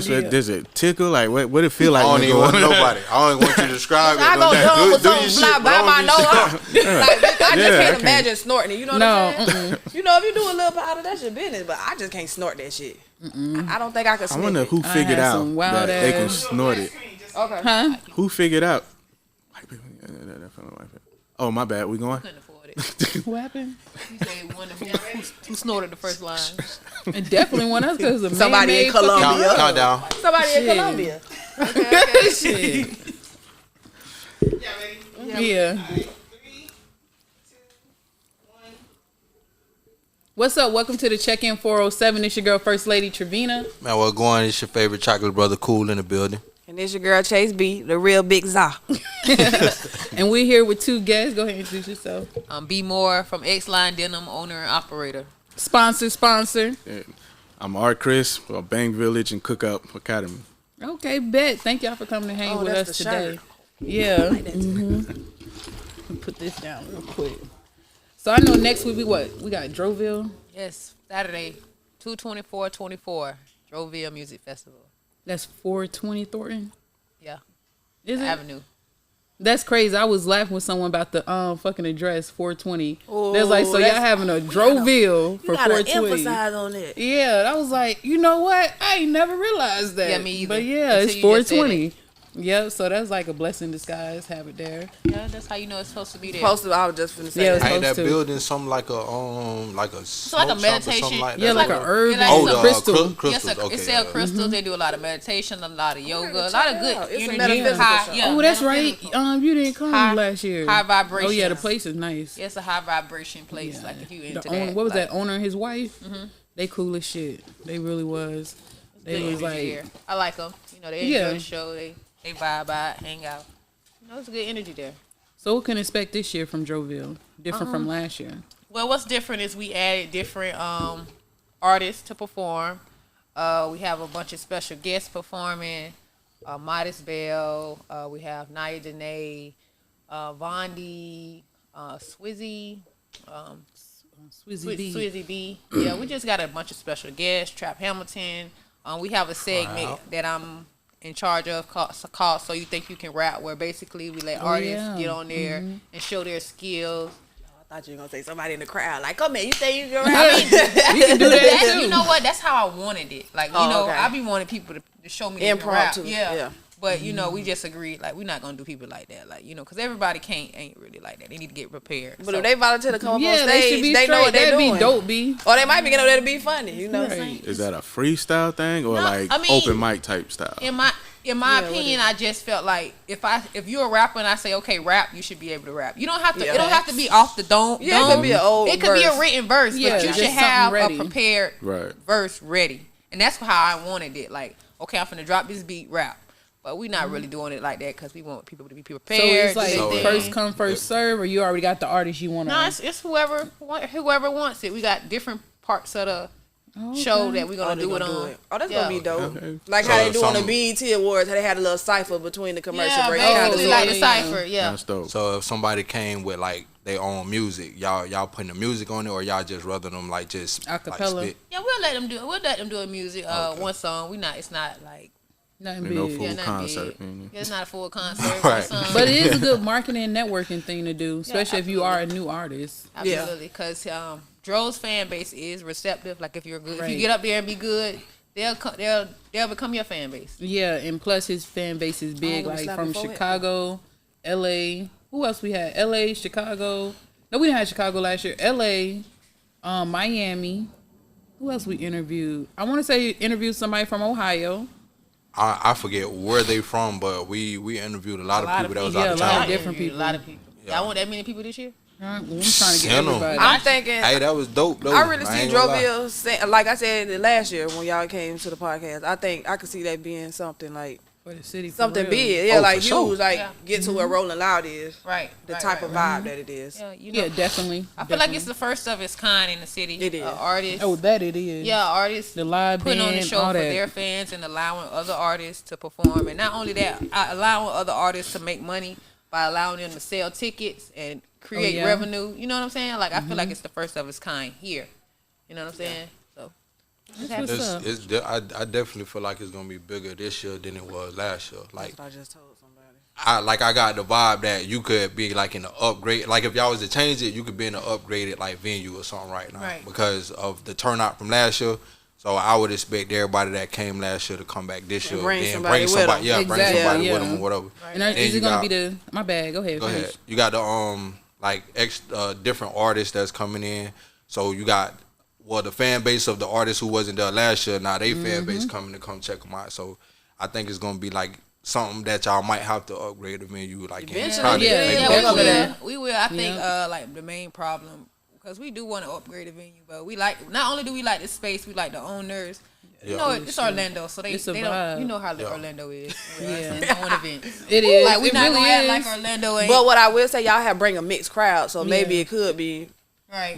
So does it tickle? Like what it feel like? I don't even want nobody. I don't want you to describe it. I go dumb with something fly by my nose. I just can't imagine snorting it. You know what I'm saying? You know, if you do a little powder, that's your business. But I just can't snort that shit. I don't think I could snort it. I wonder who figured out that they can snort it. Okay. Huh? Who figured out? Oh, my bad. We going? Couldn't afford it. What happened? You said one who snorted the first line. It definitely one else because somebody in Colombia. Count down. Somebody in Colombia. Okay. Shit. Yeah. 3, 2, 1. What's up? Welcome to the Check-In 407. It's your girl, First Lady Trevina. Man, what's going on? It's your favorite chocolate brother, Cool, in the building. And it's your girl, Chase B, the real big za. And we're here with 2 guests. Go ahead and introduce yourself. B Moore from Xline Denim, owner and operator. Sponsor. Yeah. I'm Art Chris for Bank Village and Cook Up Academy. Okay, bet. Thank y'all for coming to hang with us today. Shirt. Yeah. Put this down real quick. So I know next week we got Droville. Yes, Saturday, 2/24/24, Droville Music Festival. That's 420 Thornton. Yeah. Is it? Avenue. That's crazy. I was laughing with someone about the fucking address 420. There's like, so y'all having a Droville for 420. Emphasize on it. Yeah, I was like, you know what? I ain't never realized that. Yeah, me either. But yeah, it's 420. Yep, so that's like a blessing in disguise. Have it there. Yeah, that's how you know it's supposed to be there. I was just finna say that. Ain't that building something like a so like a meditation, like yeah, like a herb, crystal. Yes, okay, it sells crystals. They do a lot of meditation, a lot of yoga, a lot of good energy. Oh, that's right. You didn't come last year. High vibration. Oh yeah, the place is nice. Yeah, it's a high vibration place. Yeah. Like if you into that. What was that? Owner and his wife. They cool as shit. They really was. They was like, there. I like them. You know, they enjoy the show. They vibe out, hang out. You know, it's good energy there. So what can expect this year from Droville? Different from last year? Well, what's different is we added different artists to perform. We have a bunch of special guests performing. Modest Bell. We have Naya Danae, Vondi, Swizzy. Swizzy B. Yeah, we just got a bunch of special guests. Trap Hamilton. We have a segment that I'm in charge of called So You Think You Can Rap, where basically we let artists get on there and show their skills. I thought you were going to say somebody in the crowd. Like, come here, you think you can rap? You can do that too. You know what? That's how I wanted it. Like, I be wanting people to show me impromptu. Yeah. But, you know, we just agreed, like, we're not going to do people like that. Like, you know, because everybody ain't really like that. They need to get prepared. But if they volunteer to come up on stage, they know what they're doing. Be dope, B. Or they might be getting over there to be funny. You know what I'm saying? Is that a freestyle thing or open mic type style? In my opinion, I just felt like if you're a rapper and I say, okay, rap, you should be able to rap. You don't have to. It don't have to be off the dome. Yeah, it could be an old. It could be a written verse, but you should have a prepared verse ready. And that's how I wanted it. Like, okay, I'm finna drop this beat, rap. But we're not really doing it like that because we want people to be prepared. So it's like first come, first serve, or you already got the artist you want to. No, it's whoever wants it. We got different parts of the show that we're gonna do it on. Oh, that's gonna be dope. Okay. Like how they do on the BET Awards, how they had a little cipher between the commercial breaks. Basically like the cipher. Yeah. That's dope. So if somebody came with like their own music, y'all putting the music on it, or y'all just rather them like just acapella? Like, spit? Yeah, we'll let them do it. We'll let them do a music. One song. It's not like. Nothing big. No full concert. It's not a full concert. Right. But it is a good marketing and networking thing to do, especially if you are a new artist. Absolutely, because Dro's fan base is receptive. Like if you're good, if you get up there and be good, they'll become your fan base. Yeah, and plus his fan base is big, like from Chicago, LA. Who else we had? LA, Chicago. No, we didn't have Chicago last year. LA, Miami. Who else we interviewed? I want to say interviewed somebody from Ohio. I forget where they from, but we interviewed a lot of people that was out of town. A lot of different people. A lot of people. Y'all want that many people this year? I'm trying to get everybody. I'm thinking. Hey, that was dope though. I really see Droville, like I said last year when y'all came to the podcast. I think I could see that being something like for the city, something big. Yeah, like huge. Like get to where Rolling Loud is. Right. The type of vibe that it is. Yeah, you know, definitely. I feel like it's the first of its kind in the city. It is. Artists. Oh, that it is. Yeah, artists. The live putting band, on the show for their fans and allowing other artists to perform, and not only that, allowing other artists to make money by allowing them to sell tickets and create revenue. You know what I'm saying? Like I feel like it's the first of its kind here. You know what I'm saying? So I definitely feel like it's gonna be bigger this year than it was last year. Like That's what I just told somebody. I got the vibe that you could be like in the upgrade. Like if y'all was to change it, you could be in an upgraded like venue or something right now because of the turnout from last year. So I would expect everybody that came last year to come back this year. Bring then somebody with them. Yeah, bring somebody with them or whatever. Right. And is it gonna be the? My bad. Go ahead. Go ahead. You got the like different artists that's coming in. So you got the fan base of the artists who wasn't there last year. Now they fan base coming to come check them out. So I think it's gonna be like something that y'all might have to upgrade the venue. Like eventually, we will. I think like the main problem. Because we do want to upgrade the venue, but we like not only do we like the space, we like the owners. You know, it's Orlando, so they don't. You know how Orlando is. Throwing events. It is. Like we not really gonna act like Orlando ain't. But what I will say, y'all have bring a mixed crowd, so maybe it could be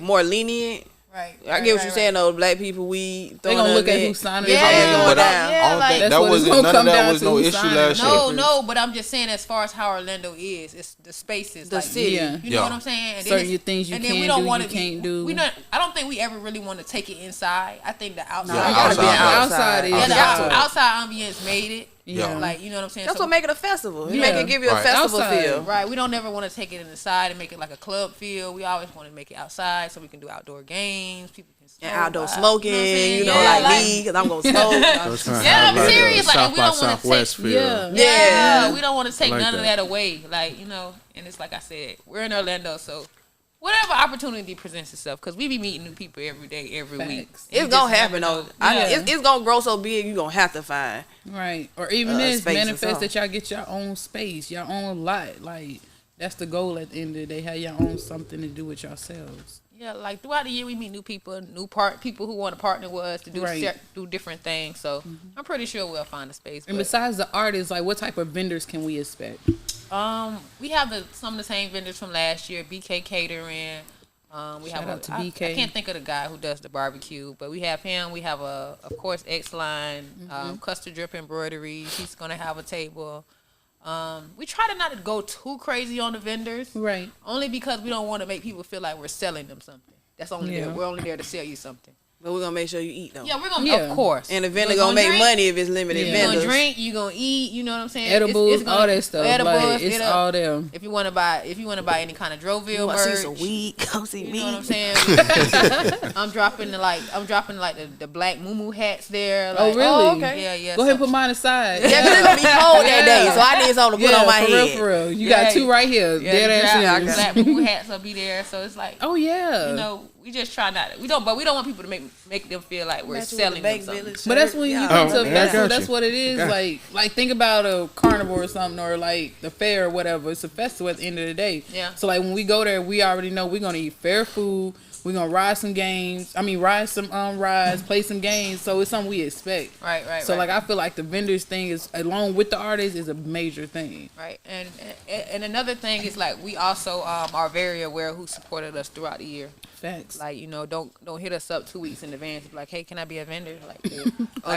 more lenient. Right. I get what you're saying though. Black people, we they gonna look at who signed it. But I don't think that wasn't none of that was no issue last year. No, but I'm just saying as far as how Orlando is, it's the spaces, the like, city. You know what I'm saying? And certain things you can do, you can't do. I don't think we ever really want to take it inside. I think the outside. Outside is the outside ambience made it. Yeah. Like, you know what I'm saying? That's what make it a festival. It give you a festival feel. Right. We don't never want to take it inside and make it like a club feel. We always want to make it outside so we can do outdoor games. People can smoke. And outdoor smoking, like me, because I'm going to smoke. I'm serious. Like, we don't want to Southwest take, feel. we don't want to take none of that away. Like, you know, and it's like I said, we're in Orlando, so whatever opportunity presents itself, because we be meeting new people every day, every week. It's going to happen, though. It's going to grow so big, you're going to have to find. Right. Or even this, manifest that y'all get your own space, your own lot. Like, that's the goal at the end of the day, have your own something to do with yourselves. Yeah, like throughout the year, we meet new people, people who want to partner with us to do different things. So I'm pretty sure we'll find a space. And besides the artists, like what type of vendors can we expect? We have some of the same vendors from last year. BK Catering. Shout out to BK. I can't think of the guy who does the barbecue, but we have him. We have of course, Xline, Custard Drip Embroidery. He's gonna have a table. We try to not go too crazy on the vendors, right? Only because we don't want to make people feel like we're selling them something. That's only there. We're only there to sell you something. But we're going to make sure you eat, though. Yeah, we're going to, of course. And the vendor going to make money if it's limited vendors. You're going to drink, you're going to eat, you know what I'm saying? Edibles, all that stuff. Edibles, like, it's all them. If you want to buy any kind of Droville merch. See some weed, come see me. You know what I'm saying? I'm dropping the black muumuu hats there. Like, really? Oh, okay. Yeah. Go ahead and put mine aside. Yeah, because it's going to be cold that day, so I need something to put on my head. For real. You got two right here. Yeah, black muumuu hats will be there, so it's like, oh yeah. You know, we just try not. We don't want people to make them feel like we're selling them something. But that's when you get to a festival. That's what it is. Like think about a carnival or something, or like the fair or whatever. It's a festival at the end of the day. Yeah. So like when we go there, we already know we're gonna eat fair food. We're gonna ride some rides, play some games. So it's something we expect. Right. So like I feel like the vendors thing is, along with the artists, is a major thing. Right. And another thing is like we also are very aware of who supported us throughout the year. Facts. Like, you know, don't hit us up 2 weeks in advance. Be like, hey, can I be a vendor? Like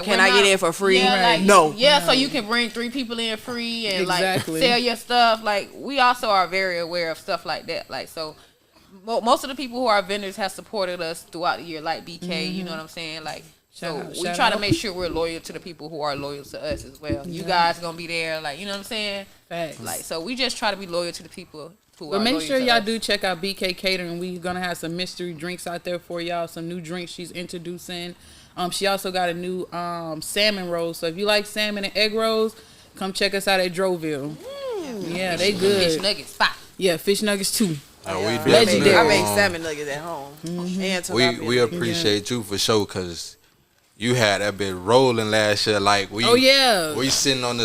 can I get in for free? Yeah, no. Yeah, so you can bring 3 people in free and like sell your stuff. Like we also are very aware of stuff like that. Like so. Most of the people who are vendors have supported us throughout the year, like BK. You know what I'm saying? Like, we try to make sure we're loyal to the people who are loyal to us as well. You guys gonna be there, like, you know what I'm saying? Facts. Like, so we just try to be loyal to the people who are But make sure y'all us. do check out BK Catering. We're gonna have some mystery drinks out there for y'all. Some new drinks she's introducing. She also got a new salmon roll. So if you like salmon and egg rolls, come check us out at Droville. Yeah, they good. Fish nuggets, spot. Yeah, fish nuggets too. Legendary. I make salmon nuggets at home. And we appreciate you for sure, because you had that bit rolling last year. Like we sitting on the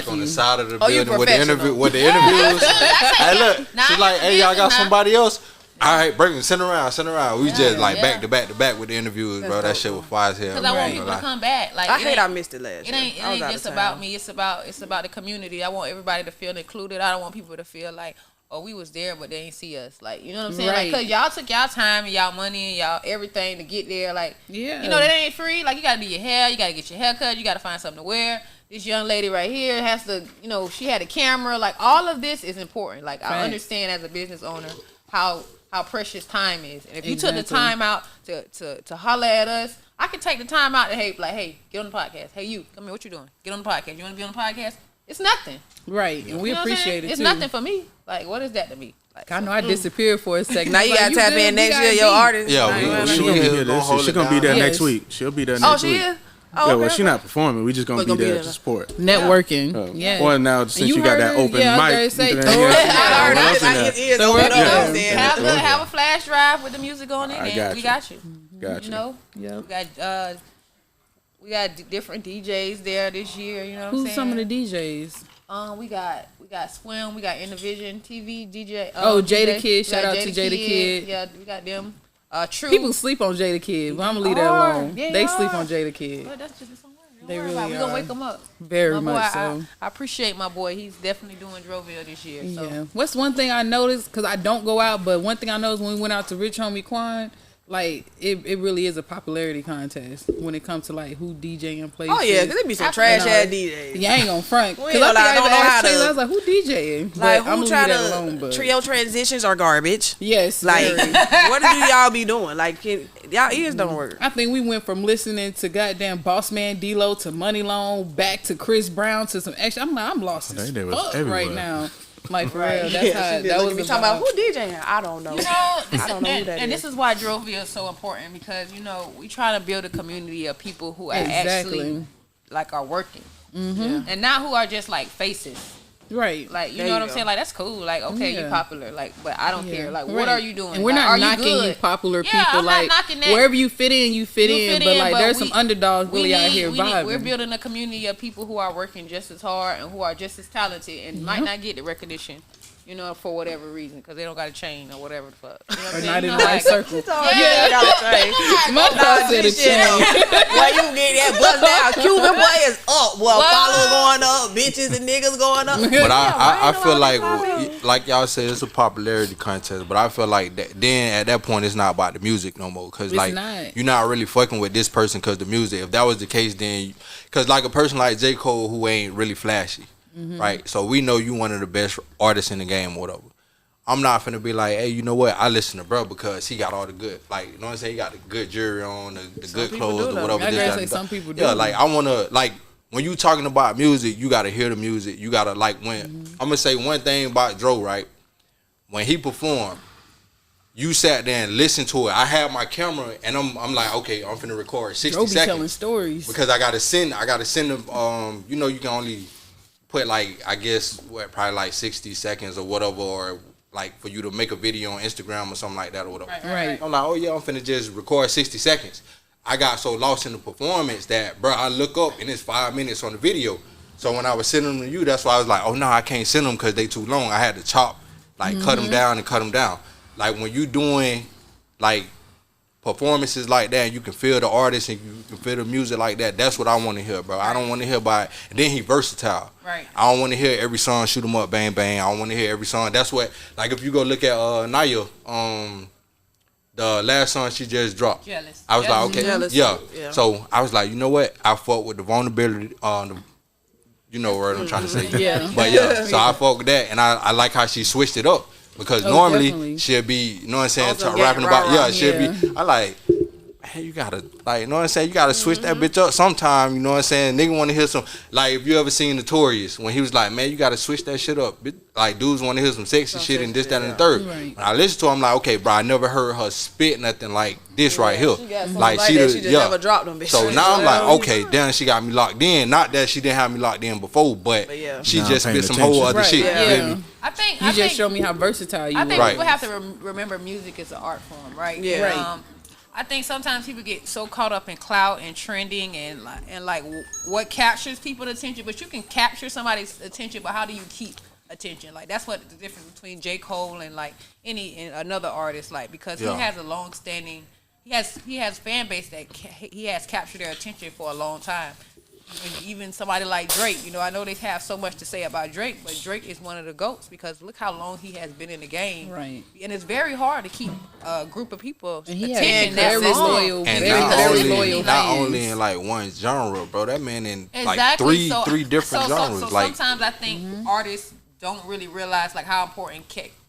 on the side of the building with the interviews. Hey, look, she's like, hey, y'all got somebody else? All right, bring them, send around. We just like back to back with the interviews, bro. That shit was fire as hell. Because I want people to come back. Like I missed it last year. It ain't just about me. It's about the community. I want everybody to feel included. I don't want people to feel like, oh, we was there, but they ain't see us. Like, you know what I'm saying? Right. Like, 'cause y'all took y'all time and y'all money and y'all everything to get there. Like, you know, that ain't free. Like, you got to do your hair. You got to get your hair cut. You got to find something to wear. This young lady right here has to, she had a camera. Like, all of this is important. Like, I understand as a business owner how how precious time is. And if you took the time out to holler at us, I can take the time out to hey, get on the podcast. Hey, you, come here, what you doing? Get on the podcast. You want to be on the podcast? It's nothing. Right, and we appreciate it, It's too. nothing for me. Like, what is that to me? Like, I know I disappeared for a second. Now you gotta tap in next year, your artist. Yeah, she's gonna be here. She's gonna be there next week. She'll be there next week. Oh, she is? Yeah, well, she's not performing. We just gonna be there to support. Networking. Yeah. Well, now since you got that open mic, I heard it. Have a flash drive with the music on it, and we got you. Got you. You know, we got different DJs there this year. You know what I'm saying? Who's some of the DJs? We got Swim. We got Intervision TV DJ. Jada Kid. Shout out to Jada Kid. Yeah, we got them. True. People sleep on Jada Kid, but I'm gonna leave that alone. Yeah, they sleep on Jada Kid. But that's just somewhere. They really are. We're gonna wake them up. Very much so. I appreciate my boy. He's definitely doing Droville this year. So. Yeah. What's one thing I noticed? Because I don't go out, but one thing I noticed when we went out to Rich Homie Quan, like it really is a popularity contest when it comes to like who DJing places. Oh yeah, because it be some trash ass DJs. Yeah, I ain't gonna front. Because I don't know how to. I was like, who DJing? Like who try to trio transitions are garbage. Yes. Like what do y'all be doing? Like y'all ears don't work. I think we went from listening to goddamn Boss Man D-Lo to Money Loan back to Chris Brown to some extra. I'm lost as fuck right now. Like for real, that's how that was. We talking about who DJing? I don't know. I don't know who that is. And this is why Droville is so important because we try to build a community of people who are actually like are working, and not who are just like faces. Right. Like you know what I'm saying? Like that's cool. Like okay, you popular. Like but I don't care. Like what are you doing? And we're not knocking you popular people. I'm like not knocking that. Wherever you fit in, you fit in. But like there's some underdogs really out here vibing. We're building a community of people who are working just as hard and who are just as talented and might not get the recognition. For whatever reason, because they don't got a chain or whatever the fuck. You know what I'm saying? Not in the right circle. Yeah, got a chain. My dog said a chain. Why you get that bust down? Cuban boy is up. Well, followers going up, bitches and niggas going up. But I feel like y'all said, it's a popularity contest. But I feel like then at that point, it's not about the music no more. Because like you're not really fucking with this person because the music. If that was the case, then because like a person like J. Cole who ain't really flashy. Right, so we know you one of the best artists in the game or whatever. I'm not finna be like, hey, you know what? I listen to bro because he got all the good, like, you know what I'm saying? He got the good jewelry on, the good clothes or whatever. Some people do. Yeah, like I wanna like when you talking about music, you gotta hear the music. You gotta like when I'm gonna say one thing about Dro, right? When he performed, you sat there and listened to it. I had my camera and I'm like, okay, I'm finna record 60 seconds. Telling stories because I gotta send them. You can only put like I guess probably like 60 seconds or whatever, or like for you to make a video on Instagram or something like that or whatever. Right. I'm like, oh yeah, I'm finna just record 60 seconds. I got so lost in the performance that bro, I look up and it's 5 minutes on the video. So when I was sending them to you, that's why I was like, oh no, I can't send them because they too long. I had to chop, like cut them down and cut them down. Like when you doing like performances like that, and you can feel the artist and you can feel the music like that. That's what I want to hear, bro. I don't want to hear about it. And then he versatile. Right. I don't want to hear every song shoot 'em up, bang bang. I don't want to hear every song. That's what like if you go look at Naya, the last song she just dropped. Jealous. I was like, okay, Jealous. yeah. Yeah. So I was like, you know what? I fuck with the vulnerability. You know what I'm trying to say. Yeah. But yeah, so I fuck with that, and I like how she switched it up. Because normally definitely. She'll be, you know what I'm saying, Also rapping about, she'll Yeah. be, I like, hey, you gotta, like, you know what I'm saying, you gotta switch that bitch up sometime, you know what I'm saying, nigga wanna hear some, like, if you ever seen Notorious, when he was like, man, you gotta switch that shit up, like, dudes wanna hear some sexy shit and this, that, and the third. Right. When I listened to her, I'm like, okay, bro, I never heard her spit nothing like this right here. Like she just never dropped them bitches. So now I'm like, okay, damn, she got me locked in. Not that she didn't have me locked in before, but she just spit some whole other shit. Yeah. I think You just showed me how versatile you are. I think people have to remember music is an art form, right? Yeah. Right. I think sometimes people get so caught up in clout and trending and like what captures people's attention, but you can capture somebody's attention, but how do you keep attention? Like that's what the difference between J. Cole and like another artist, like because he has a long standing, he has fan base that he has captured their attention for a long time. And even somebody like Drake, you know, I know they have so much to say about Drake, but Drake is one of the GOATs because look how long he has been in the game. Right. And it's very hard to keep a group of people And he attention has that very long. loyal, And very loyal not fans. only in like one genre, bro. That man in like Exactly. three different genres. So like sometimes I think artists don't really realize like how important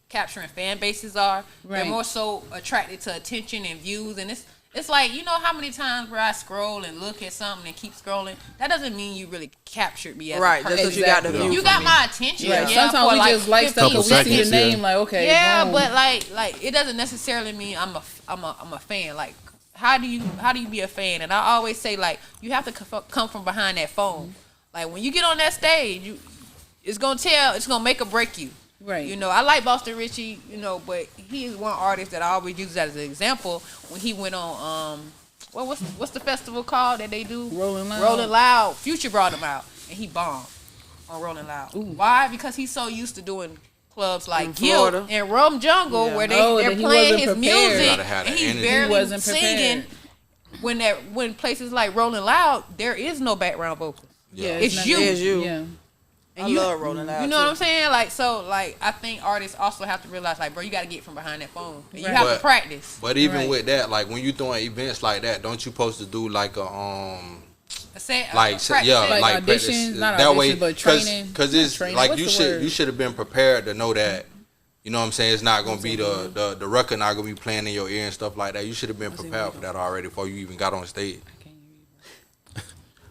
capturing fan bases are. Right. They're more so attracted to attention and views, and it's like, you know how many times where I scroll and look at something and keep scrolling? That doesn't mean you really captured me as right. a person. Just you got the view. You got my attention. Right. Yeah, sometimes we like just like stuff because we see your name, like, okay. Yeah, boom. but like it doesn't necessarily mean I'm a fan. Like, how do you be a fan? And I always say, like, you have to come from behind that phone. Like, when you get on that stage, it's gonna make or break you. Right. You know, I like Boston Richie, you know, but he is one artist that I always use as an example when he went on what's the festival called that they do? Rolling Loud. Rolling Loud. Future brought him out and he bombed on Rolling Loud. Ooh. Why? Because he's so used to doing clubs like Guild and Rum Jungle where they're playing his music and he's barely singing. When places like Rolling Loud, there is no background vocals. Yeah, it's you. It's you. Yeah. And I love Rolling Loud. You know what I'm saying? Like, so, like, I think artists also have to realize, like, bro, you got to get from behind that phone. And you have to practice. But even with that, like, when you doing events like that, don't you supposed to do like a set, like auditions, practice, not that auditions, way, but training. Because it's training. like What's you should have been prepared to know that. You know what I'm saying? It's not gonna be the record not gonna be playing in your ear and stuff like that. You should have been prepared for that already before you even got on stage.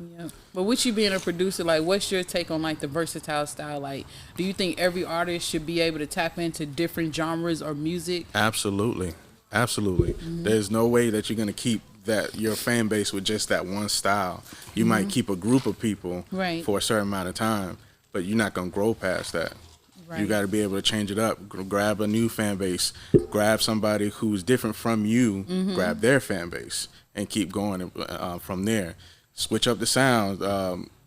Yeah, but with you being a producer, like, what's your take on like the versatile style? Like, do you think every artist should be able to tap into different genres or music? Absolutely. Mm-hmm. There's no way that you're gonna keep your fan base with just that one style. You might keep a group of people for a certain amount of time, but you're not gonna grow past that. Right. You got to be able to change it up. Grab a new fan base. Grab somebody who's different from you. Grab their fan base and keep going from there. Switch up the sound.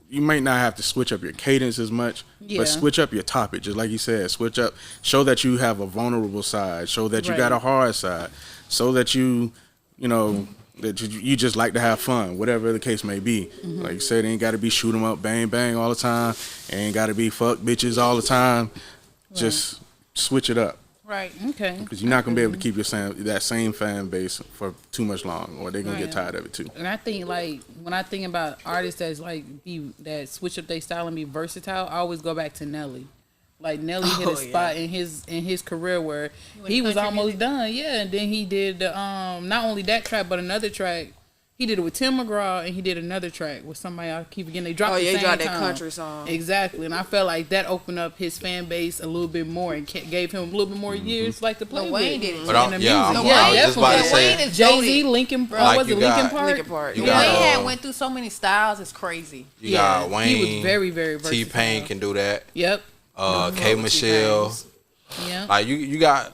You might not have to switch up your cadence as much, but switch up your topic. Just like you said, switch up. Show that you have a vulnerable side. Show that you got a hard side. So that you know, that you just like to have fun, whatever the case may be. Like you said, it ain't got to be shoot 'em up, bang, bang all the time. It ain't got to be fuck bitches all the time. Just switch it up. Right. Okay. Because you're not going to be able to keep that same fan base for too much long, or they're going to get tired of it too. And I think, like, when I think about artists that's like that switch up their style and be versatile, I always go back to Nelly. Like, Nelly hit a spot in his career where he was almost done. Yeah, and then he did not only that track but another track. He did it with Tim McGraw, and he did another track with somebody I keep forgetting. They dropped the same dropped that time. country song. Exactly, and I felt like that opened up his fan base a little bit more and gave him a little bit more years like to play Wayne with. did it. But I was just about to say, Jay-Z, Linkin Park, was it Linkin Park? You Wayne had went through so many styles, it's crazy. You got Wayne. He was very, very versatile. T-Pain can do that. Yep. K Michelle. Yeah. Like you got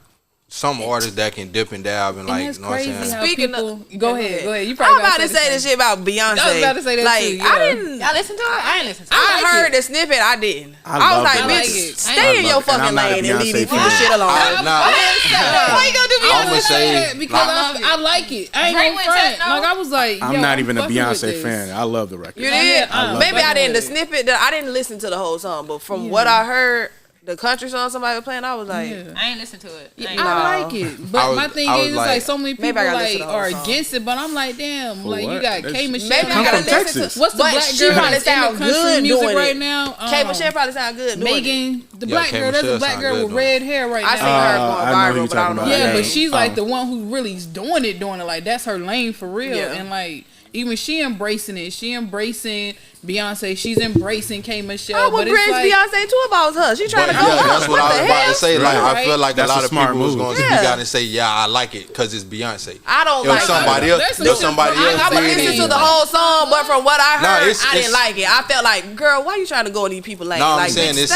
some artists that can dip and dab and like, you know what I'm saying? Speaking of, go ahead. You probably about to say this shit about Beyonce. I was about to say that like, too. Yeah. I didn't. Y'all listen to it? I ain't listen to it. I heard the snippet. I didn't. I was like, bitch, stay in your fucking lane and leave these people shit alone. Why you gonna do Beyonce say because I like it. I ain't no friend. Like, I was like, I'm not even a Beyonce fan. I love the record. You did? Maybe I didn't. The snippet, I didn't listen to the whole song, but from what I heard, the country song somebody was playing, I was like, I ain't listen to it. I like it, but my thing is, it's like so many people like are against it, but I'm like, damn, like you got K Michelle. Maybe I gotta listen to. What's the black girl that's in the country music right now? K Michelle probably sound good. Megan, the black girl. There's a black girl with red hair right now. I seen her going viral, but I don't know. Yeah, but she's like the one who really is doing it. Like, that's her lane for real, and like. Even she embracing it. She embracing Beyonce. She's embracing K Michelle. I would bridge Beyonce too if I was her. She trying to go up. That's what I was about to say. Like, I feel like that's a lot of people was going to be down and say, "Yeah, I like it because it's Beyonce." I don't like somebody else. If somebody else I would listen to the whole song, but from what I heard, I didn't like it. I felt like, girl, why you trying to go in these people like? No, I'm saying it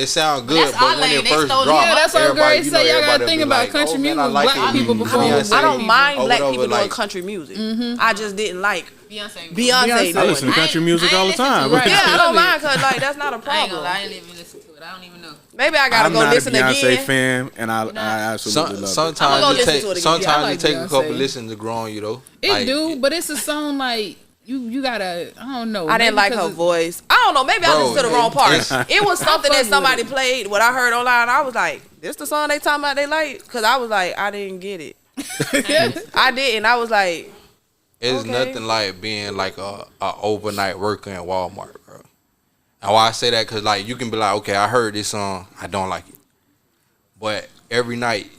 sound good, but when it first dropped, that's what I'm going to say. Y'all got to think about country music with black people before. I don't mind black people doing country music. I just didn't like Beyonce. I listen to country music all the time. Yeah, I don't mind because like that's not a problem. I ain't even listen to it. I don't even know. Maybe I gotta go listen again. I'm not a Beyonce fan, and I absolutely love it. Sometimes it take a couple listens to grow on you though. It do, but it's a song like. You gotta, I don't know. I didn't like her voice. I don't know. Maybe I listened to the wrong part. It was something that somebody played. What I heard online, I was like, "This the song they talking about they like?" Because I was like, I didn't get it. I didn't. I was like, it's nothing like being like a overnight worker in Walmart, bro. And why I say that, because like you can be like, okay, I heard this song, I don't like it, but every night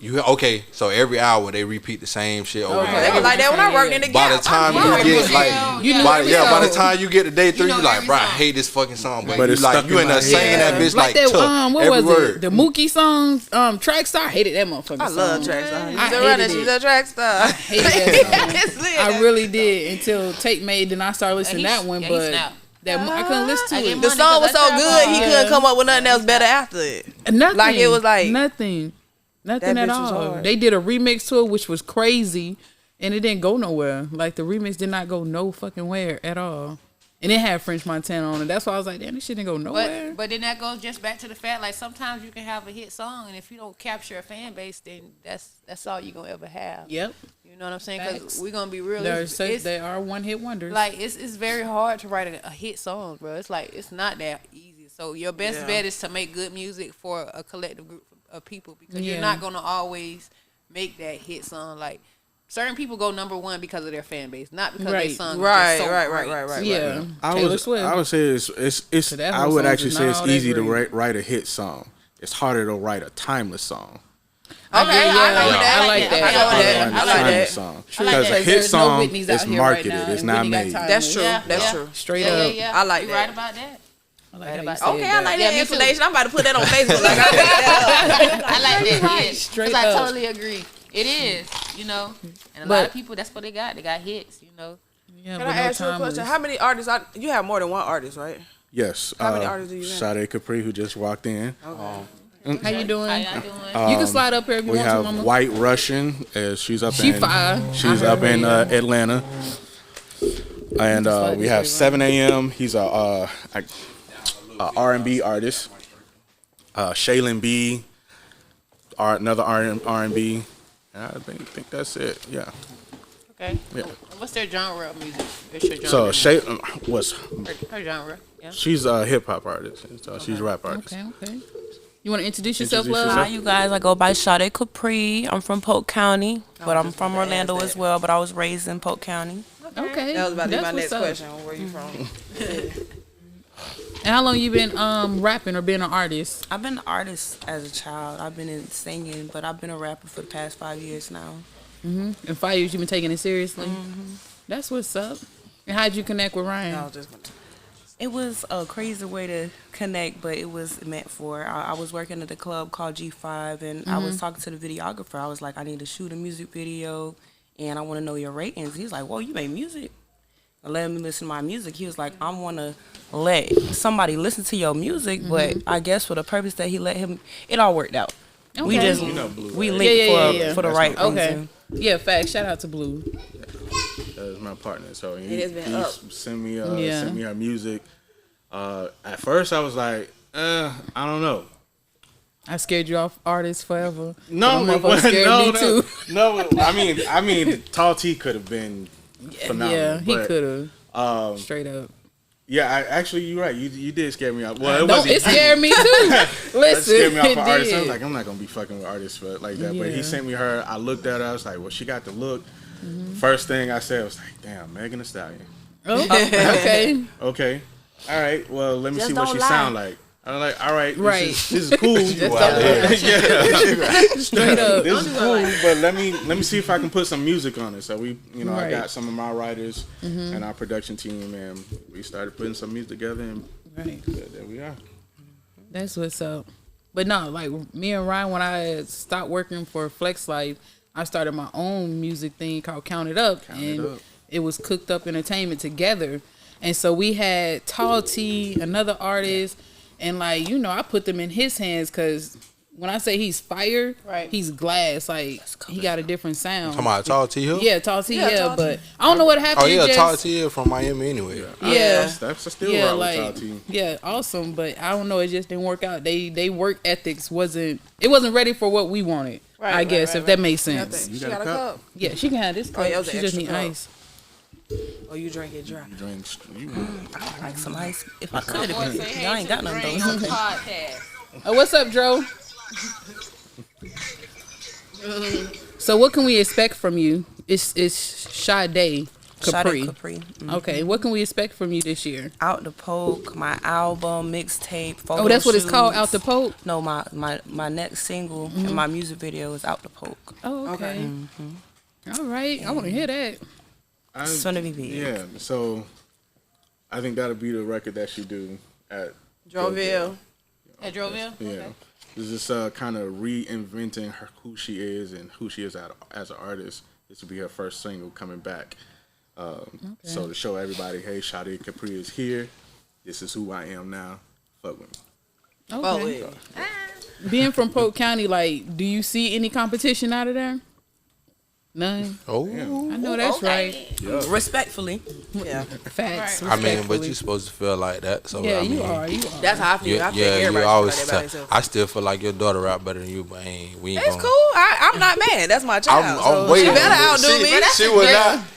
so every hour they repeat the same shit over and They over. was like that when I worked in the Gap. By the time by the time you get to day 3, you like, bro, I hate this fucking song, but you like you end up singing that bitch like that, tough. what was it? The Mookie songs, Trackstar. I hated that motherfucker. I love Trackstar. She's a Trackstar. I hated that song. I really did until Tape Made. Then I started listening to that one, but. I couldn't listen to it. The song was so good, he couldn't come up with nothing else better after it. Nothing. Like it was like nothing at all. They did a remix to it, which was crazy, and it didn't go nowhere. Like the remix did not go no fucking where at all, and it had French Montana on it. That's why I was like, damn, this shit didn't go nowhere. But then that goes just back to the fact, like sometimes you can have a hit song, and if you don't capture a fan base, then that's all you gonna ever have. Yep. You know what I'm saying? Because we're gonna be real. They are one hit wonders. Like it's very hard to write a hit song, bro. It's like it's not that easy. So your best bet is to make good music for a collective group of people, because you're not gonna always make that hit song. Like certain people go number one because of their fan base, not because they sung right. Yeah. I would say it's I would actually say it's easy to write a hit song. It's harder to write a timeless song. Okay, I like that. Because a hit song is marketed, it's not made. That's true. That's true. Straight up. I like that. Right about that. I like that information. I'm about to put that on Facebook. Like, I like that. Straight up. I totally agree. It is, and a lot of people, that's what they got. They got hits, Yeah, Can I ask you a question? How many artists? You have more than one artist, right? Yes. How many artists do you have? Sadekapree, who just walked in. Okay. How you doing? You can slide up here if you want to, mama. We have White Russian. She's up in Atlanta. And we have 7 a.m. He's a R&B artist. Shaylin B, another R&B. I think that's it. Yeah. Okay. Yeah. What's their genre of music? Your So genre? what's her genre? Yeah. She's a hip hop artist. So she's a rap artist. Okay. You want to introduce yourself, love? Hi, you guys. I go by Sadekapree. I'm from Polk County, but I'm from Orlando as well. But I was raised in Polk County. Okay. That was about to be my next question. Where you from? And how long you been rapping or being an artist? I've been an artist as a child. I've been in singing, but I've been a rapper for the past 5 years now. In 5 years, you've been taking it seriously. That's what's up. And how'd you connect with Ryan? It was a crazy way to connect, but it was meant for. I was working at a club called G5, and I was talking to the videographer. I was like, I need to shoot a music video, and I want to know your ratings. He's like, whoa, you make music? I let him listen to my music. He was like, I want to let somebody listen to your music, but I guess for the purpose that he let him, it all worked out. Okay. We just, we linked for the right reason. Yeah, facts. Shout out to Blue. That's my partner. So he sent me her music. At first, I was like, I don't know. I scared you off artists forever. No, me too. No. I mean, Tall T could have been phenomenal. Yeah, he could have. Straight up. Yeah, you're right. You did scare me off. Well, it scared me too. Listen, it scared me off for artists. I was like, I'm not gonna be fucking with artists like that. Yeah. But he sent me her. I looked at her. I was like, well, she got the look. First thing I said was like, damn, Megan Thee Stallion. Okay. Okay. All right. Well, let me see what she sound like. I'm like, all right, this is cool. Straight up. This is cool, but let me see if I can put some music on it. So I got some of my writers and our production team, and we started putting some music together, and there we are. That's what's up. But no, like me and Ryan, when I stopped working for Flex Life, I started my own music thing called Count It Up, it was Cooked Up Entertainment together. And so we had Tall T, another artist, and I put them in his hands because when I say he's fire, he's glass. Like he got a different sound. Come on, Tall T Hill? Yeah, Tall T, but I don't know what happened. Oh yeah, Tall T Hill from Miami anyway. Yeah, that's still with Tall T. Yeah, awesome, but I don't know. It just didn't work out. They work ethics wasn't ready for what we wanted. I guess if that makes sense. You got a cup? Yeah, she can have this cup. She just need ice. Oh, you drink it dry. I like some ice. If I could, y'all ain't got none of those. What's up, Dro? So what can we expect from you? It's Sade. Sadekapree. Mm-hmm. Okay, what can we expect from you this year? Out the Poke, my album, mixtape, photo that's what shoots. it's called, Out the Poke? No, my next single and my music video is Out the Poke. Oh, okay. All right, I want to hear that. It's gonna be big. Yeah, so I think that'll be the record that she do at Droville. At Droville? Yeah. Okay. It's just kind of reinventing who she is and who she is as an artist. This will be her first single coming back. So to show everybody, hey, Sadekapree is here. This is who I am now. Fuck with me. Okay. Being from Polk County, like, do you see any competition out of there? None. Oh, I know that's right. Yeah. Respectfully, Yeah. Facts. I mean, but you're supposed to feel like that. So Yeah, I mean, you are. That's how I feel. I feel you everybody always. feel like that about I still feel like your daughter rap better than you, but we ain't. It's cool. I'm not mad. That's my child. I'm waiting. She better outdo me.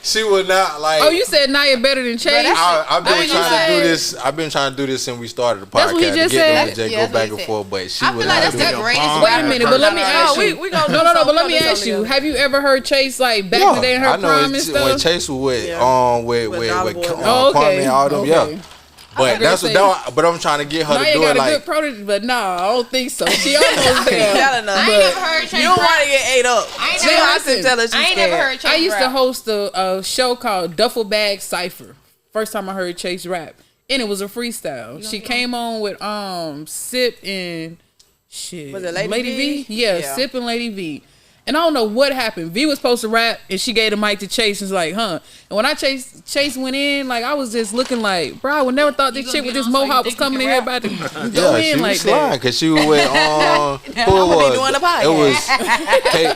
She would not like. Oh, you said Naya better than Chase? I've been trying to do this. I've been trying to do this since we started the podcast. That's what he just said. Go back and forth, but she would I feel like not. that's the greatest. Wait a minute, but let me ask you. No, but let me ask you. together. Have you ever heard Chase like back in the day in her I know prime and stuff? when Chase was with Kwame and all them, okay. But that's what. But I'm trying to get her to Naya do got it a like. good protege, but nah, I don't think so. She almost there. I ain't never heard Chase You don't rap. want to get ate up. I ain't She never has to tell her she's I ain't never scared. heard Chase I used to rap. host a show called Duffel Bag Cypher. First time I heard Chase rap, and it was a freestyle. She came on with Sip and shit. Was it Lady V? Yeah, Sip and Lady V. And I don't know what happened. V was supposed to rap, and she gave the mic to Chase. And was like, huh? And when Chase went in, like I was just looking like, bro, I would never thought this chick with this mohawk was coming in here about to go in she like was slime that. because she was with who it was? Doing the podcast. It was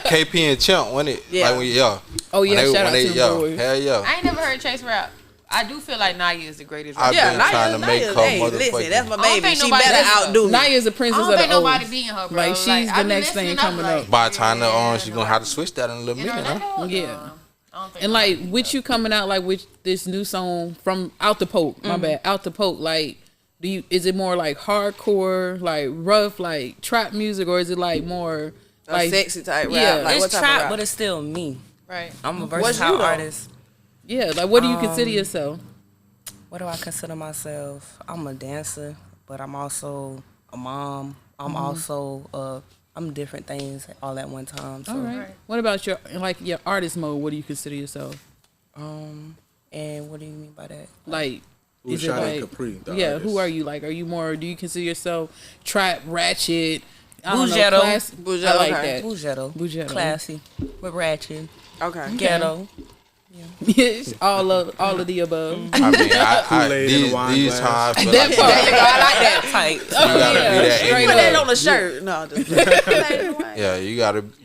KP and Chimp, wasn't it? Yeah. Like Oh yeah, shout out to them boys. Hell yeah. I ain't never heard Chase rap. I do feel like Naya is the greatest I've rapper. been trying to make her motherfucking. Listen, that's my I don't baby. think She nobody better does. outdo me. Naya's the I princess don't of think the nobody old. beating her, bro. Like she's the next thing coming up. By the time she's gonna have to switch that in a little minute, huh? Yeah. And like with you coming out like with this new song from Out the Poke, my bad, Out the Poke, like is it more like hardcore, like rough, like trap music, or is it like more like sexy type rap? Yeah, Like, what it's type of trap, rap? but it's still me. Right. I'm a What's versatile you, though? artist. yeah, like what do you consider yourself? What do I consider myself? I'm a dancer, but I'm also a mom. I'm also I'm different things all at one time. So. All right. What about your artist mode? What do you consider yourself? And what do you mean by that? Like, Who's is it like Sadekapree, the yeah? artist? Who are you? Like, are you more? Do you consider yourself trap, ratchet? Bougetto. Bougetto, I like okay. that. Bougetto. Classy. With ratchet. Okay. Ghetto. all of the above. I mean, Kool-Aid in the wine these glass. times, That part. There you go. I like that. Type. you gotta be that straight Put that anyway. on a shirt. No, just Yeah, you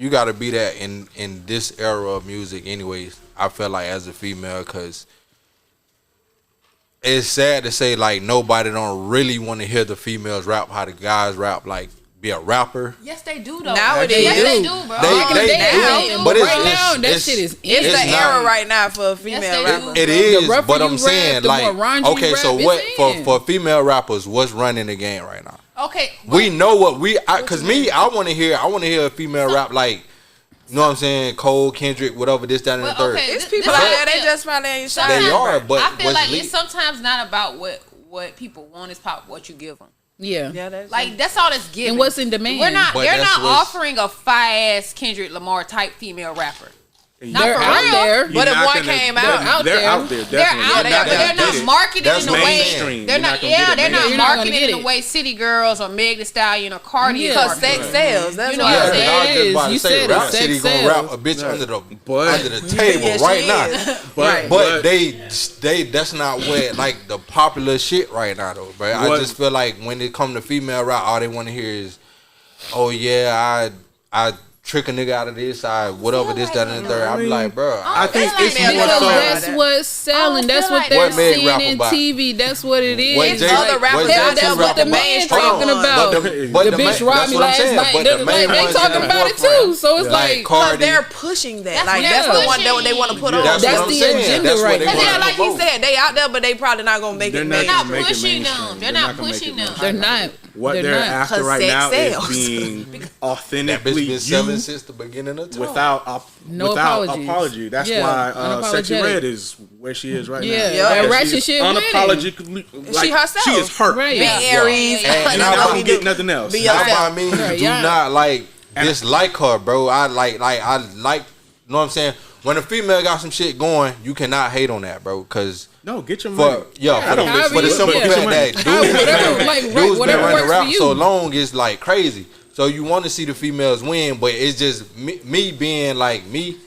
gotta be that in this era of music. Anyways, I feel like as a female, cause it's sad to say like nobody don't really want to hear the females rap how the guys rap. Like be a rapper. Yes, they do though. Nowadays, yes, they they do. do, bro. They do, but right now that shit is It's the not- era right now for a female Yes, they rapper. do. It is, rougher but I'm you saying rap, the like more raunchy okay, you so rap, what it's in. for female rappers? What's running the game right now? Okay. We know what cause I want to hear a female rap like. You know what I'm saying? Cole, Kendrick, whatever, this, that, and the third. It's people out there, they just probably ain't shy. They are, but I feel what's like lead- it's sometimes not about what people want. It's about what you give them. Yeah. Yeah, that's Like that's all that's given. And what's in demand? We're not. But They're that's not what's- offering a fire ass Kendrick Lamar type female rapper. Not They're for out real. there. But if one came out, they're out there. They're out there, but they're not marketing That's in the way. mainstream. They're You're not. not gonna get Yeah, it they're not mainstream. You're not gonna marketing get in the it. way City Girls or Meg Thee Stallion or Cardi. Yeah. is because marketing. sex sells. That's You know what what I'm I'm saying. saying? I was just about to You say, said it. Rap Sex City gonna sells. rap a bitch under the table Yeah, she right now. is. But they that's not what like the popular shit right now though, bro. I What- just feel like when it come to female rap, all they want to hear is, oh yeah, I trick a nigga out of this, whatever this, that, and the third. I be like, bro, I think feel it's like more that. so. Because that's what's selling. That's feel what like they're What Meg seeing rap in about? TV. That's what it is. What It's Jay- other rappers what out Jay there, rap but the about? mainstream talking ones. about But the bitch robbed me last night. But the main They ones talking in the about it forefront. too. So it's Like like Because Cardi. they're pushing that. That's Like what that's they're the one that pushing. they want to put Yeah. on. That's That's what I'm the saying. agenda That's what right they now. want Yeah, to like he promote. said, they out there, but they probably not gonna make They're it not mainstream. gonna not make it pushing them. mainstream. They're They're not not gonna make pushing it them. they're not. What They're they're not. after 'Cause right sex now sells. is being That bitch authentically been selling since the beginning of time. Without apology. That's why Sexy Red is where she is right now. Yeah, that ratchet shit. Unapologetically, like, she herself. She is hurt. Right. Be Aries. And I don't get nothing else. That's why I mean, do not like dislike her, bro. I like. You know what I'm saying? When a female got some shit going, you cannot hate on that, bro. Cause no, get your money. For the simple fact that dudes been running rap so long is like crazy. So you want to see the females win, but it's just me being like me.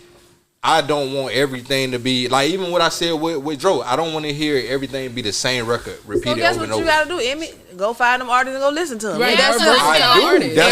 I don't want everything to be like even what I said with Dro. I don't want to hear everything be the same record repeated over and over. So guess what you gotta do, Emmy? Go find them artists and go listen to them. Right, that's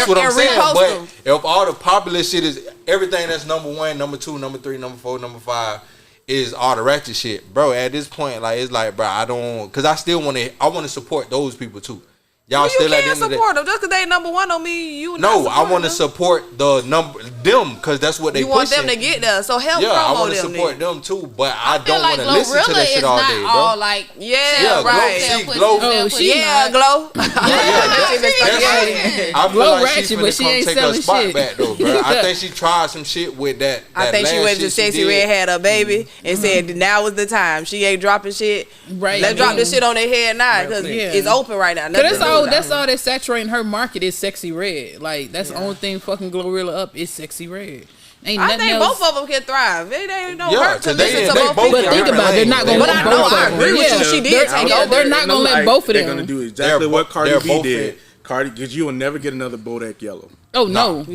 what I'm saying. But if all the popular shit is everything that's number 1, number 2, number 3, number 4, number 5 is all the ratchet shit, bro. At this point, like it's like, bro, I don't, cause I still want to support those people too. Y'all still you can't support them just because they number 1 on me. I want to support them because that's what they. You want them to get there, so help promote them. I want to support them too, but I don't want to listen to that shit all day, bro. All like, right. Glow. Glow. I feel like she's finna come take her spot back though, bro. I think she tried some shit with that. I think she went to Sexy Red, had her baby, and said now is the time. She ain't dropping shit. Right. Let's drop this shit on their head now because it's open right now. That's all that's saturating her market is Sexy Red. Like that's the only thing fucking Glorilla up is Sexy Red. I think both of them can thrive. It ain't no hurt to listen to both. But think about it, they're not gonna let both of them. I agree with you. She did take over. They're not gonna let both of them. They're gonna do exactly what Cardi B did. Because you will never get another Bodak Yellow. Oh no.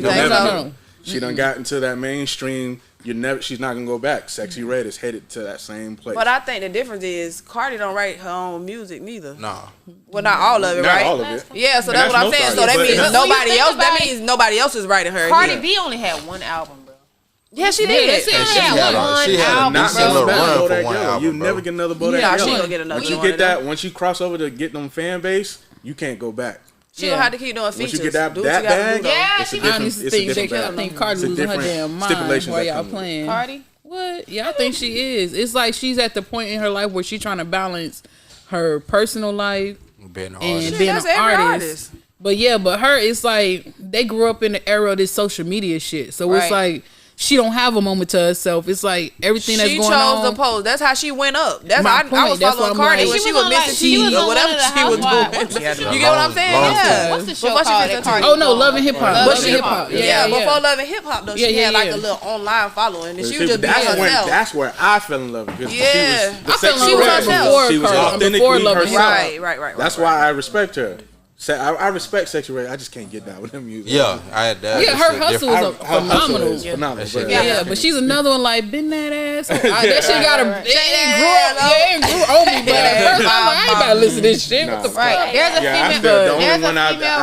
She done got into that mainstream. She's not gonna go back. Sexy Red is headed to that same place. But I think the difference is Cardi don't write her own music neither. Nah. Well, not all of it, right? Not all of it. Yeah, so that's what I'm saying. So that means nobody else. That means nobody else is writing her. Cardi B only had one album, bro. Yeah, she did. She had one album. You never get another Bodak Yellow. She gonna get another. Once you get that, once you cross over to get them fan base, you can't go back. She don't have to keep doing features. Once you get that bag, it's a different. I think Cardi losing her damn mind while y'all playing. Cardi. What? Yeah, I think she is. It's like she's at the point in her life where she's trying to balance her personal life and being an artist. But her, it's like they grew up in the era of this social media shit. So it's like she don't have a moment to herself. It's like everything that's going on. She chose the pose. That's how she went up. That's how I was following Cardi when she was missing cheese or whatever she was doing. You get what I'm saying? Yeah. What's the show called? Oh no, Love and Hip Hop. Yeah, before Love and Hip Hop though, she had like a little online following, and she was just being herself. That's where I fell in love with her. Yeah, I fell in love with her she was authentically herself. Right. That's why I respect her. I respect Sexy Red. I just can't get down with them music. Yeah, I had that. Yeah, her hustle is phenomenal. Phenomenal. But she's another one like been that ass. That shit got her. It grew on me. But at first I'm like, I ain't about to listen to this shit. What the fuck? There's a female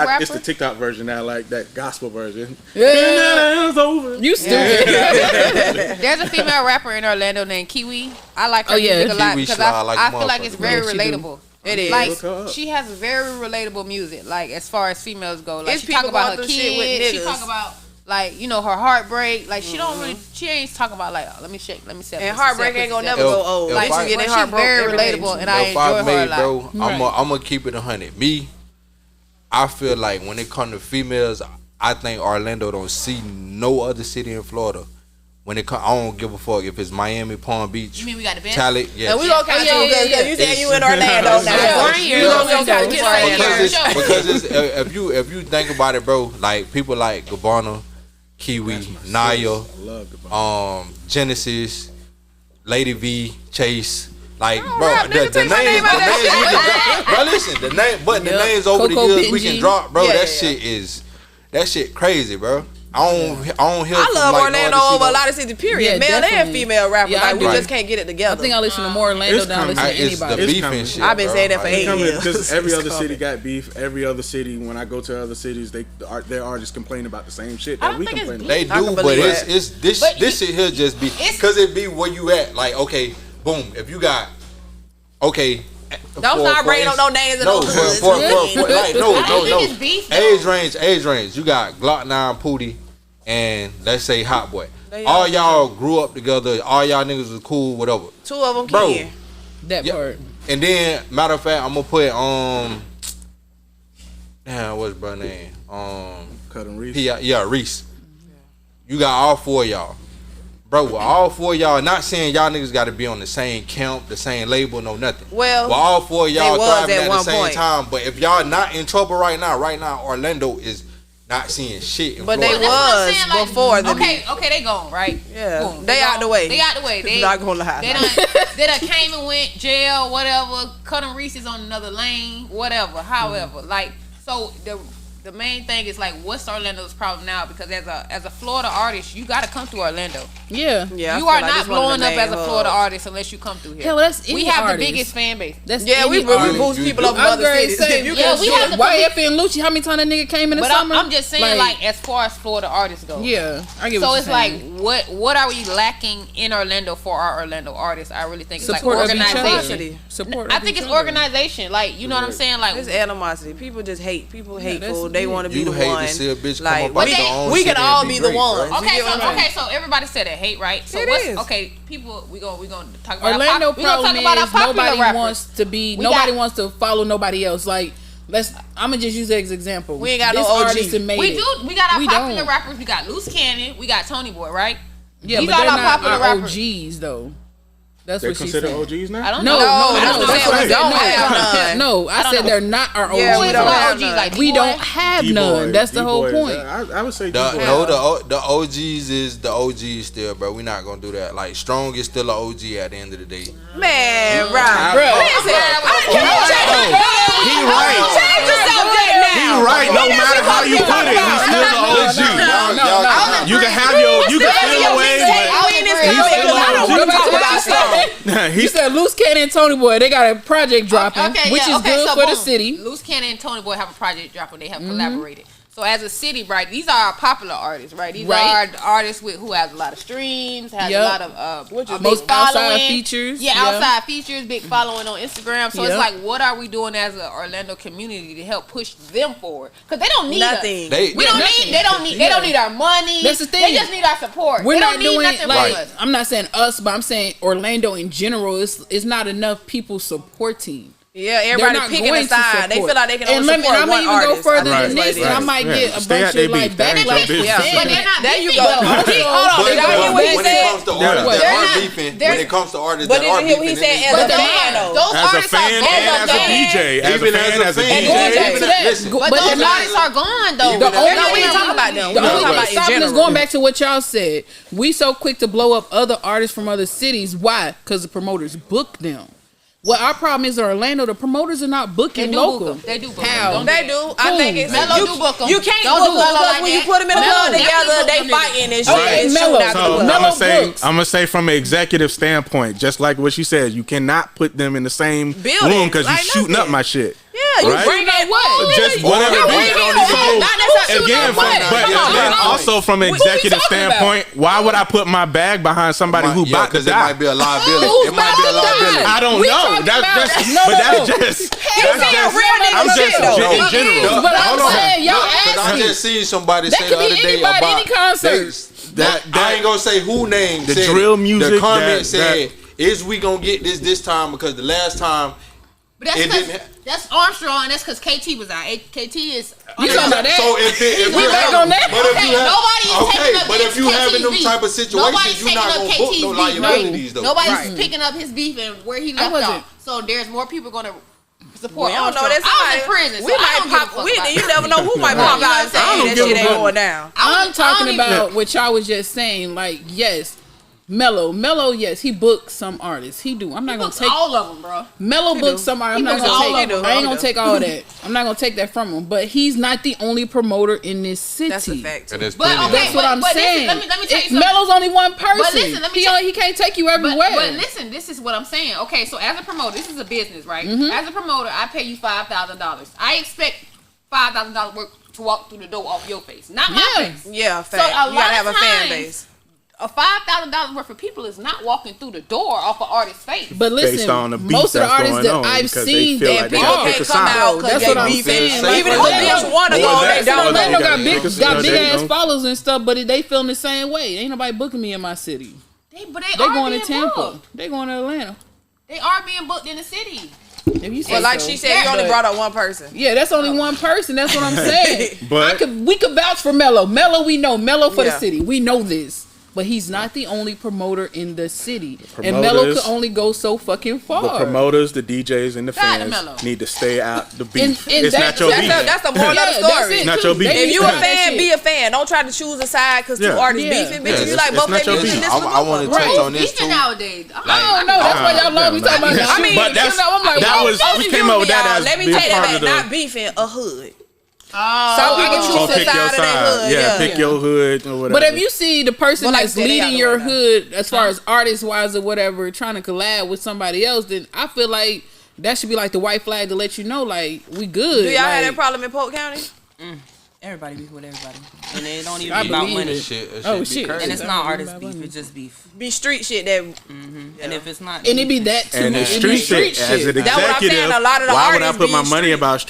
rapper. It's the TikTok version now, like that gospel version. Yeah, you stupid. There's a female rapper in Orlando named Kiwi. I like her music a lot because I feel like it's very relatable. It is. Like, she has very relatable music, like, as far as females go. Like, she talk about her kids. She talk about, like, you know, her heartbreak. Like, she don't really, she ain't talking about, like, let me shake, let me say. And heartbreak ain't gonna never go old. Like, she's very relatable, and I enjoy her a lot. Bro, I'm gonna keep it 100. Me, I feel like when it comes to females, I think Orlando don't see no other city in Florida. When it come, I don't give a fuck if it's Miami, Palm Beach. You mean we got the best? Talent, yes. And we gonna count you because you said you in Orlando now. Because if you think about it, bro, like people like Gabbana, Kiwi, Naya, Genesis, Lady V, Chase. Like, bro, the names, bro, listen, the names over the years we can drop, bro. That shit crazy, bro. I don't hear. I love Orlando over a lot of cities. Period, male and female rappers. Like we just can't get it together. I think I listen to more Orlando than I listen to anybody. The beef and shit, I've been saying that for 8 years. Because every other city got beef. Every other city, when I go to other cities, their artists complain about the same shit that we complain about. They do, but it's this shit here just be because it be where you at. Like, okay, boom. If you got don't start bringing up no names and no. no. Age range. You got Glock 9, Pootie, and let's say Hot Boy. All y'all grew up together. All y'all niggas was cool, whatever. 2 of them can. That part. And then, matter of fact, I'm gonna put damn, what's bro name? Cutting Reese. Yeah, Reese. you got all 4 of y'all. Bro, all 4 of y'all, not saying y'all niggas got to be on the same camp, the same label, no nothing. Well, all 4 of y'all thriving at the same time. But if y'all not in trouble right now, Orlando is not seeing shit. But they was before the okay, they gone, right? Yeah, boom, they out the way. They out the way. They not gonna lie. They done came and went jail, whatever. Cutting Reese's on another lane, whatever. However, like so the main thing is like, what's Orlando's problem now? Because as a Florida artist, you got to come through Orlando. Yeah. You are not blowing up as a Florida artist unless you come through here. Hell, that's we have the biggest fan base. We boost people up in other cities. We have the YF and Lucci. How many times that nigga came in the summer? I'm just saying, like as far as Florida artists go. Yeah, I get so what it's like, what are we lacking in Orlando for our Orlando artists? I really think it's support like organization. Support. I think it's organization. Like, you know what I'm saying? Like, it's animosity. People just hate. People hateful. They want to be the one. To see a bitch like, come up we can all be the ones. Okay, so everybody said it hate, right? So okay, people, we gonna talk about Orlando. Problem is nobody wants to be. Nobody wants to follow nobody else. Like, I'm gonna just use that as an example. We ain't got no OG. We got our popular rappers. We got Loose Cannon. We got Tony Boy, right? Yeah, but they're not our OGs though. That's they're what she's considered saying. OGs now? I don't know. No, I said they're not our OGs. Yeah, we don't have none. Like we don't have none. That's the whole point. I would say the OGs is the OGs still, bro. We not gonna do that. Like, Strong is still an OG at the end of the day. Man, right. Bro. He right. Change the subject now. He right. No matter how you put it, he's still the OG. You can have you can feel away, but he's still the OG. He said Loose Cannon and Tony Boy, they got a project dropping, which is good for the city. Loose Cannon and Tony Boy have a project dropping. They have collaborated. So as a city, right, these are our popular artists, right? These are artists who has a lot of streams, has a lot of big following. Outside features. Yeah, outside features, big following on Instagram. So it's like, what are we doing as an Orlando community to help push them forward? Because they don't need nothing. They don't need our money. That's the thing. They just need our support. We're they not don't doing need nothing like from us. I'm not saying us, but I'm saying Orlando in general. It's not enough people supporting. Yeah, everybody picking a side. They feel like they can only support one artist. I'm even go further than this, and I might get a bunch of like backlash. But they're not. There you go. Hold on. When it comes to artists that are beefing, he said as a fan though. As a fan and as a DJ. As a DJ. But those artists are gone though. We ain't talking about them. The only thing is going back to what y'all said. We so quick to blow up other artists from other cities. Why? Because the promoters book them. Well, our problem is in Orlando, the promoters are not booking local. They do book How? They do. I think it's Mello do book them. You can't book them because when you put them in a club together, they fighting and shit. So I'm gonna say from an executive standpoint, just like what you said, you cannot put them in the same room because you're shooting up my shit. Yeah, you bring in what? Just whatever. Again, but also from an executive standpoint, why would I put my bag behind somebody who about to die? Because it might be a liability. I don't know. That's just I'm just in general. But I'm saying, y'all asked I just seen somebody say the other day about any concerts. I ain't gonna say who named the drill music. The comment said, "Is we gonna get this time?" Because the last time. But that's Armstrong, and that's because KT was out. KT is. You talking about that? So if we back on that? But if you having them type of situations, you're not gonna book no liabilities though. Nobody's picking up his beef and where he left off. So there's more people gonna support Armstrong. I was in prison. We might pop. You never know who might pop out and say that shit ain't going down. I'm talking about what y'all was just saying. Like, yes. Mello, yes, he booked some artists. He do. I'm not gonna take all of them, bro. Mello booked some artists. I'm not gonna take. I ain't gonna take all that. I'm not gonna take that from him. But he's not the only promoter in this city. That's a fact. That's what I'm saying. Let me tell you something. Mello's only one person. But listen, he can't take you everywhere. But listen, this is what I'm saying. Okay, so as a promoter, this is a business, right? Mm-hmm. As a promoter, I pay you $5,000. I expect $5,000 worth to walk through the door off your face, not my face. Yeah, fact. So you gotta have a fan base. A $5,000 worth of people is not walking through the door off an artist's face. But listen, most of the artists that I've seen, people can't come out because that's what I'm saying. Even if the bitch want to go, they don't. Orlando got big ass followers and stuff, but they feeling the same way. Ain't nobody booking me in my city. They going to Tampa. They going to Atlanta. They are being booked in the city. But like she said, you only brought up one person. Yeah, that's only one person. That's what I'm saying. But we could vouch for Mello. Mello, we know. Mello for the city. We know this. But he's not the only promoter in the city. And Mello could only go so fucking far. The promoters, the DJs, and the fans need to stay out the beef. It's not your beef. That's the moral of the story. It's not your beef. If you a fan, be a fan. Don't try to choose a side because two artists beefing. Bitch, you like both their music. I want to touch on this too. Nowadays, I don't know. That's why y'all love me talking about that. I mean, but that was we came up with that as let me take that back. Not beefing, a hood. So we can choose the side of their hood. Yeah, pick your hood or whatever. But if you see the person that's leading your hood as far as artist wise or whatever, trying to collab with somebody else, then I feel like that should be like the white flag to let you know, like, we good. Do y'all have that problem in Polk County? Everybody beef with everybody, and it don't even be about money. Shit. And it's not artist beef; it's just beef. Be street shit that. And if it's not, and it be that too. And it's street shit. As an executive, why would I put my money about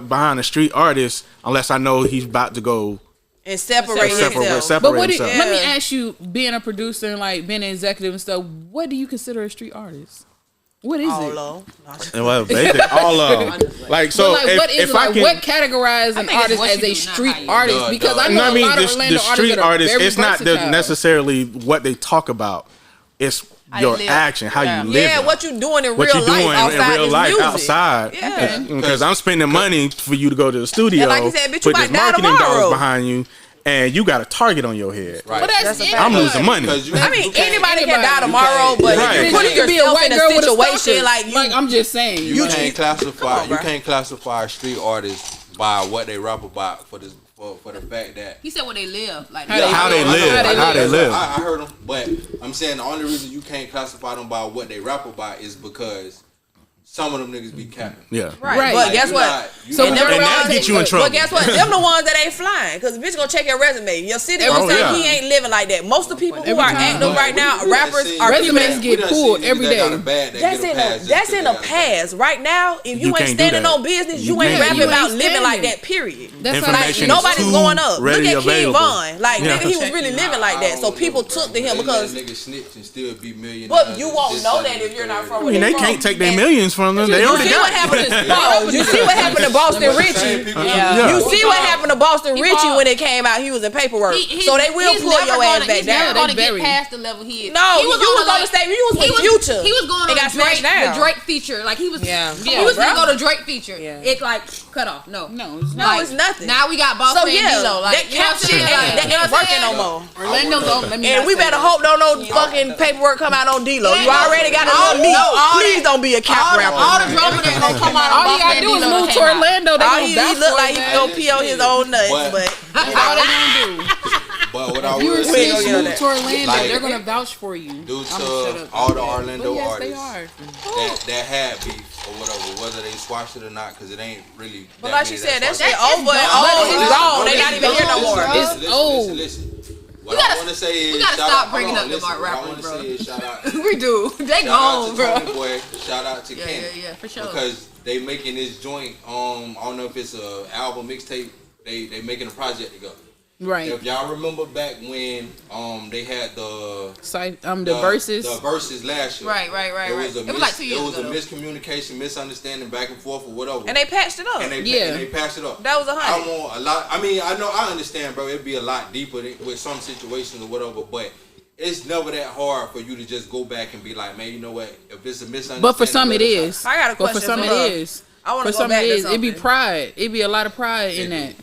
behind a street artist unless I know he's about to go and separate himself? But let me ask you, being a producer and like being an executive and stuff, what do you consider a street artist? What is it? Well, basically, all of them. Like, so if I can, what categorize an artist as a street artist? Because I know a lot of Orlando the street artists it's not necessarily what they talk about. It's your action, how you live. Yeah, what you doing in real life outside. Yeah, because I'm spending money for you to go to the studio. And like you said, bitch, put you this might die marketing tomorrow. dollars behind you. And you got a target on your head. Right. But I'm losing money. I mean, anybody can die tomorrow, but you put yourself in a situation like I'm just saying. You can't classify a street artist by what they rap about for the fact that he said what they live, like how they live. I heard him, but I'm saying the only reason you can't classify them by what they rap about is because some of them niggas be capping. Yeah. Right. But guess what? And that get you in trouble. But guess what? Them the ones that ain't flying. Because bitch gonna check your resume. Your city gonna say he ain't living like that. Most of the people who are active right now, rappers, are people that get pulled every day. That's in the past. Right now, if you ain't standing on business, you ain't rapping about living like that, period. That's like nobody's going up. Look at King Von. Like, nigga, he was really living like that. So people took to him because. But you won't know that if you're not from where they can't take their millions from them. They already got it. You see what happened to Boston Richie? You see what happened to Boston Richie when it came out? He was in paperwork. So they will pull your ass back down. He's never going to get past the level he is. No, he was going to stay. He was with Future. He was going on the Drake feature. Like he was going to go to Drake feature. It like cut off. No, it's nothing. Now we got Boston and D-Lo. That cap shit ain't working no more. Orlando's on. And we better hope no fucking paperwork come out on D-Lo. You already got a little meat. Please don't be a cap rapper. All the drama that gonna come out. All you gotta do is move to Orlando. He look like he gonna pee on his own nuts, but that's all they gonna do. But what I will say is, move to Orlando, they're gonna vouch for you. Due to all the Orlando artists that had beef or whatever, whether they squashed it or not, because it ain't really. But like she said, that shit over. It's gone. They not even here no more. It's old. Listen. What I want to say is, we gotta stop bringing up the rappers, bro. We do. They gone, bro. Shout out to Ken. Yeah, for sure. Because they making this joint. I don't know if it's a album mixtape. They making a project together. Right. If y'all remember back when they had the verses. The verses last year. Right. It was like 2 years ago. It was a miscommunication, misunderstanding back and forth or whatever. And they patched it up. And they patched it up. That was 100. I want a lot. I mean, I understand, bro. It'd be a lot deeper with some situations or whatever, but it's never that hard for you to just go back and be like, man, you know what? If it's a misunderstanding. But for some it is. I got a question. But for some it is. I want to go back to something. It'd be pride. It'd be a lot of pride in that.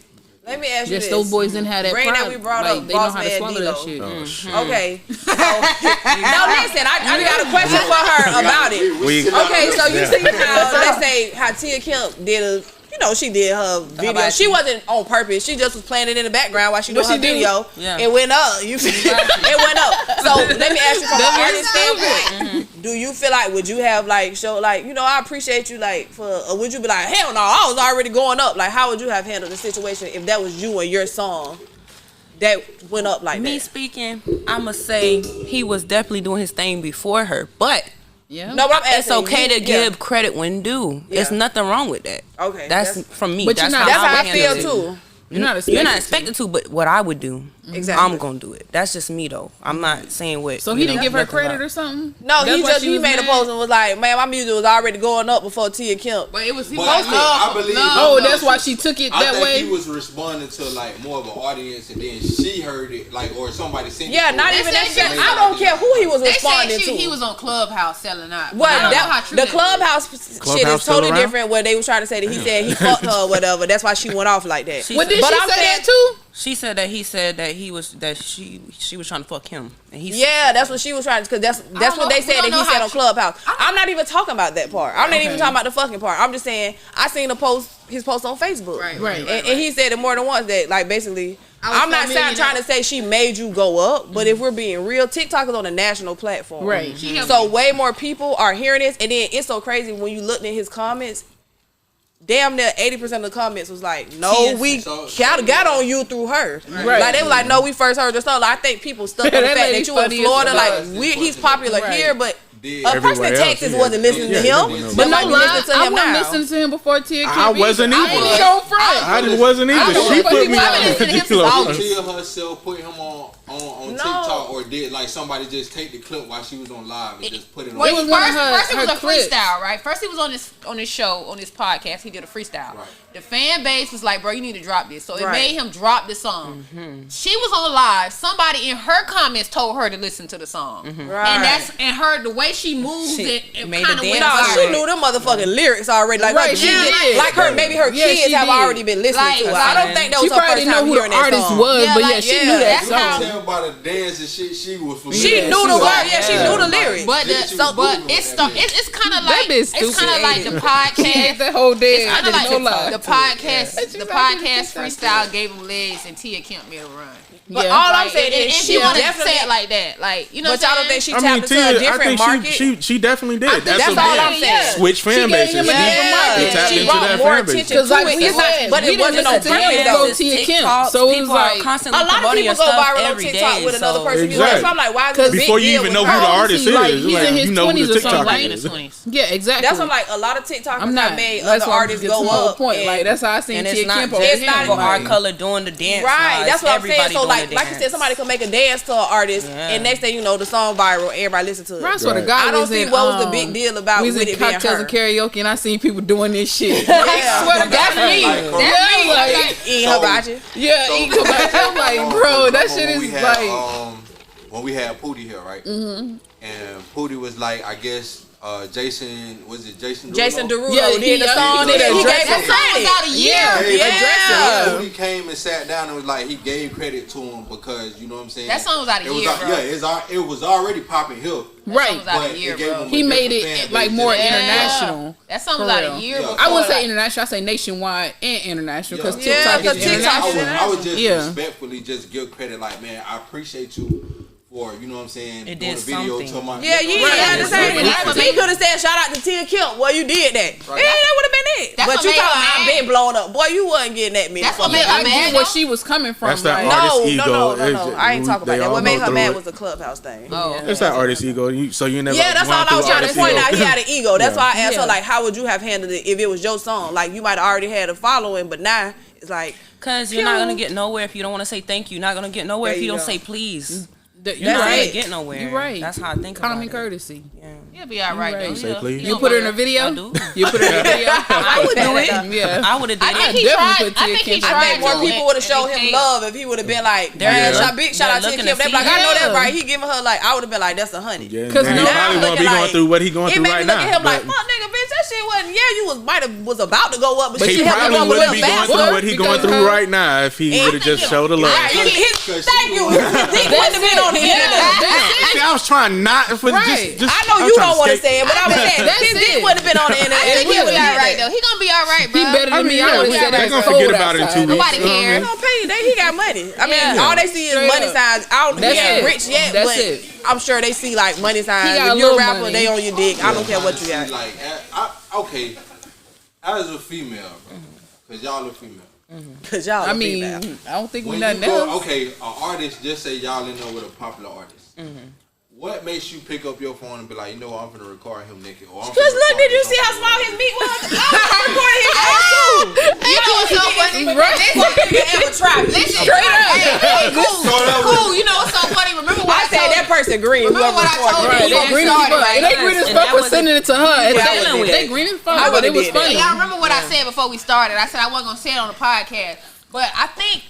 Let me ask you this. Those boys didn't have that pride. That we brought up, they know how to swallow that shit. Okay. So, now listen, I got a question for her about it. Okay, so you see how, let's say, how Tia Kemp did she did her video. She wasn't on purpose. She just was playing it in the background while she doing her video. Yeah. It went up. It went up. So let me ask you from an artist standpoint. Do you feel like, would you have I appreciate you or would you be like, hell no, I was already going up. Like, how would you have handled the situation if that was you and your song that went up like that? Me speaking, I'ma say he was definitely doing his thing before her, but yeah. No, but it's okay to give credit when due. Yeah. There's nothing wrong with that. Okay. That's from me. But that's how I feel too. You're not expected to, but what I would do. Exactly. I'm gonna do it. That's just me though. I'm not saying what. So he didn't give her credit or something? No, he made a post and was like, man, my music was already going up before Tia Kemp. But it was I believe. Oh, that's why she took it that way. He was responding to like more of an audience, and then she heard it, like, or somebody sent. Yeah, not even that shit. I don't care who he was responding to. He was on Clubhouse selling out. Well, the Clubhouse shit is totally different. Where they were trying to say that he said he fucked her or whatever. That's why she went off like that. But did she say that too? She said that he said that she was trying to fuck him. And that's what she was trying to, because that's what they said that he said on Clubhouse. I'm not even talking about that part. I'm not even talking about the fucking part. I'm just saying I seen his post on Facebook. Right. And he said it more than once that, like, basically, I'm not trying to say she made you go up, but if we're being real, TikTok is on a national platform. Right. So way more people are hearing this, and then it's so crazy when you looked at his comments. Damn near 80% of the comments was like, no, we got on you through her. Right. Like, they were like, no, we first heard your song. Like, I think people stuck on the fact that you in Florida. Like, he's popular here, but a person in Texas wasn't listening to him. But no lie, I wasn't listening to him before Tia Kemp. I wasn't either. I wasn't either. She put me on. Tia herself put him on TikTok, or did like somebody just take the clip while she was on live and just put it on? Well, first it was a freestyle, right? First he was on this show, on this podcast. He did a freestyle. Right. The fan base was like, bro, you need to drop this. So it made him drop the song. Mm-hmm. She was on live. Somebody in her comments told her to listen to the song. Mm-hmm. Right. And her, the way she moved it kind of went viral. She knew them motherfucking lyrics already. Like, maybe her kids have already been listening to it. I don't think that was her first time hearing that song. She probably didn't know who the artist was, but yeah, she knew that song. Tell by the dance and shit, she was familiar. She knew the word. Yeah, she knew the lyrics. But it's kind of like the podcast. That whole day. It's kind of like the podcast freestyle gave him legs, and Tia Kemp made a run. But all I'm saying is she wanted to say it like that, like, you know. But y'all don't think she tapped into a different market? She definitely did. That's all I'm saying. Switch fan bases. She brought more attention to it, but it wasn't on purpose though. Tia Kemp, so it was like a lot of people go viral on TikTok with another person. So I'm like, why? Before you even know who the artist is, he's in his 20s or something, right? In his 20s. Yeah, exactly. That's what, like, a lot of TikTokers have made other artists go up. Like, that's how I seen Tia Kemp. It's not for our color doing the dance. Right. That's what I'm saying. So like you said, somebody can make a dance to an artist, and next thing you know, the song viral, everybody listen to it. I swear to God, I don't see what was the big deal about we with was it in being cocktails her. and karaoke, and I seen people doing this shit. I swear to God, that's me. Like, eating hibachi. Yeah, eating hibachi. I'm like, bro, that shit is like. When we had Pootie here, right? Mm-hmm. And Pootie was like, I guess. Jason Derulo? Jason Derulo did the song. He gave that song was out a year. Yeah. He came and sat down and was like, he gave credit to him because, you know what I'm saying? That song was out a year, bro. Yeah, it was already popping here. Right. But he made it like more international. That song was out a year before. I wouldn't say international. I say nationwide and international because TikTok is international. I would just respectfully just give credit, like, man, I appreciate you. Or, you know what I'm saying? It did something. You understand? He could have said, shout out to Tia Kemp. Well, you did that. Right. Yeah, that would have been it. But you talking about I've been blown up. Boy, you wasn't getting that many. That's what made her mad. Where she was coming from. That's that artist ego. No. I ain't talking about that. What made her mad was the Clubhouse thing. It's that artist ego. So you never. Yeah, that's all I was trying to point out. He had an ego. That's why I asked her, like, how would you have handled it if it was your song? Like, you might have already had a following, but now it's like. Because you're not going to get nowhere if you don't want to say thank you. You're not going to get nowhere if you don't say please. You're not gonna get nowhere. You're right. That's how I think about it. Common courtesy. Yeah. You'll be all right. Right. Say please. You put her in a video? I do. You put her in a video? I would do it. Yeah. I would have did it. I think more people would have shown him love if he would have been like, big shout out to Tia Kemp. They be like, I know that right. He giving her like, I would have been like, that's $100. Because he probably won't be going through what he going through right now. It made me look at him like, fuck nigga, bitch, that shit wasn't. Yeah, you was about to go up, but he probably wouldn't be going through what he going through right now if he would have just showed the love. Thank you. He wouldn't have been on the internet. I was trying not for just. I know you don't want to say it, but I was saying his dick wouldn't have been on the internet. I think he'll be all right though. He gonna be all right, bro. He better than me. I would say they're gonna forget about it in 2 weeks. Nobody cares. Don't pay. He got money. I mean, all they see is money signs. I don't think he ain't rich yet, but I'm sure they see like money signs. If you're a rapper, they on your dick. I don't care what you got. Like, okay, as a female, because y'all are female. Cause y'all I mean, female. I don't think we nothing else. Okay, an artist, just say y'all in there with a popular artist. What makes you pick up your phone and be like, you know what, I'm gonna record him naked? Because look, did you see how small his meat was? I recorded his ass too. You know what's so funny? This nigga ever try. Listen, hey, cool. You know what's so funny? Remember what I said? That person green. Remember what I told you? They green as fuck. They green as fuck for sending it to her. They green as fuck. But it was funny. Y'all remember what I said before we started? I said I wasn't gonna say it on the podcast, but I think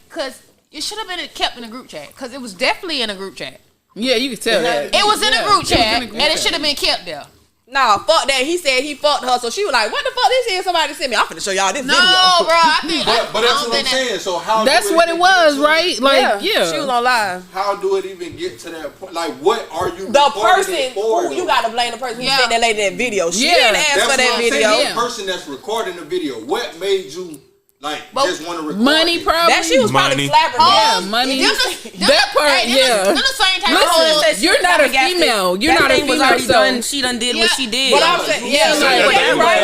cause it should have been kept in a group chat, cause it was definitely in a group chat. Yeah, you could tell that. It was in a group chat, and it should have been kept there. Nah, fuck that. He said he fucked her, so she was like, "What the fuck? This is somebody sent me. I'm finna show y'all this video." No, bro. I think, but that's what I'm saying. So how? That's what it was, right? Like, yeah. She was on live. How do it even get to that point? Like, what are you? The person who you gotta blame the person who sent that lady that video. She didn't ask for that video. The person that's recording the video. What made you? Just want to record money, probably. That she was probably flabbergasted. Yeah, money. That part, yeah. Listen, you're not a female. You're not a female. Done. She done did what she did. But I'm saying, right.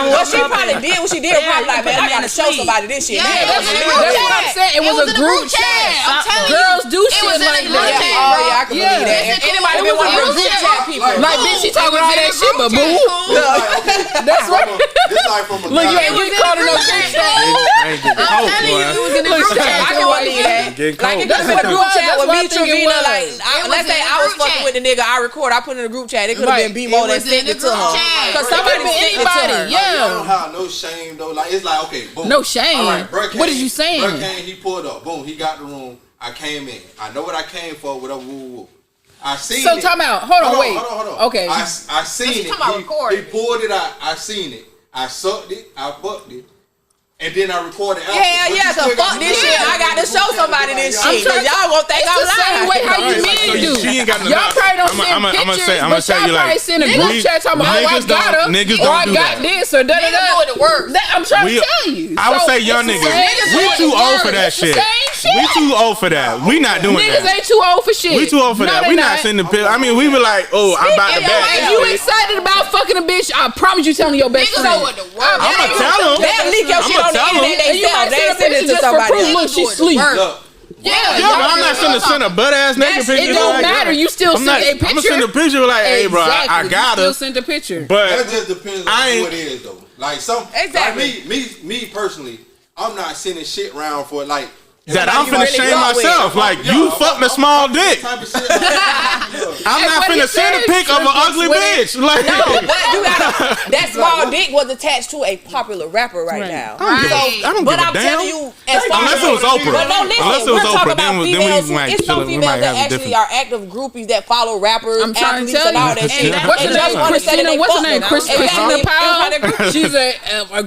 What she probably did, what she did, probably like, man, I gotta show somebody this shit. That's what I'm saying. It was a group chat. Girls do shit like that. Oh yeah, I can believe that. Anybody been one of those group chat people? Like, bitch, she talking all that shit, but boo. That's right. Look, you ain't calling no bitch. I'm telling you, it was in the group chat. I can believe that. Like, it could have been a group chat with me, Trevina. Like, let's say I was fucking with the nigga I record, I put in a group chat. It could have been B-Mo that sent it to her. Because somebody been anybody. Yeah. I don't have no shame though. Like, it's like, okay, boom. No shame. All right, what is you saying? Bro came, he pulled up. Boom, he got the room. I came in. I know what I came for. Whatever. Woo. I seen it. So time out. Hold on, wait. Hold on. Okay. I seen it. He pulled it out. I seen it. I sucked it. I fucked it. And then I recorded after. Yeah, so fuck this shit. I got to show somebody this shit. Cause y'all won't think I'm lying. Same way how you men do. Y'all probably don't send pictures, but y'all probably send a group chat talking about, oh, I got her, or I got this, or da da da. I'm trying to tell you. I would say young niggas, we too old for that shit. We too old for that. We not doing that. Niggas ain't too old for shit. We too old for that. We not sending pictures. I mean, we were like, oh, I'm about to back. If you excited about fucking a bitch, I promise you telling your best friend. I'm gonna tell them. They'll leak your shit on the internet. They send it to somebody. Look, she sleep. Yeah, but I'm not send a butt ass naked picture. It don't matter. You still send a picture. I'm gonna send a picture like, hey, bro, I got her. Still send a picture. But that just depends on who it is, though. Like like me personally, I'm not sending shit around for like. That I'm finna shame myself. Like, you fucked a small dick. I'm not finna send a pic of an ugly bitch. Like, no, but you gotta. That small dick was attached to a popular rapper right now. I don't give a damn. Telling you, as far unless it was Oprah. But no, listen, unless it was we're talking Oprah, about females. It's some females that actually are active groupies that follow rappers, athletes, and all that shit. What's her name? Christina Powell. She's a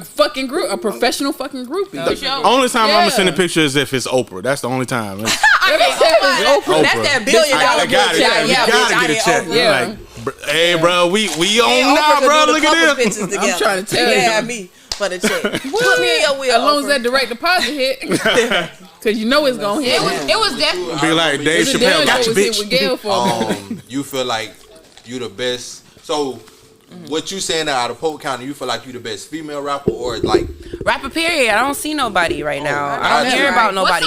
fucking group, a professional fucking groupie. Only time I'm gonna send a picture is if it's Oprah. That's the only time. That's that $1 billion group chat. Yeah, gotta get a check. Yeah. Like, hey, bro, we on now, bro. Look at this. I'm trying to tell you. Yeah, me for the check. Put me in your wheel. As long as that direct deposit hit, because you know it's gonna hit. It was definitely be like Dave Chappelle. Got you, bitch. You feel like you the best. So. What you saying out of Polk County, you feel like you the best female rapper or like rapper period? I don't see nobody right now. I don't hear about nobody.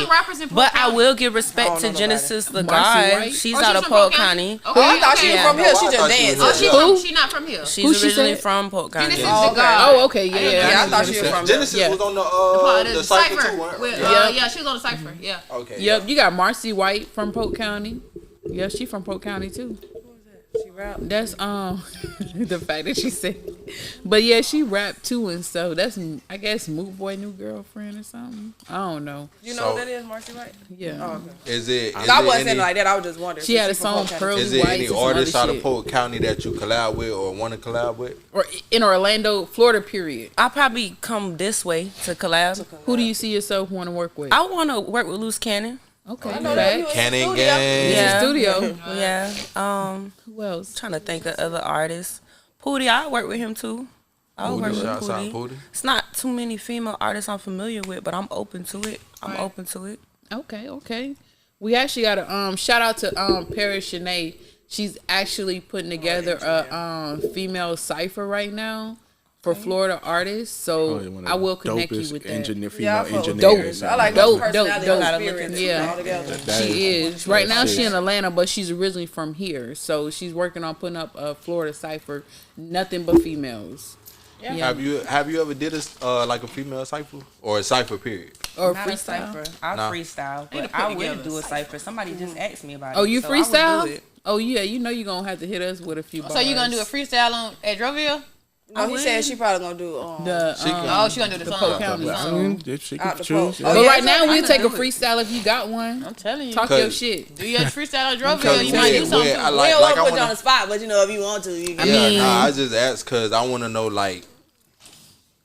But I will give respect to Genesis the God. She's out of Polk County. Oh, I thought she was from here. She just danced. She's not from here. She's originally from Polk County. Genesis the God. Oh, okay, yeah. I thought she was from Genesis was on the Cypher too. Yeah, she was on the Cypher. Yeah. Okay. Yep, you got Marcy White from Polk County. Yeah, she from Polk County too. She rap. That's the fact that she said, but yeah, she rapped too and stuff. That's I guess Moot Boy new girlfriend or something. I don't know. You know who that is, Marcy White? Yeah. Oh, okay. Is it? I wasn't saying like that. I was just wondering. She had a song Pearly Is it White. any artists out of Polk County that you collab with or want to collab with? Or in Orlando, Florida, period. I'll probably come this way to collab. Who do you see yourself want to work with? I want to work with Loose Cannon. Okay, Cannon Gang. Yeah. Studio. Yeah. Who else? Trying to think of other artists. Pootie, I work with him too. I'll work with Pootie. It's not too many female artists I'm familiar with, but I'm open to it. Open to it. Okay. We actually got a shout out to Paris Shanae. She's actually putting together a female cipher right now for Florida artists, so I will connect you with that. Female engineers. I like dope. Yeah, she is. Right now she's in Atlanta, but she's originally from here, so she's working on putting up a Florida cipher, nothing but females. Yeah. Have you ever did a like a female cipher or a cipher period? Or not freestyle? I freestyle, but I would do a cipher. Somebody just asked me about it. Oh, you so freestyle? Oh yeah, you know you're gonna have to hit us with a few bars. So you gonna do a freestyle at Droville? No, he said she probably gonna do she gonna do the Polk County song. If she can choose. But right now we'll take a freestyle if you got one. I'm telling you. Talk your shit. Do your freestyle at Droville. You might do something. We don't want to put you on the spot, but you know if you want to, you can. I just asked because I want to know like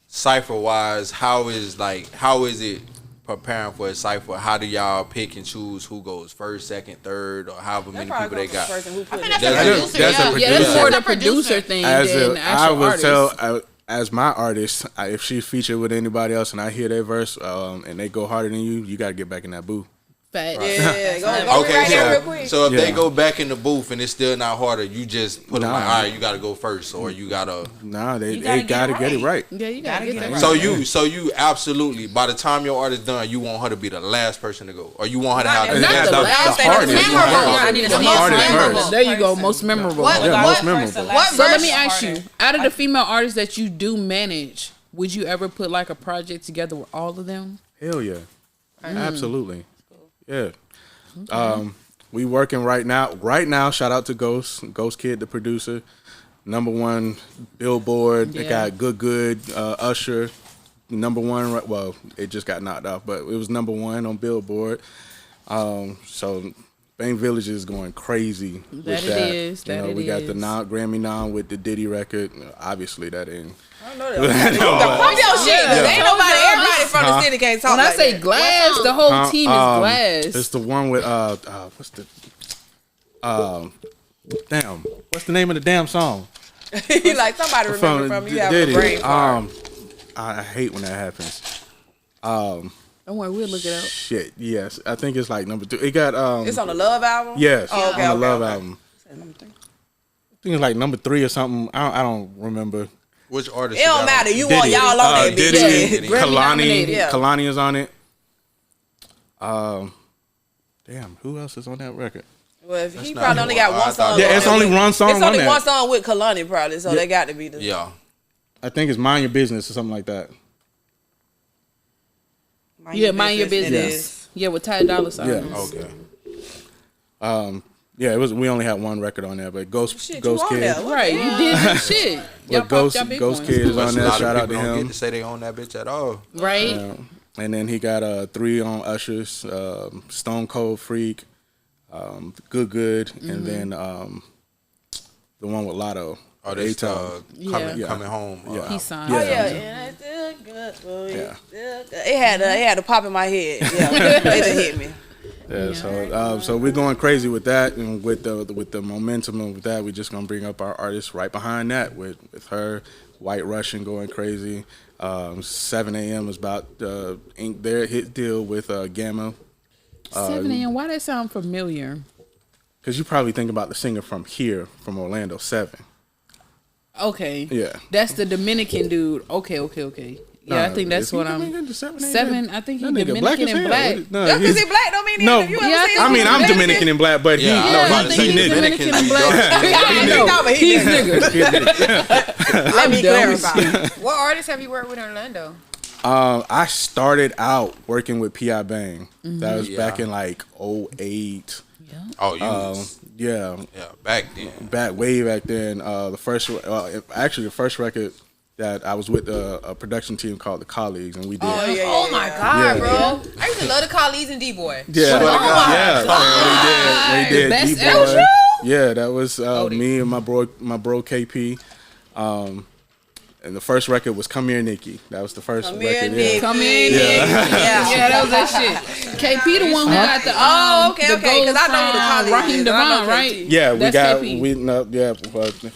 cipher wise, how is it preparing for a cipher? How do y'all pick and choose who goes first, second, third, or however many people they got? That's a producer. That's more the producer thing than actual artist. As my artist, if she featured with anybody else and I hear their verse and they go harder than you got to get back in that booth. Right. Yeah, go right there real quick. So if they go back in the booth and it's still not harder, you just put them like, all right, you got to go first, or you got to. Nah, they got to get it right. Yeah, you got to get it right. So you absolutely, by the time your artist done, you want her to be the last person to go, or you want her to have the hardest. There you go, most memorable. Most memorable. So let me ask you, out of the female artists that you do manage, would you ever put like a project together with all of them? Hell yeah, absolutely. Yeah. We working right now. Right now, shout out to Ghost Kid, the producer. #1 Billboard. They got Good, Usher. #1. Well, it just got knocked off, but it was #1 on Billboard. So Bang Village is going crazy with that. We got the Grammy nom with the Diddy record. Obviously, that ain't. I know that. Talk your shit. Ain't nobody. Everybody from the city can't talk. When I say glass, the whole team is glass. It's the one with what's the damn? What's the name of the damn song? He like somebody remember from you have a brain fart. I hate when that happens. Don't worry, we'll look it up. Shit, yes, I think it's like #2. It got It's on the Love album. Yes, on the Love album. I think it's like #3 or something. I don't remember. Which artist? It don't matter. You want y'all on that bitch. Diddy, Kalani is on it. Damn, who else is on that record? Well, he probably only got one song. Yeah, it's only one song. It's only one song with Kalani probably, so they got to be the. Yeah. I think it's Mind Your Business or something like that. Mind Your Business. Yeah, with Ty Dolla $ign. Yeah. Okay. Yeah, it was. We only had one record on there, but Ghost Kid. Right, you did some shit. But Ghost Kid is on there. Shout out to him. Don't get to say they own that bitch at all. Right. And then he got 3 on Usher's, Stone Cold Freak, Good, and then the one with Lotto. Oh, they coming home. Yeah. He signed. It had a pop in my head. Yeah, they just hit me. Yeah, so we're going crazy with that, and with the momentum of that, we're just gonna bring up our artists right behind that with her, White Russian going crazy. 7 a.m. is about ink their hit deal with Gamma. 7 a.m. Why that sound familiar? Because you probably think about the singer from here, from Orlando, 7. Okay. Yeah. That's the Dominican dude. Okay. Yeah, I think that's what I'm. 7. I think he's Dominican and black. Because he black don't mean no. I mean, I'm Dominican and black, but he's Dominican and black. He's nigga. Let me clarify. What artists have you worked with in Orlando? I started out working with P.I. Bang. That was back in like 2008. Oh, yeah, back then. Way back then. The first record that I was with a production team called The Colleagues, and we did. Oh my God, bro! I used to love The Colleagues and D-Boy. Yeah, we did. Best D-Boy. Yeah, that was me and my bro KP. And the first record was Come Here, Nikki. That was the first record. Come Here, Nikki. Yeah, that was that shit. KP the one who got the okay. Because I know who The Colleagues is. Raheem DeVaughn, right? Yeah, KP.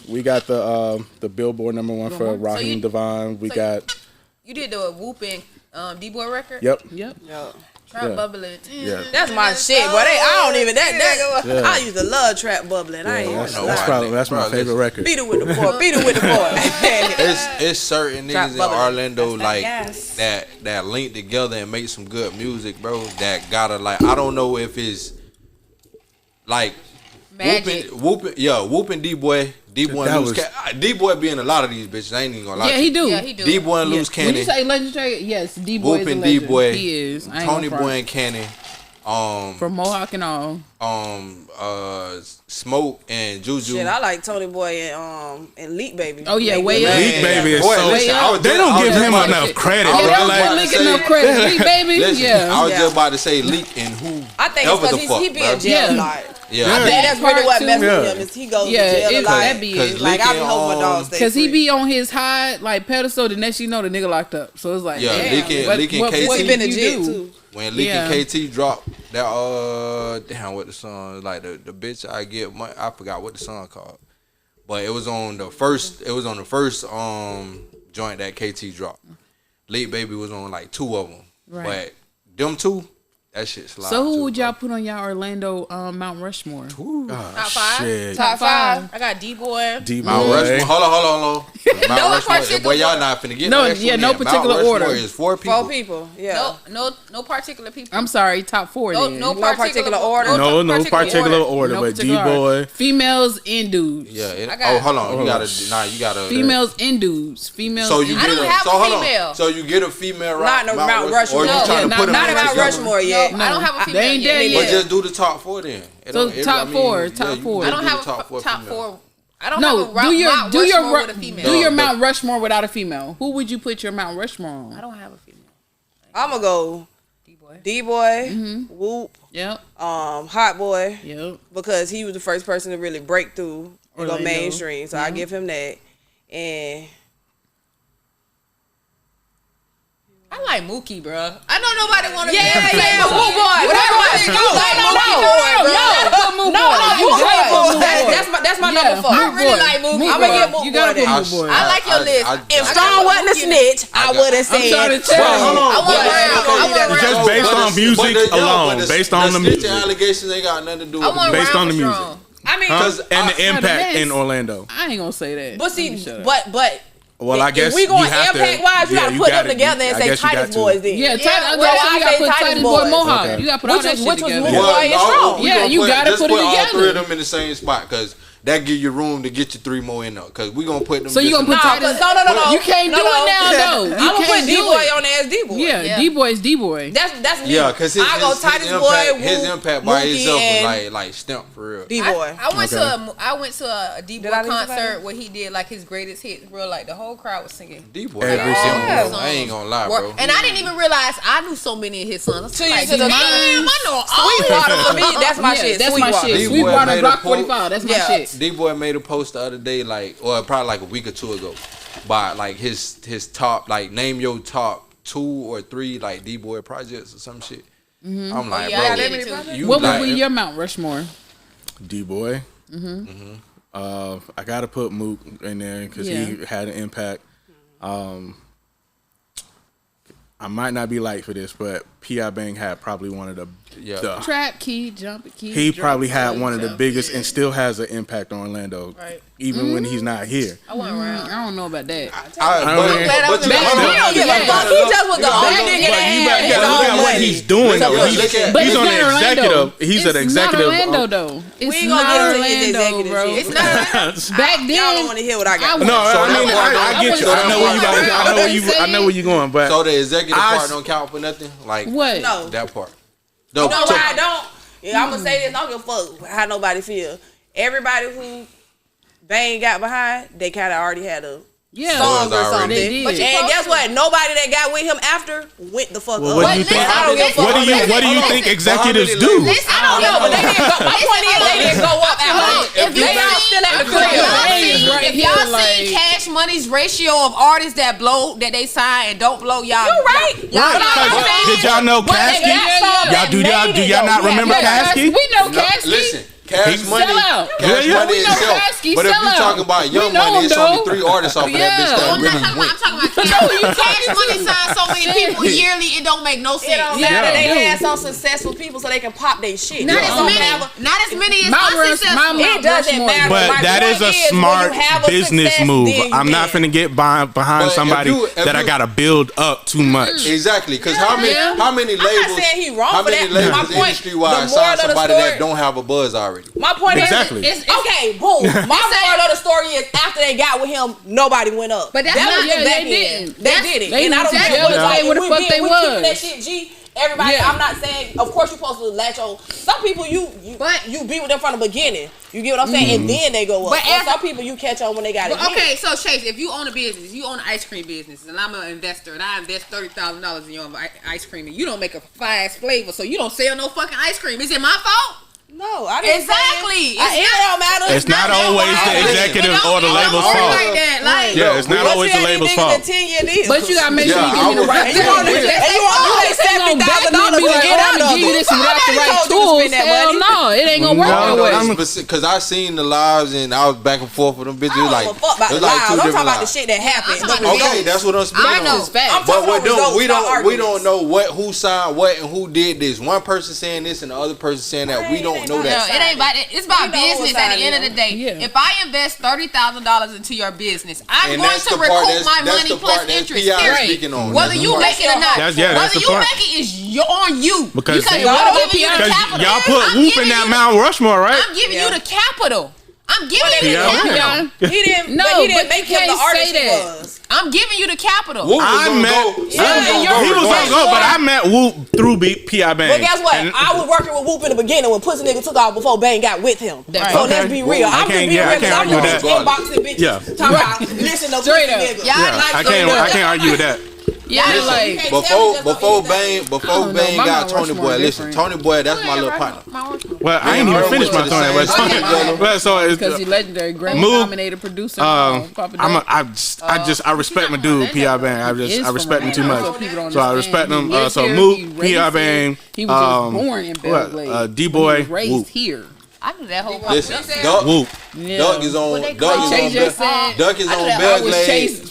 we got the Billboard #1 for Raheem DeVaughn. You did the Whooping D-Boy record. Yep. Trap bubbling. Yeah. That's my shit, boy. I don't even I used to love trap bubbling. That's my favorite record. Beat it with the boy. It's certain niggas in Orlando like that link together and make some good music, bro. That gotta like I don't know if it's like Whooping D-Boy. D-Boy and Loose Cannon. D-Boy be in a lot of these bitches. I ain't even gonna lie. Yeah, he do. Yeah, he do. D-Boy and Loose Cannon. When you say legendary, yes, D-Boy is a legend. D-Boy. He is. Tony Boy and Cannon. From Mohawk and all. Smoke and Juju. Shit, I like Tony Boy and Leak Baby. Oh yeah, way up. Leak Baby is so. They don't give him enough credit. Yeah, they don't give enough credit. Leak Baby. Listen, yeah. I was just about to say Leak and who. I think it's because he be in jail a lot. Yeah, I think that's really what messes with him is he goes to jail a lot. Like I be hoping my dog stay because he be on his high like pedestal. The next you know the nigga locked up. So it's like Leak and KT. He been in jail too. When Leak and KT dropped that damn what the song like the bitch I get money, I forgot what the song called, but it was on the first joint that KT dropped. Leak Baby was on like 2 of them, but them 2. That shit slide. So who would y'all put on y'all Orlando Mount Rushmore? Top 5. Shit. Top 5. I got D-Boy. Mount Rushmore. Hold on. Mount Rushmore. Boy, y'all not finna get no particular order. Is 4 people. 4 people. Yeah. No particular people. I'm sorry, top 4. No particular order. No particular order, but D-Boy. Females and dudes. Yeah. Hold on. You gotta. Females and dudes. Females. So you I don't have a female. So you get a female not in Mount Rushmore. Or you trying to put them not in Mount Rushmore yet. No, I don't have a female. They ain't there yet. But just do the top 4 then. So top 4. I don't have a top 4. I don't have a Mount Rushmore with a female. Do your Mount Rushmore without a female. Who would you put your Mount Rushmore on? I don't have a female. I'm gonna go D-Boy, Whoop, Hot Boy, because he was the first person to really break through and go mainstream. So I give him that. And I like Mookie, bro. I know nobody want to. Yeah, but Whoop Boy. That's my number 4. I really like Mookie. I'm gonna get Whoop Boy there. I like your list. If Strong wasn't a snitch, I would have said. Just based on music alone, based on the music. Allegations ain't got nothing to do with it. Based on the music. I mean, and the impact in Orlando. I ain't gonna say that. But see, but. Well, I guess if we going impact wise, you gotta put them together and say Titus Boys then. Yeah, I gotta put Titus Boy Mohawk. You gotta put all that shit together. Which was Whoop Boy and Strong. Yeah, you gotta put it together. All 3 of them in the same spot because that give you room to get you 3 more in there. Because we gonna put them. So you gonna put Titus? No. You can't do it now though. I'm gonna put D-Boy on there as D-Boy. Yeah, D-Boy is D-Boy. That's me. Yeah, because I go Titus Boy. His impact by himself was like stamp for real. D-Boy. I went to a D-Boy concert where he did like his greatest hits, bro. Like the whole crowd was singing. D-Boy every single song. I ain't gonna lie, bro. And I didn't even realize I knew so many of his songs. To the damn, I know all Sweetwater for me. That's my shit. That's my shit. Sweetwater Block 45. That's my shit. D-Boy made a post the other day, or probably like a week or 2 ago, by like his top, like name your top 2 or 3 like D-Boy projects or some shit. I'm like, bro, what would be your Mount Rushmore? D-Boy. I gotta put Mook in there because he had an impact. I might not be light for this, but P.I. Bang had probably one of the trap key, jump key. He probably had one of the biggest and still has an impact on Orlando, even when he's not here. I went around. I don't know about that. He just was the only nigga that had look at what he's doing. He's on the executive. He's an executive. Orlando though. We ain't gonna get into his executive bro. shit. It's not. Back then, y'all don't want to hear what I got. No, I get you. I know where you going, but so the executive part don't count for nothing. Like what? No, that part. No, you know why I don't? Yeah, I'm gonna say this. I don't give a fuck how nobody feel. Everybody who Bang got behind, they kind of already had a songs or something. And guess what? Nobody that got with him after went the fuck up. What do you think executives do? I don't know, but they didn't go. My point is, they didn't go up after. If y'all see Cash Money's ratio of artists that they sign and don't blow, y'all. You right. Did y'all know Caskey? Do y'all not remember Caskey? We know Caskey. Listen. Cash Money, Cash Money itself. But if you're talking about Young Money, it's only 3 artists off of that bitch that really went. I'm talking about Cash Money signs so many people yearly, it don't make no sense. It don't matter. They had some successful people so they can pop their shit. Not as many as unsuccessful. It doesn't matter. But that is a smart business move. I'm not finna get behind somebody that I gotta build up too much. Exactly, because how many labels? I'm not saying he wrong for that. How many labels industry-wide sign somebody that don't have a buzz already? already. My point exactly. is, okay, boom. My part of the story is after they got with him, nobody went up. But that's that not, was the back end. They did it. They and I don't care what the fuck they was. That shit, G. Everybody, I'm not saying. Of course, you're supposed to latch on. Some people you be with them from the beginning. You get what I'm saying, and then they go up. But some people you catch on when they got it. Okay, so Chase, if you own a business, you own an ice cream business, and I'm an investor, and I invest $30,000 in your ice cream, and you don't make a fast flavor, so you don't sell no fucking ice cream. Is it my fault? No, I didn't. Exactly. It don't matter. It's not always the executive or the label's fault. Yeah, it's not always the label's fault. But you gotta make sure you give me the right tools. You want $70,000 to get out of give you this without the right tools. Hell no, it ain't gonna work that way. Because I seen the lives and I was back and forth with them bitches. Like, I'm talking about the shit that happened. Okay, that's what I'm speaking on. But we don't know who signed what and who did this. One person saying this and the other person saying that. We don't know that. No, it ain't about it. It's about business at the end of the day. Yeah. If I invest $30,000 into your business, I'm going to recoup my money plus interest. Whether you make it or not. Whether you make it is on you. Because y'all giving you the capital. Y'all put Whoop in that Mount Rushmore, right? I'm giving you the capital. I'm giving you the capital. He didn't make him the artist he was. I'm giving you the capital. Whoop was on go. He was on go, but I met Whoop through P.I. Bang. But guess what? I was working with Whoop in the beginning when Pussy Nigga took off before Bang got with him. So let's be real. I'm just being real because I'm just inboxing bitches talking about listen to Pussy Nigga. I can't argue with that. Yeah, like before Bang got Tony Boy. Listen, Tony Boy, that's my little partner. Well, I ain't even finished my Tony. Well, so it's because he's legendary Grammy-nominated producer. I respect my dude P.I. Bang. I respect him too much. So I respect him. So Mook, P.I. Bang. He was just born in Belgrade. D-Boy, raised here. I knew that whole Listen, Duck is on Belgrade.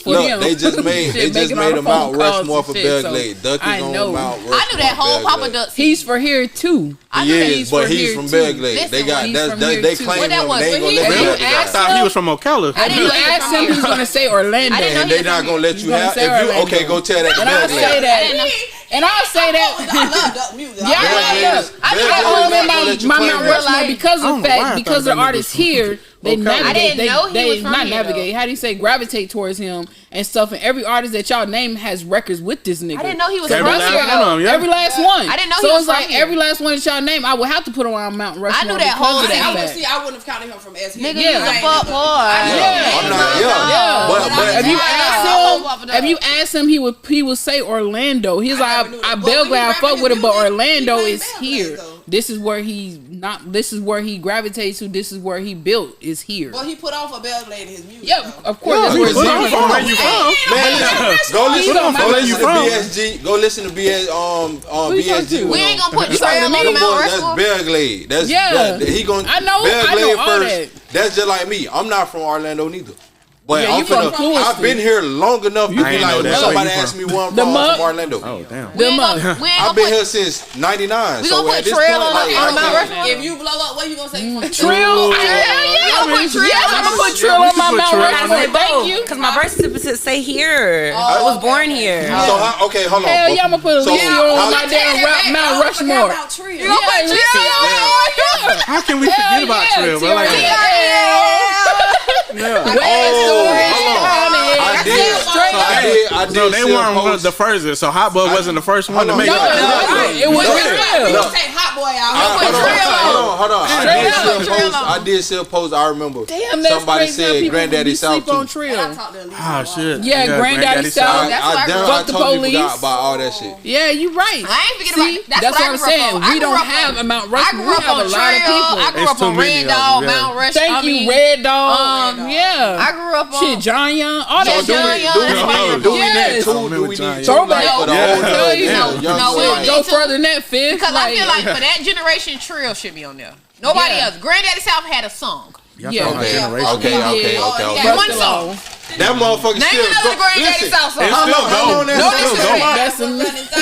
Look, they just made a Mount Rushmore for Belgrade. Duck is on Mount Rushmore. I knew that whole Papa Duck. He's for here too. He is, but he's from Belgrade. They claim him. They ain't gonna let me. I thought he was from Ocala. I didn't ask him. He's gonna say Orlando, and they not gonna let you have. Okay, go tell that to Belgrade. And I'll say that. I love Duck music. I hold in my Mount Rushmore because of the fact, because the artists here, they navigate. They not navigate. How do you say gravitate towards him and stuff? And every artist that y'all name has records with this nigga. I didn't know he was every last one. I didn't know. So it's like every last one that y'all name, I would have to put on Mount Rushmore. I knew that whole thing. I wouldn't have counted him from S. Nigga, you a fuck boy. But if you ask him, he would say Orlando. He's like, I Belgrade, I fuck with it, but Orlando is here. This is where this is where he gravitates to. This is where he built is here. Well, he put on for Belgrade in his music. Yeah, of course. That's where he's from. Where you from? Go listen to BSG. We ain't gonna put Trail on the Mount Rushmore. That's Belgrade. That's he gonna. I know Belgrade all first. that. That's just like me. I'm not from Orlando neither. But yeah, I've been here long enough to be like, somebody asked me where I'm from Orlando. Oh, damn. I've been here since 99. We gonna put Trail on Mount Rushmore. If you blow up, what you gonna say? Trill. I'm gonna put Trill on my Mount Rushmore. Thank you. Because my birth certificate say here. I was born here. So, okay, hold on. Hell yeah, I'm gonna put Leo on my damn Mount Rushmore. You gonna put Trill? How can we forget about Trill? I did. They weren't one of the first. So Hot Boy wasn't the first one to make it. It wasn't Trill. You take Hot Boy out. Hold on. I did still post. I remember somebody said Granddaddy South too. Oh shit. Yeah, Granddaddy South. I told you about all that shit. Yeah, you right. I ain't forgetting about that. That's what I'm saying. We don't have a Mount Rushmore. We have a lot of people. I grew up on Red Dog, Mount Rushmore. Thank you, Red Dog. Yeah. I grew up on shit, John Young. All that Young. Do we need throwback? No, we don't go further than that, Fifth. Because I feel like for that generation, Trill should be on there. Nobody else. Granddaddy South had a song. Yeah. Okay. One song. That motherfucker still go. Name another Granddaddy South song. It's still going. No disrespect.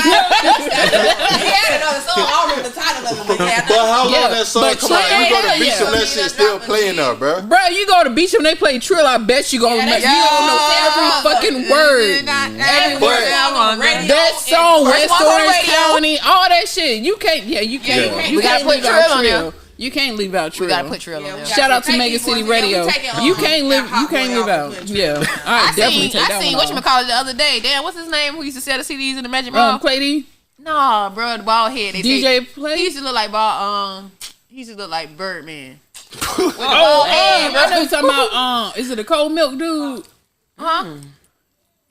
He had another song. I don't remember the title of it. But how long that song come out? You go to Beach and that shit still playing there, bro. Bro, you go to Beach and they play Trill. I bet you gonna you don't know every fucking word. Every word. That song, West Orange County, all that shit. You can't. Yeah, you can't. We gotta put Trill on there. You can't leave out Trill. We gotta put Trill on there. Shout out to Mega City Radio. You can't leave out. Yeah. I definitely take that one. I seen whatchamacallit the other day. Damn, what's his name? Who used to sell the CDs in the Magic Mall? Clay. No, bro, the bald head. DJ Play. He used to look like He used to look like Birdman. I know you talking about. Is it a cold milk dude? Huh?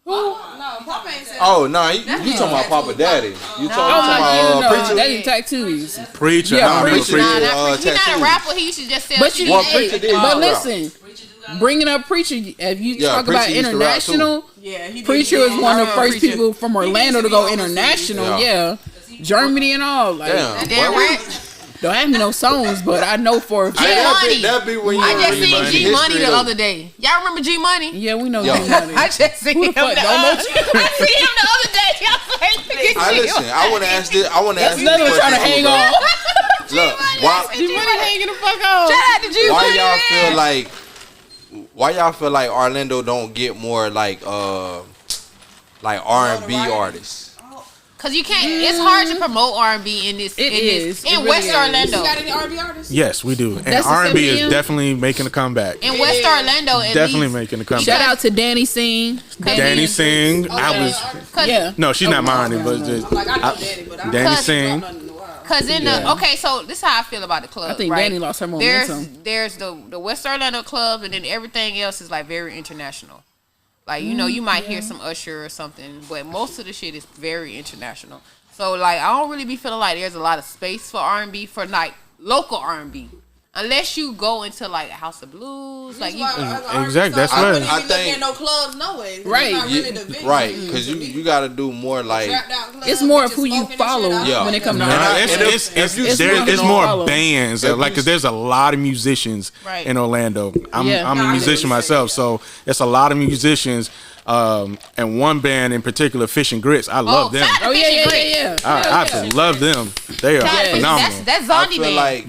Who? No, Papa ain't said. Oh no, you talking about Papa Daddy? You talking about Preacher? Daddy tattoos. Preacher. Yeah, Preacher. He's not a rapper. He used to just sell. But listen, bringing up Preacher, if you talk about international, Preacher is one of the first people from Orlando to go international. Yeah, Germany and all. Like, don't have me no songs, but I know for a fact. That be when you. I just seen G Money the other day. Y'all remember G Money? Yeah, we know G Money. I just seen him the other day. I want to ask this. I want to ask this. Another one trying to hang on. Look, G Money hanging the fuck on. Shout out to G Money. Why y'all feel like Orlando don't get more like R&B artists? Cause you can't. It's hard to promote R&B in this. In West Orlando. You got any R&B artists? Yes, we do. And R&B is definitely making a comeback. In West Orlando, definitely making a comeback. Shout out to Danny Singh. Danny Singh. No, she's not mine, but Danny Singh. Cause so this is how I feel about the club. I think Danny lost her momentum. There's the West Orlando club, and then everything else is like very international. Like, you might hear some Usher or something, but most of the shit is very international. So, like, I don't really be feeling like there's a lot of space for R&B, for, like, local R&B. Unless you go into, like, House of Blues. Like, exactly, that's right. I think no clubs, no way. Right. Right, because you got to do more, like... It's more of who you follow when it comes to it's more bands. Like, because there's a lot of musicians in Orlando. I'm a musician myself, so it's a lot of musicians. And one band in particular, Fish and Grits, I love them. Yeah. I love them. They are phenomenal. That's Zombie Band. I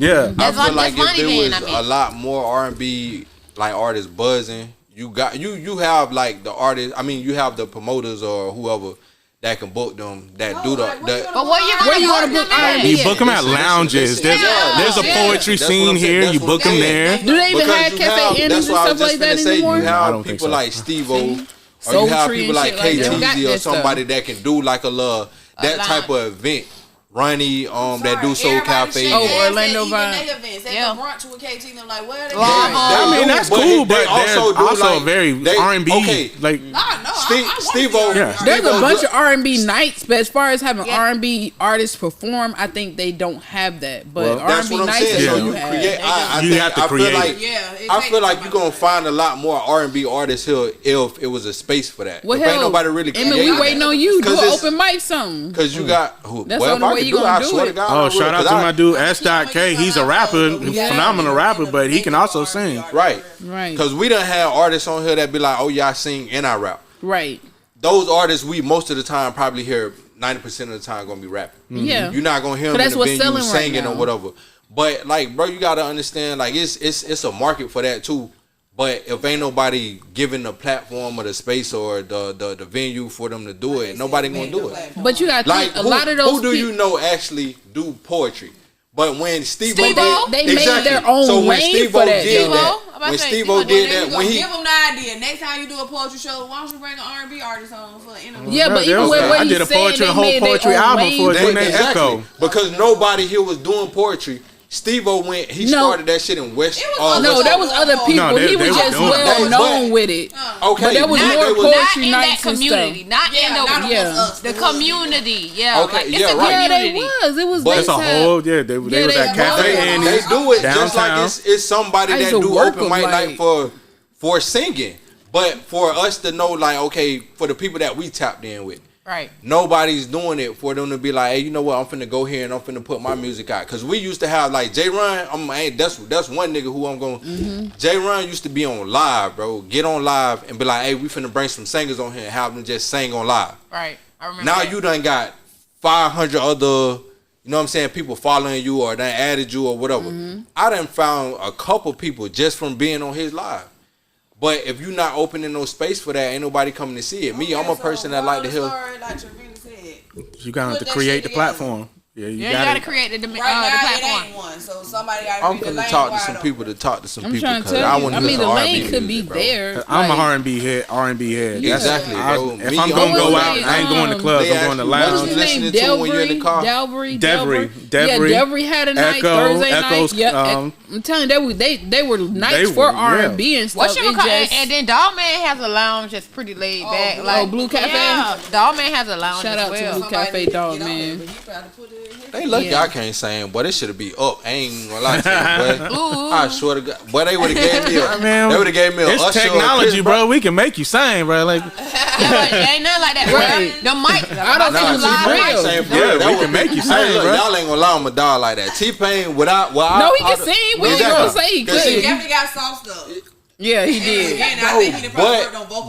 feel like if there was a lot more R&B like artists buzzing, you have like the artists. I mean, you have the promoters or whoever that can book them. That do the. But where you gonna book R&B? You book them at lounges. There's a poetry scene here. You book them there. Do they even have cafe endings and stuff like that anymore? You have people like Steve-O. Or you have people like KTZ or somebody that can do like that type of event. Ronnie, that do Soul Cafe. Orlando Vibe. They go brunch with KT and like, where they I mean, that's cool, but also very R&B. Okay, like Steve-O. There's a bunch of R&B nights, but as far as having R&B artists perform, I think they don't have that. But R&B nights, you have to create. I feel like you're gonna find a lot more R&B artists here if it was a space for that. Well, ain't nobody really. We waiting on you. Do an open mic something. Because you got. That's the only way you gonna do it. Shout out to my dude S.K. He's a rapper, phenomenal rapper, but he can also sing. Right. Because we done have artists on here that be like, oh yeah, I sing and I rap. Right. Those artists we most of the time probably hear 90% of the time gonna be rapping. Yeah. You're not gonna hear them in the venue singing or whatever. But like, bro, you gotta understand, like it's a market for that too. But if ain't nobody giving the platform or the space or the venue for them to do it, nobody gonna do it. But you got like a lot of those. Who do you know actually do poetry? But when Steve-O did, they made their own lane for that. When Steve-O did that, when he give them the idea. Next time you do a poetry show, why don't you bring an R&B artist on for an interview? Yeah, but even with what I did a whole poetry album for it. Exactly, because nobody here was doing poetry. Steve-O started that shit in West. That was other people. He was just well known with it. Okay, but there was more poetry nights and stuff. Not in the community. Yeah, okay, It was. That's a whole. They was at Cafe and they do it just like it's somebody that do open mic night for singing. But for us to know, like, okay, for the people that we tapped in with. Right. Nobody's doing it for them to be like, hey, you know what? I'm finna go here and I'm finna put my music out. Cause we used to have like Ryann. That's one nigga who I'm going. Ryann used to be on live, bro. Get on live and be like, hey, we finna bring some singers on here and have them just sing on live. Right. I remember. Now you done got 500 other, you know what I'm saying, people following you or done added you or whatever. I done found a couple people just from being on his live. But if you're not opening no space for that, ain't nobody coming to see it. I'm a person that like to hear. You got to create the platform. Yeah, you gotta create the platform. It ain't one, so somebody gotta I'm gonna talk to some people because I want to mean, the lane could be there. I'm a R&B head. Exactly, bro. If I'm gonna go out, I ain't going to clubs. I'm going to lounge. Listening to when you're in the car. Delvery. Yeah, Delvery had a night Thursday night. Yeah, I'm telling you, they were nights for R&B and stuff. And then Dog Man has a lounge that's pretty laid back. Like Blue Cafe. Yeah, Dog Man has a lounge. Shout out to Blue Cafe, Dog Man. They lucky I can't sing, boy. They should be up. I ain't gonna lie to you, boy. I swear to God, boy, they would have gave me they would have gave me a Usher. It's technology, bro. We can make you sing, bro. Like ain't nothing like that, bro. The mic, I don't think it's real. Yeah, we can make you sing, bro. Y'all ain't gonna allow him a dog like that. T-Pain without no, he can sing. We ain't gonna say he could. He definitely got soft stuff. Yeah, he did.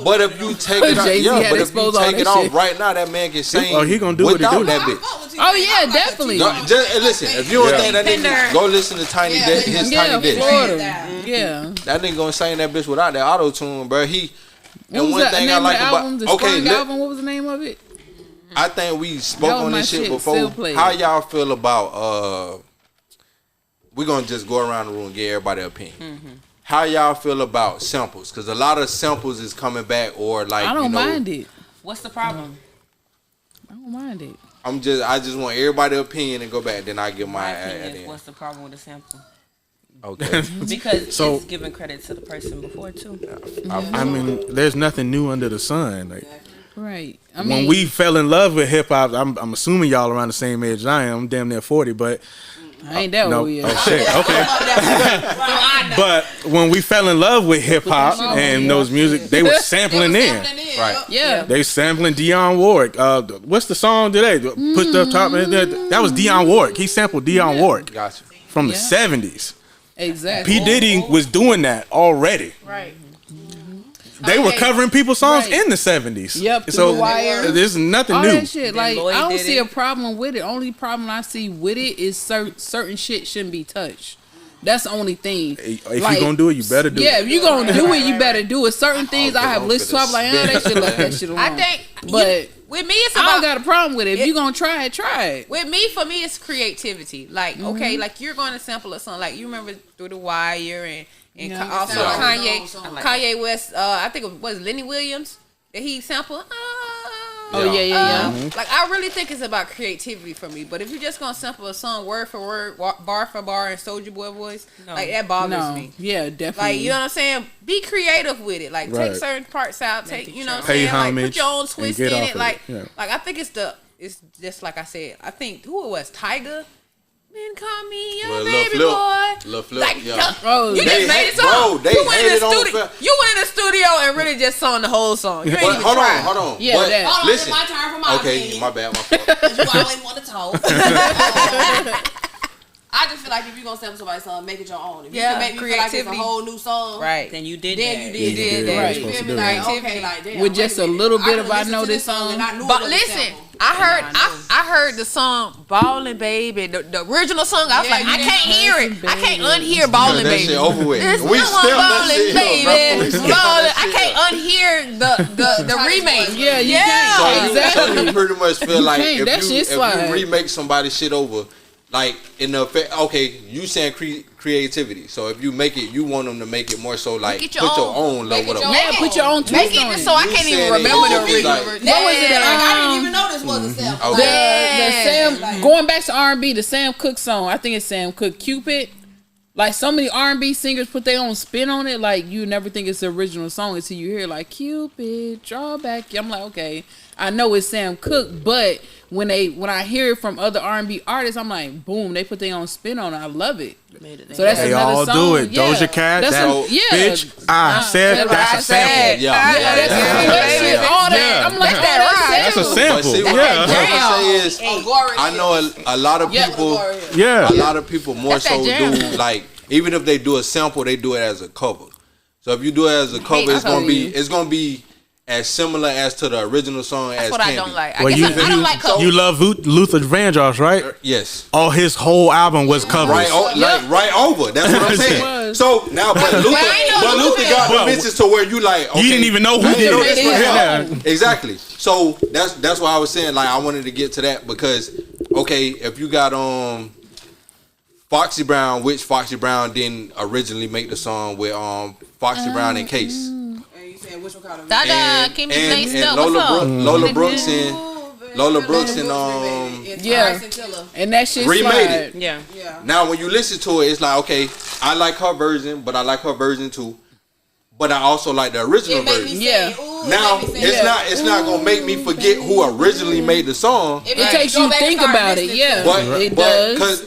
But if you take it off right now, that man can sing. Oh, he gonna do what he do. That bitch. Oh yeah, definitely. Listen, if you don't think that nigga, go listen to Tiny his Tiny Dish. Yeah, that nigga gonna sing that bitch without that auto tune, bro. And one thing I like about album, what was the name of it? I think we spoke on this shit before. How y'all feel about we're gonna just go around the room and get everybody an opinion. Mm-hmm. How y'all feel about samples? Because a lot of samples is coming back, or like I don't mind it. What's the problem? I don't mind it. I just want everybody's opinion and go back. Then I give my opinion. What's the problem with the sample? Okay. Because it's giving credit to the person before too. I mean, there's nothing new under the sun. Like, right. When we fell in love with hip hop, I'm assuming y'all around the same age as I am. I'm damn near 40, but. I ain't that old yet. Oh shit. Okay. But when we fell in love with hip hop and those music, they were sampling in. Right. Yeah. They sampling Dionne Warwick. What's the song today? Put the top. That was Dionne Warwick. He sampled Dionne Warwick. Gotcha. From the 70s. Exactly. P Diddy was doing that already. Right. They were covering people's songs in the 70s. Yep. So the Wire. There's nothing all new. That shit. Like I don't see a problem with it. Only problem I see with it is certain shit shouldn't be touched. That's the only thing. If you're gonna do it, you better do it. Yeah, if you're gonna do it, you better do it. Certain things I have listened to, I'm like, they should let that shit alone. I think, but with me, it's I don't got a problem with it. If you're gonna try it, try it. With me, for me, it's creativity. Like, okay, like you're going to sample a song. Like you remember Through the Wire and also Kanye West. I think it was Lenny Williams that he sampled. Like I really think it's about creativity for me. But if you're just gonna sample a song word for word, bar for bar, and Soulja Boy voice, like that bothers me. Yeah, definitely. Like you know what I'm saying? Be creative with it. Like take certain parts out. Take you know what I'm saying? Like put your own twist in it. Like like I think it's just like I said. I think who it was, Tyga. Man, call me your baby boy. Lil Flip, like, yeah. You just made it song. You went in the studio and really just sung the whole song. You ain't even try. Hold on. Yeah, listen. My turn for my opinion. My bad. My fault. You always want to talk. I just feel like if you're gonna sample somebody's song, make it your own. If you can make me feel like it's a whole new song, right? Then you did. Then you did that. Right. You feel me? Like okay, like damn. With just a little bit of I know this song. But listen, I heard the song "Ballin' Baby," the original song. I was like, I can't hear it. I can't unhear "Ballin' Baby." That shit over with. We still ballin', baby. Ballin'. I can't unhear the remake. Yeah, you can't. Exactly. So you pretty much feel like if you remake somebody's shit over. Like in the you saying creativity. So if you make it, you want them to make it more so like put your own level. Yeah, put your own twist on it. So I can't even remember the original. What was it? I didn't even know this was a sample. The Sam going back to R&B, the Sam Cooke song. I think it's Sam Cooke, Cupid. Like so many R&B singers put their own spin on it. Like you never think it's the original song until you hear like Cupid, draw back. I'm like, okay, I know it's Sam Cooke, but when I hear it from other R&B artists, I'm like, boom, they put their own spin on it. I love it. So that's they another all song. Do it. Yeah. Doja Cat, bitch. I said that's a sample. I'm like, that's a sample. I know a lot of people. Yeah, a lot of people more so do like even if they do a sample, they do it as a cover. So if you do it as a cover, it's gonna be as similar as to the original song That's as what can I don't be. like. Well, I don't like covers. You love Luther Vandross, right? Yes. Oh, his whole album was covers. Right over. That's what I'm saying. So now, but Luther got the bitches to where you like. Okay, you didn't even know who did it. Exactly. So that's why I was saying like I wanted to get to that because okay, if you got Foxy Brown, which Foxy Brown didn't originally make the song with Foxy Brown and Case. Which one called him? And Lola Brooks and and that shit remade it. Yeah. Now when you listen to it, it's like okay, I like her version, but I like her version too. But I also like the original version. Now it's not gonna make me forget who originally made the song. It takes you to think about it,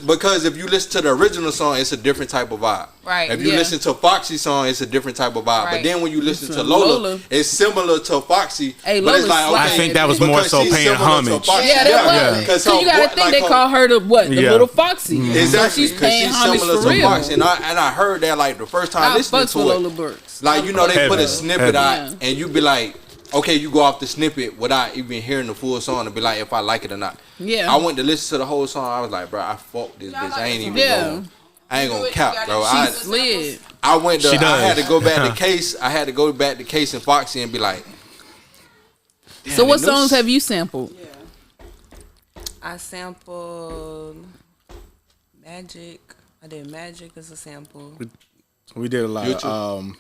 because if you listen to the original song, it's a different type of vibe. Right. If you listen to Foxy's song, it's a different type of vibe. Right. But then when you listen to Lola, it's similar to Foxy. Hey, but it's like okay, I think that was more so paying homage. Because you gotta think they call her the little Foxy. Exactly. So she's paying homage similar for real. to Foxy, and I heard that like the first time listening to Lola Brooks. Like they put a snippet out, and you be like, okay, you go off the snippet without even hearing the full song and be like, if I like it or not. Yeah. I went to listen to the whole song. I was like, bro, I fucked this bitch. I ain't even going. I ain't gonna cap, bro. She slid. I had to go back to Case. I had to go back to Case and Foxy and be like. So what songs have you sampled? I sampled Magic. I did Magic as a sample. We did a lot of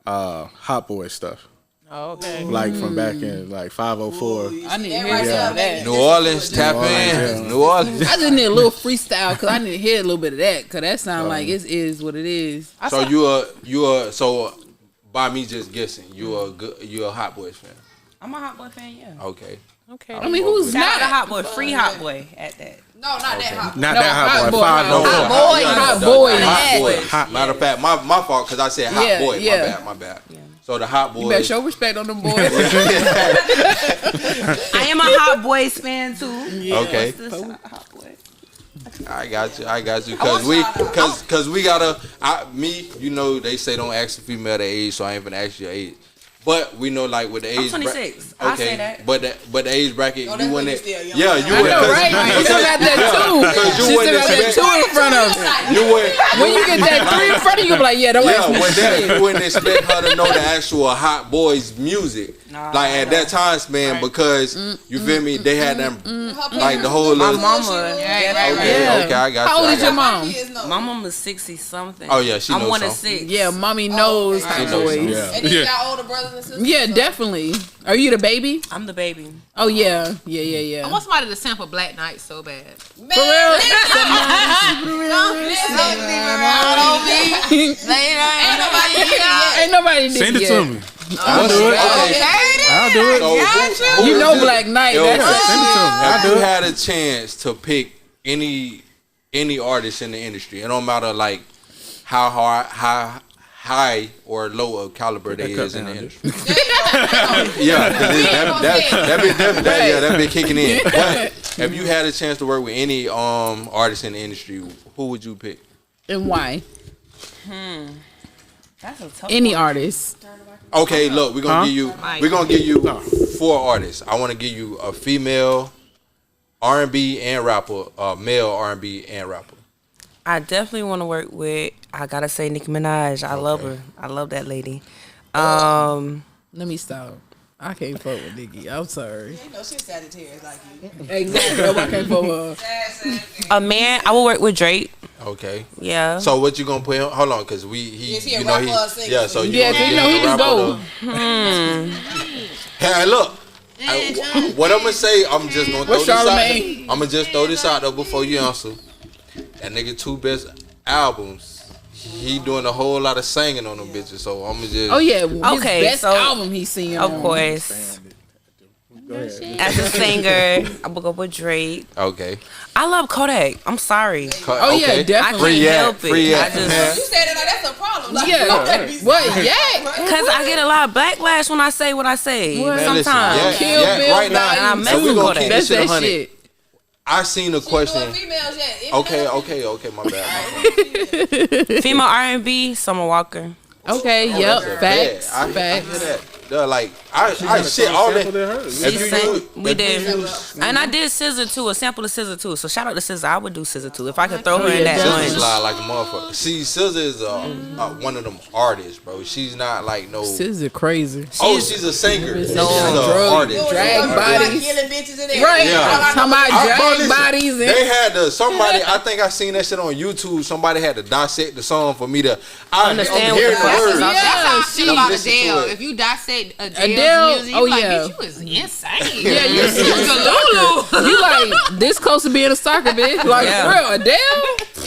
Hot Boy stuff. Oh, okay. Like from back in like 504. I need to hear some of that. New Orleans, tap in. New Orleans. I just need a little freestyle because I need to hear a little bit of that because that sounds like it is what it is. So you are so by me just guessing, you a Hot Boys fan. I'm a Hot Boy fan, yeah. Okay. I mean, who's not a Hot Boy? Free Hot Boy at that. No, not that Hot Boy. Not that Hot Boy. Hot Boy. Matter of fact, my fault because I said Hot Boy. My bad. Yeah. So the Hot Boys. You better show respect on them boys. I am a Hot Boys fan too. Yeah. Okay. Hot Boy. I got you. Cause we gotta. They say don't ask a female their age, so I ain't gonna ask your age. But we know, like with the age, I'm 26. Okay, I say that. But the age bracket, you wouldn't. Yeah, you would. Right? You still got that two. Because you wouldn't expect 2 in front of you. When you get that 3 in front of you, you'll be like, yeah, don't ask me. You wouldn't expect her to know the actual Hot Boys music. Like at that time span, because you feel me, they had them like the whole. My mama. Okay, I got you. How old is your mom? My mom was 60 something. Oh yeah, she knows. I'm 1 of 6. Yeah, mommy knows Hot Boys. And then you got older brothers and sisters. Yeah, definitely. Are you the baby? I'm the baby. Oh yeah. I want somebody to sample Black Knight so bad. For real? Ain't nobody did it. Send it to me. I'll do it. I'll do it. You know Black Knight. Send it to me. If you had a chance to pick any artist in the industry, it don't matter like how high or low of caliber they is in the industry. That be kicking in. But if you had a chance to work with any artist in the industry, who would you pick? And why? That's a tough Any one. artist. Okay, look, we're gonna give you 4 artists. I want to give you a female R&B and rapper, male R&B and rapper. I definitely want to work with. I gotta say Nicki Minaj. I love her. I love that lady. Let me stop. I can't fuck with Nicki. I'm sorry. You know she's Sagittarius like you. Exactly. I can't fuck with her. A man. I will work with Drake. Okay. Yeah. So what you gonna put him? Hold on, cause he a rapper or a singer? Yeah. So Yeah, cause you know he can go. Hey, look. What I'm gonna say, I'm just gonna throw this out. Charlamagne? I'm gonna just throw this out there before you answer. That nigga 2 best albums. He doing a whole lot of singing on them bitches, so I'm gonna just. Oh yeah. His Okay, best so- album he's singing. Of on. course. As a singer, I will go with Drake. Okay. I love Kodak. I'm sorry. Oh yeah, Okay. I definitely. can't help it. Free I at. just You said it like that's a problem. Like, Yeah. What? Yeah. because I get a lot of backlash when I say what I say. Well, Man, listen, Sometimes. Kill Bill, right now. and I mess So we with gonna Kodak. keep That's this shit that 100. shit. I seen a question. doing females yet. Okay, my bad. Female R&B, Summer Walker. Okay, yep, facts. I hear that. Like I shit all that. We did, and I did scissor too. A sample of scissor too. So shout out to scissor. I would do scissor too if I could throw her in that. SZA slide like a motherfucker. See, SZA is one of them artists, bro. She's not like no. SZA crazy. She's a singer. She's an artist. Drag bodies. Right. Yeah. Talking about drag bodies. They had somebody. I think I seen that shit on YouTube. Somebody had to dissect the song for me to understand what the words. Yeah, I feel about Adele. If you dissect Adele music, you like, bitch, you was insane. Yeah, you you like this close to being a stalker, bitch. Like, for real, Adele?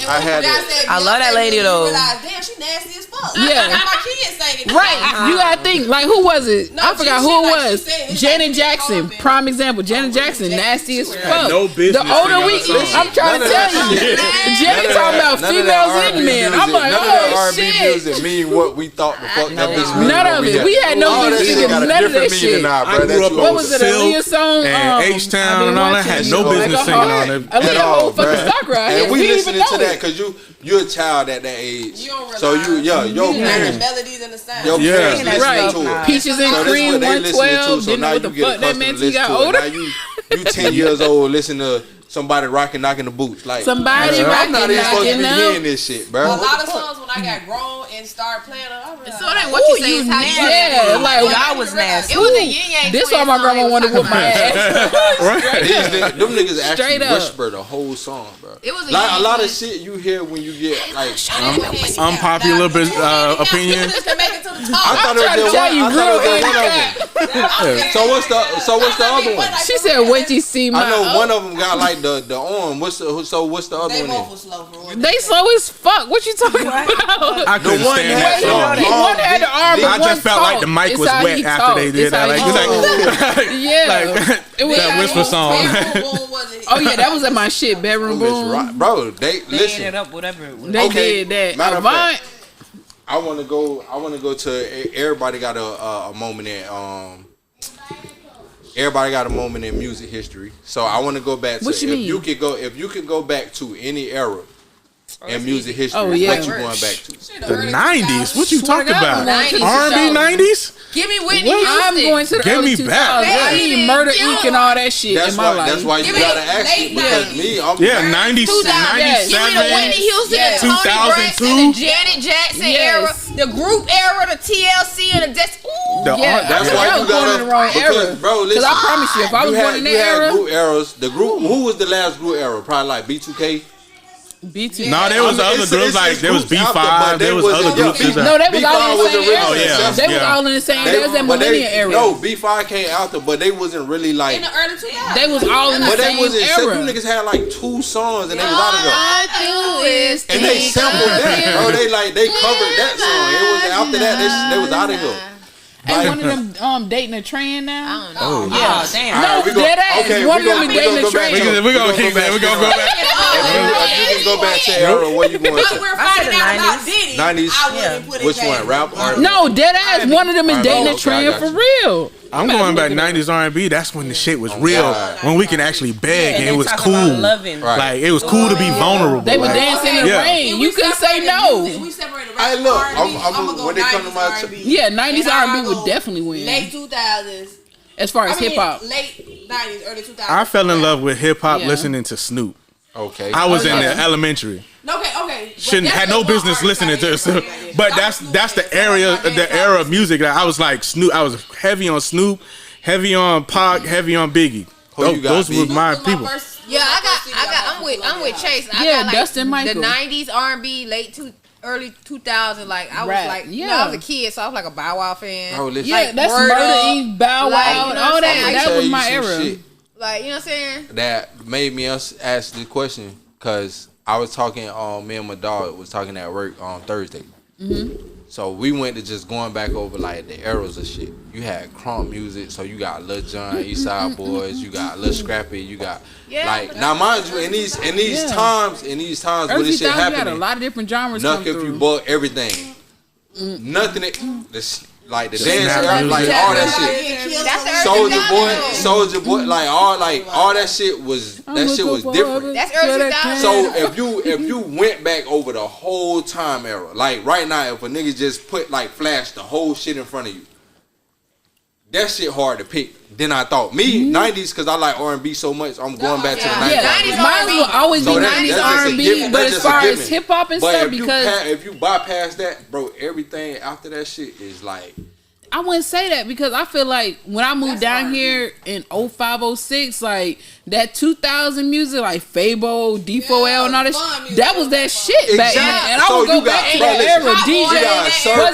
I love that lady, though. Damn, she nasty as fuck. Yeah. My kids saying it. Right. You gotta think, like, who was it? I forgot who it was. Janet Jackson. Prime example. Janet Jackson, nasty as fuck. No business. The older we get, I'm trying to tell you. Janet talking about females and men. I'm like, oh, shit. None of that R&B music mean what we thought the fuck that bitch mean. None of it. We had no business thinking none of that shit. What was it, Aaliyah song? And H-Town and all that had no business singing on it at all, fucking stalker out here. And we listening to that because you're a child at that age. So your parents, melodies and the sound. Your parents listen to it. Peaches and Cream, 112. Didn't know what the fuck that meant till you got older. Now you 10 years old, listen to somebody knocking the boots. Like somebody I'm not even supposed to be knocking hearing this shit, bro. A lot of songs when I got grown and started playing them, I realized, so that what you say is how yeah, like I was nasty. It was a yin yang. This why my grandma wanted to whip my ass. Right. Them niggas actually whisper the whole song, bro. It was a lot of shit you hear when you get like unpopular opinion. I thought it was one of them. So what's the other one? She said, "Wait, you see my." I know one of them got like the arm. What's the other they one? both were slow for They slow as fuck. What you talking about? I couldn't stand that song. One had the arm. I just felt like the mic was wet after they did that. Like, yeah, it was that whisper song. Oh yeah, that was at my shit bedroom boom. Bro, they listen. It up, whatever. They did that. Matter of fact, I want to go to. Everybody got a moment in. Everybody got a moment in music history. So I want to go back to if you could go back to any era in music history, what you going back to? The 90s? What you talking about? 90s. R&B 90s? Give me Whitney Houston. I'm going to the Give early me 2000s. back. I need Murder Inc. and all that shit in my life. That's why you gotta ask me because me, I'm 90s, 97, Give me the Whitney Houston, the Toni Braxton, the Janet Jackson era, the group era, the TLC, and the that's why you gotta. Because, bro, listen. Because I promise you, if I was born in that era, group eras. The group. Who was the last group era? Probably like B2K. B2. No, there was other groups like there was B5. There was other groups. No, they was all in the same era. Oh yeah, they was all in the same. There was that millennium era. No, B5 came after, but they wasn't really like in the early 2000s. They was all in the same era. Them niggas had like 2 songs and they was out of there. And they sampled that, bro. They covered that song. It was after that they was out of here. And one of them dating a trend now. I don't know. Yeah, damn. No, dead ass. One of them is dating a trend. We're gonna keep that. We're gonna go back. If you can go back to the era, where you going to? We're finding out about Diddy. 90s. I wouldn't put it Which one? Rap? No, dead ass. One of them is dating a trend for real. I'm going back 90s R&B. That's when the shit was real. When we can actually beg and it was cool. Like it was cool to be vulnerable. They were dancing in the rain. You couldn't say no. We separated rap and R&B. I'm when they come to my yeah, 90s R&B would definitely win. Late 2000s. As far as hip hop. Late 90s, early 2000s. I fell in love with hip hop listening to Snoop. Okay. I was in the elementary. Okay. Had no business listening to Snoop. But that's the era of music that I was like Snoop. I was heavy on Snoop, heavy on Pac, heavy on Biggie. Those were my people. Yeah, I'm with Chase. I got like Dustin Michael. The 90s R&B, early 2000s. Like I was like, I was a kid, so I was like a Bow Wow fan. Oh, listen. Yeah, that's Murder Inc., Bow Wow, and all that. That was my era. Like, you know what I'm saying? That made me ask the question because I was talking. Me and my dog was talking at work on Thursday. Mm-hmm. So we went to just going back over like the eras of shit. You had crunk music, so you got Lil Jon, East Side Boys, you got Lil Scrappy, you got like now mind you in these times when this shit happening, you had a lot of different genres. Nothing if you bought everything. Nothing. like the dance era, like all that shit. Soldier Boy, like all that shit was different. That's early 2000s. So if you went back over the whole time era, like right now, if a nigga just put like flash the whole shit in front of you, that shit hard to pick. Then I thought 90s because I like R&B so much. I'm going back to the 90s. Yeah, mine will always be 90s R&B, but as far as hip hop and stuff, because if you bypass that, bro, everything after that shit is like. I wouldn't say that because I feel like when I moved down here in 05, 06, like that 2000 music, like Fabo, D4L, and all that shit, that was that shit back then. And I would go back to that era. Was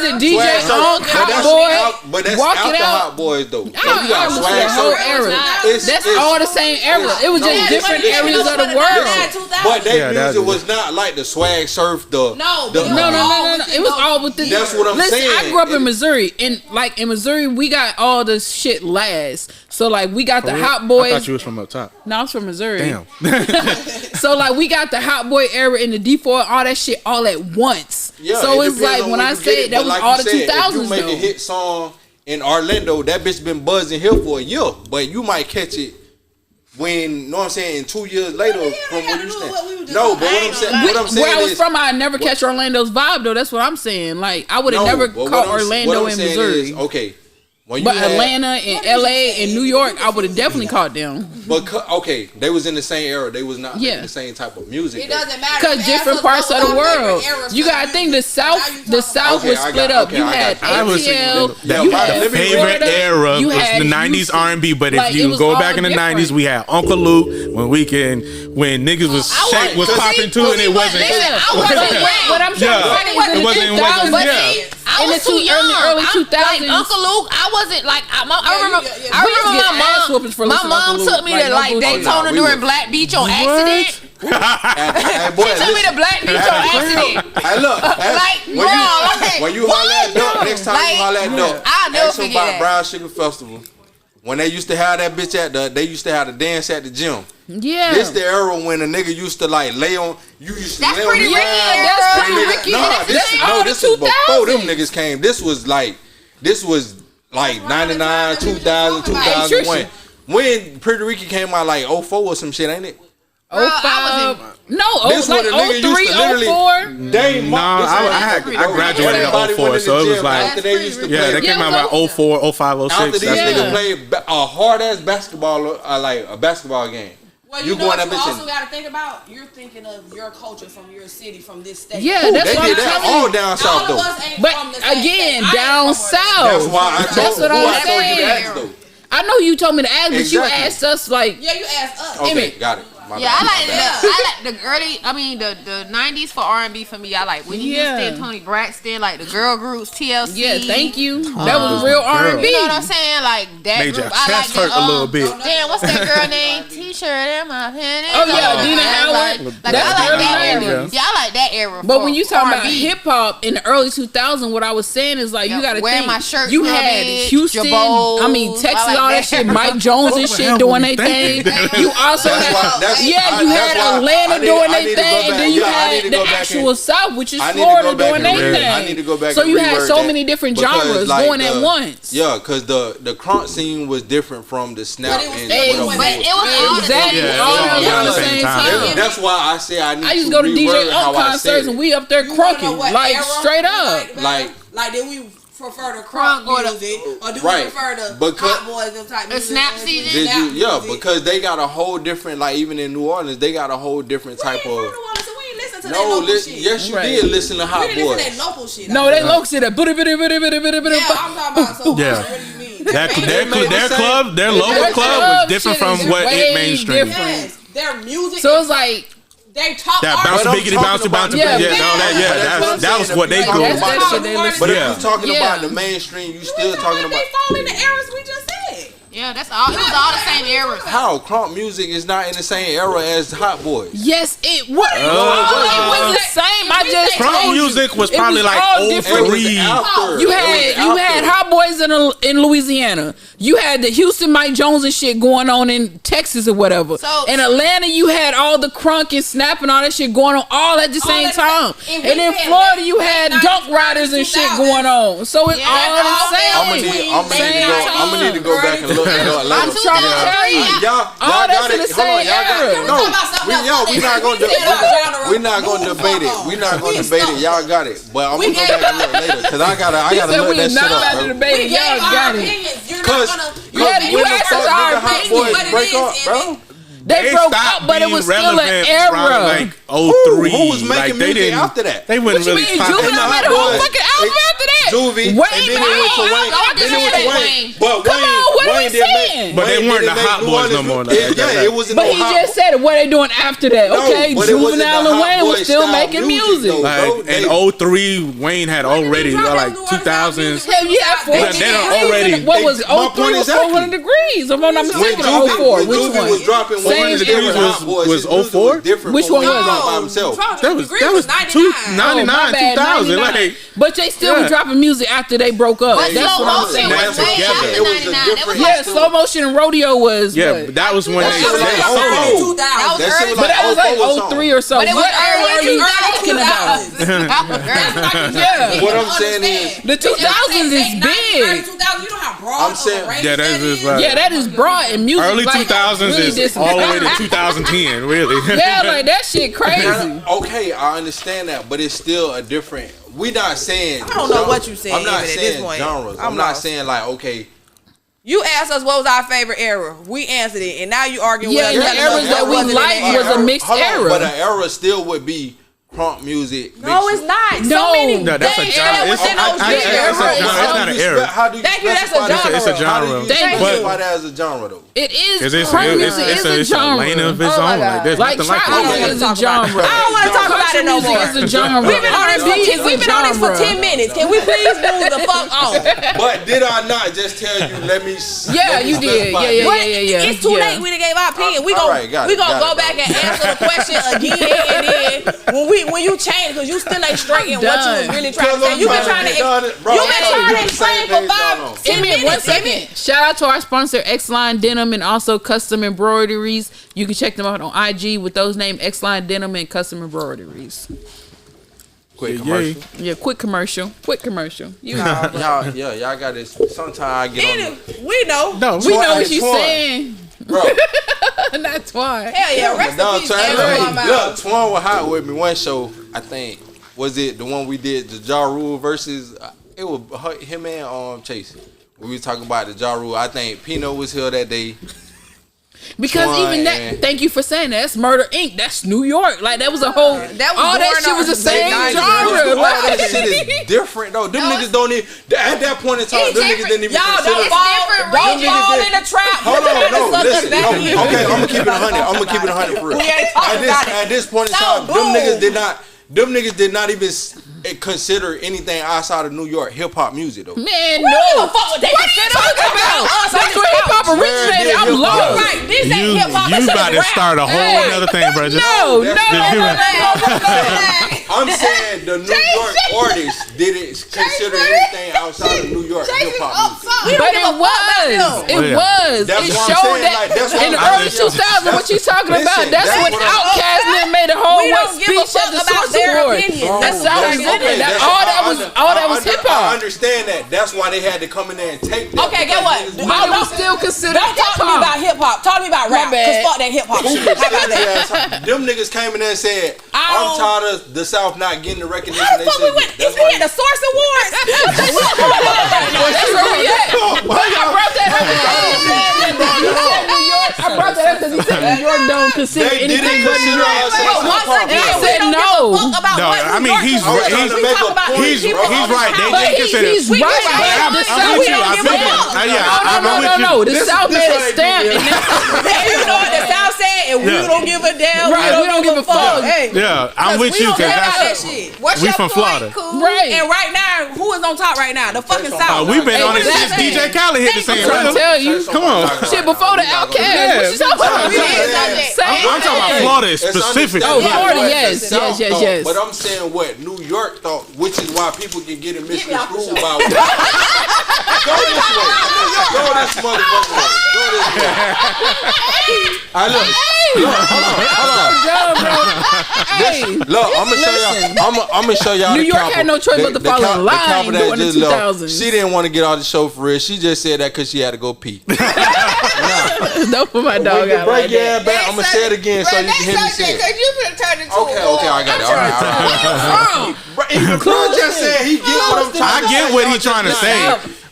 it DJ on Hot Boy? But that's Walk after It Out. Hot Boys though. So I you got Swag whole Surf. era. That's all the same era. It was just different areas of the world. But that music was not like the Swag Surf. No. It was all within. That's what I'm saying. I grew up in Missouri, and like in Missouri, we got all this shit last. So like we got the Hot Boys. I thought you was from up top. No, I was from Missouri. Damn. So like we got the Hot Boy era and the D4, all that shit all at once. Yeah, so it's like when I say that was like all the said, 2000s. If you make a hit song in Orlando, that bitch been buzzing here for a year, but you might catch it when, know what I'm saying, 2 years later from where you stand. No, but what I'm saying where I was is, from, I never catch Orlando's vibe though. That's what I'm saying. Like I would have never caught Orlando in Missouri. Okay. But Atlanta and LA and New York, I would have definitely caught them. But okay, they was in the same era. They was not making the same type of music. It doesn't matter because different parts of the world. You gotta think the South was split up. You had ATL. The favorite era was the '90s R&B. But if you go back in the '90s, we had Uncle Luke when niggas was popping too, and it wasn't. What I'm trying to say is in the 2000s. I was too young. Early 2000s. Like Uncle Luke, I wasn't like. I remember my mom took me to like Daytona during Black Beach on accident. She took me to Black Beach on accident. Hey, look, when you holler at Duck, next time you holler at Duck, I'll never ask him forget about that. Brown Sugar Festival. When they used to have that bitch they used to have the dance at the gym. Yeah. This the era when a nigga used to like lay on. You used to That's lay on pretty the Ricky ground. That's pretty Ricky. This was before them niggas came. This was like 99, 2000, 2001. When Pretty Ricky came out like 04 or some shit, ain't it? 05. No, this like 03, 04. I graduated in 04, so it was like they came out about 04, 05, 06. After these niggas played a hard ass basketball, like a basketball game. Well, you know what you also got to think about? You're thinking of your culture from your city, from this state. Yeah, that's they what did I'm that all down south though. But again, down south. That's why I told you to ask though. I know you told me to ask, but you asked us like. Yeah, you asked us. Okay, got it. I like the early. I mean the 90s for R&B for me. I like Whitney Houston, Tony Braxton, like the girl groups, TLC. Yeah, thank you. That was real R&B. You know what I'm saying? Like that made group. your I like chest hurt a little bit. Damn, what's that girl name? T-shirt in my panties. Oh yeah, Dina Howard. Like I like that era. Yeah, I like that era. But when you talk about hip hop in the early 2000s, what I was saying is like you got to think. My shirt you had Houston, Texas, all that shit. Mike Jones and shit doing their thing. You also had you had Atlanta doing their thing, and then you had the actual South, which is Florida doing their thing. I need to go back. So you had so many different genres going at once. Yeah, because the crunk scene was different from the snap. It was exactly all around the same time. That's why I say I need. I used to go to DJ concerts and we up there crunking like straight up. Like did we prefer the crunk music or do we prefer the Hot Boys and type music? The snap season? Because they got a whole different, like even in New Orleans, they got a whole different type of. We ain't listen to that local shit. Yes, you did listen to Hot Boys. We didn't listen to that local shit. No, they local shit. Yeah, I'm talking about. So what do you mean? Their local club was different from what it mainstream. Yes, their music. So it's like. They talk that bounce biggity bouncy bouncy. That was what they do. But if you're talking about the mainstream, you still talking about. They fall in the eras we just said. Yeah, that's all. It was all the same era. How crunk music is not in the same era as Hot Boys? Yes, it was. It was the same. I just crunk music was probably like 03. You had Hot Boys in Louisiana. You had the Houston Mike Jones and shit going on in Texas or whatever. So, in Atlanta, you had all the crunk and snap and all that shit going on all at the same time. And in Florida, you had Dunk Riders and shit going on. So it's all the same. I'm gonna need to go back and look at it later. I'm trying to tell you, all that's in the same era. No, we're not gonna debate it. We're not gonna debate it. Y'all got it, but I'm gonna go back and look later because I gotta look that shit up, bro. Y'all got it. Cause you asked us our opinion. Break up, bro. They broke up, but it was still an era. Like 03. Who was making music after that? They wouldn't really pop. Juvenile made a whole fucking album after that. Juvie, and then they went to Wayne. But Wayne did make. But they weren't the Hot Boys no more. Yeah, it wasn't. But he just said it. What they doing after that? Okay, Juvenile and Wayne was still making music. Like in 03, Wayne had already like 2000s. Hell yeah, they already. What was 03 was 400 degrees? If I'm not mistaken, 04. Which one? Was dropping 100 degrees was 04. Which one was that was 99, 2000. Like, but they still were dropping music after they broke up. That's what I'm saying. It was a different. Yeah, Slow Motion and Rodeo was. Yeah, that was when they sold. But that was like 03 or so. What era are you talking about? Yeah. What I'm saying is the 2000s is big. I'm saying that is broad in music. Early 2000s is all the way to 2010, really. Yeah, like that shit crazy. Okay, I understand that, but it's still a different. We not saying. I don't know what you saying. I'm not saying at this point. Genres. I'm not saying like okay. You asked us what was our favorite era. We answered it, and now you arguing. Yeah, the eras that we liked was a mixed era. But an era still would be crunk music. No, it's not. No, that's a genre. It's not an era. Thank you. That's a genre. It's a genre. But as a genre though. It is. Crunk music is a genre. Lane of its own. Like there's nothing like that. It's a genre. I don't want to talk about it no more. It's a genre. We've been on this for 10 minutes. Can we please move the fuck on? But did I not just tell you? Yeah, you did. Yeah. It's too late. We done gave our opinion. We gonna go back and answer the question again, and then when you change, because you still ain't straight in what you was really trying to say. You've been trying to explain for 5-10 minutes. 1 second. Shout out to our sponsor, Xline Denim, and also Custom Embroideries. You can check them out on IG with those names, Xline Denim and Custom Embroideries. Quick commercial. Yeah, quick commercial. You know. Y'all got this. Sometimes I get on. We know. No, we know what you're saying. Bro. Not Twan. Hell yeah, rest in peace. Look, Twan was hot with me one show, I think. Was it the one we did, the Ja Rule versus, it was him and Chase. We were talking about the Ja Rule. I think Pino was here that day. Because Twan, even that, thank you for saying that. That's Murder Inc. That's New York. Like that was a whole. All that shit was the same genre. All that shit is different though. Them niggas don't even. At that point in time, them niggas didn't even consider. Don't fall in the trap. Hold on, no, listen. Okay, I'm gonna keep it 100. For real. At this point in time, them niggas did not even consider anything outside of New York hip hop music though. Man, no. What are you talking about? That's where hip hop originated. I'm lost. Right, this ain't hip hop. You about to start a whole other thing, bro. No. I'm saying the New York artists didn't consider anything outside of New York hip hop music. But it was. It showed that in the early 2000s. What you talking about? That's when Outkast made a whole speech at the Source Awards. That's how it was. All that was hip hop. I understand that. That's why they had to come in there and take that. Okay, get what? All was still considered hip hop. Don't talk to me about hip hop. Talk to me about rap. Cause fuck that hip hop shit. How about that? Them niggas came in there and said, "I'm tired of the South not getting the recognition they should get." Is we at the Source Awards? That's where we at. I brought that up. I brought that up because he said New York don't consider anything but New York. And I said no. No, I mean he's right. They consider. He's right. I'm with you. No. The South made a stamp. And you know what? The South said, and we don't give a damn. Right, we don't give a fuck. Hey, yeah, I'm with you because that shit. We from Florida, right? And right now, who is on top right now? The fucking South. We've been on it since DJ Khaled hit the same rhythm. Tell you, come on. Shit before the Outkast. What you talking about? I'm talking about Florida specifically. Oh, Florida, yes. But I'm saying what New York thought, which is why people can get it misconstrued about. Go this way. Go this motherfucker way. Go this way. Look, I'm gonna show y'all. I'm gonna show y'all. New York had no choice but to follow the line during the 2000s. She didn't want to get out the show for real. She just said that because she had to go pee. Don't put my dog out like that. I'm gonna say it again so you can hear me say it. Because you finna turn into Okay, I got it. All right. Even Crow just said he get what I'm trying to say. I get what he's trying to say.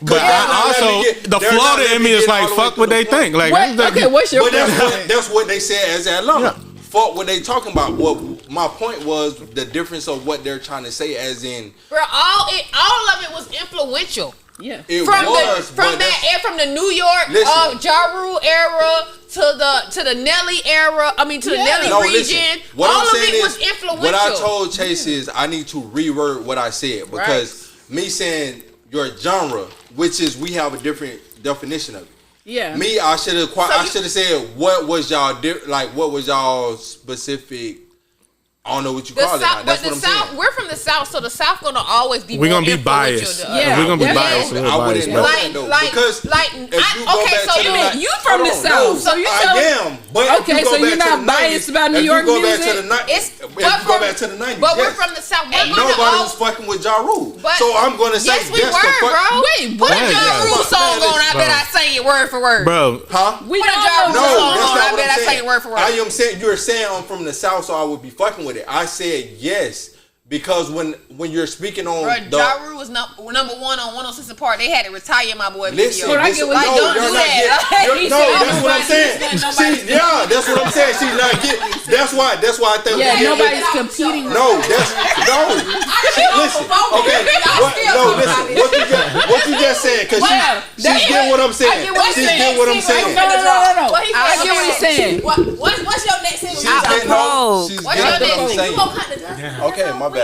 But I also, the Florida in me is like, fuck what they think. Like, okay, what's your point? That's what they said as Atlanta. Fuck what they talking about. What my point was, the difference of what they're trying to say, as in, bro, all of it was influential. Yeah, from the New York Ja Rule era to the Nelly era. I mean, to the Nelly region. What all I'm of saying it is, was influential. What I told Chase is I need to reword what I said because me saying your genre, which is we have a different definition of it. Yeah. Me, I should have said what was y'all what was y'all specific. I don't know what you call it. That's what I'm saying. We're from the South, so the South gonna always be. We're gonna be biased. Yeah, we're gonna be biased. I wouldn't know that though, because you from the South, so you I am. But okay, so you're not biased about New York music. If you go back to the 90s, but we're from the South. Nobody was fucking with Ja Rule, so I'm gonna say yes, we were, bro. Wait, put a Ja Rule song on. I bet I say it word for word, bro. Huh? We put a Ja Rule song on. I bet I say it word for word. I am saying you're saying I'm from the South, so I would be fucking with it. I said yes. Because when you're speaking on Ja Rule was number one on 106 Park, they had to retire my boy listen, video. Listen, like, don't do that. That's what I'm saying. That's what I'm saying. She's not getting. That's why I think. Yeah, nobody's competing. No. Listen. Okay. Listen. What you just said? Because she's getting what I'm saying. She's getting what I'm saying. No. I get what he's saying. What's your next single? What's your next single? You gonna cut the dust? Okay, my bad.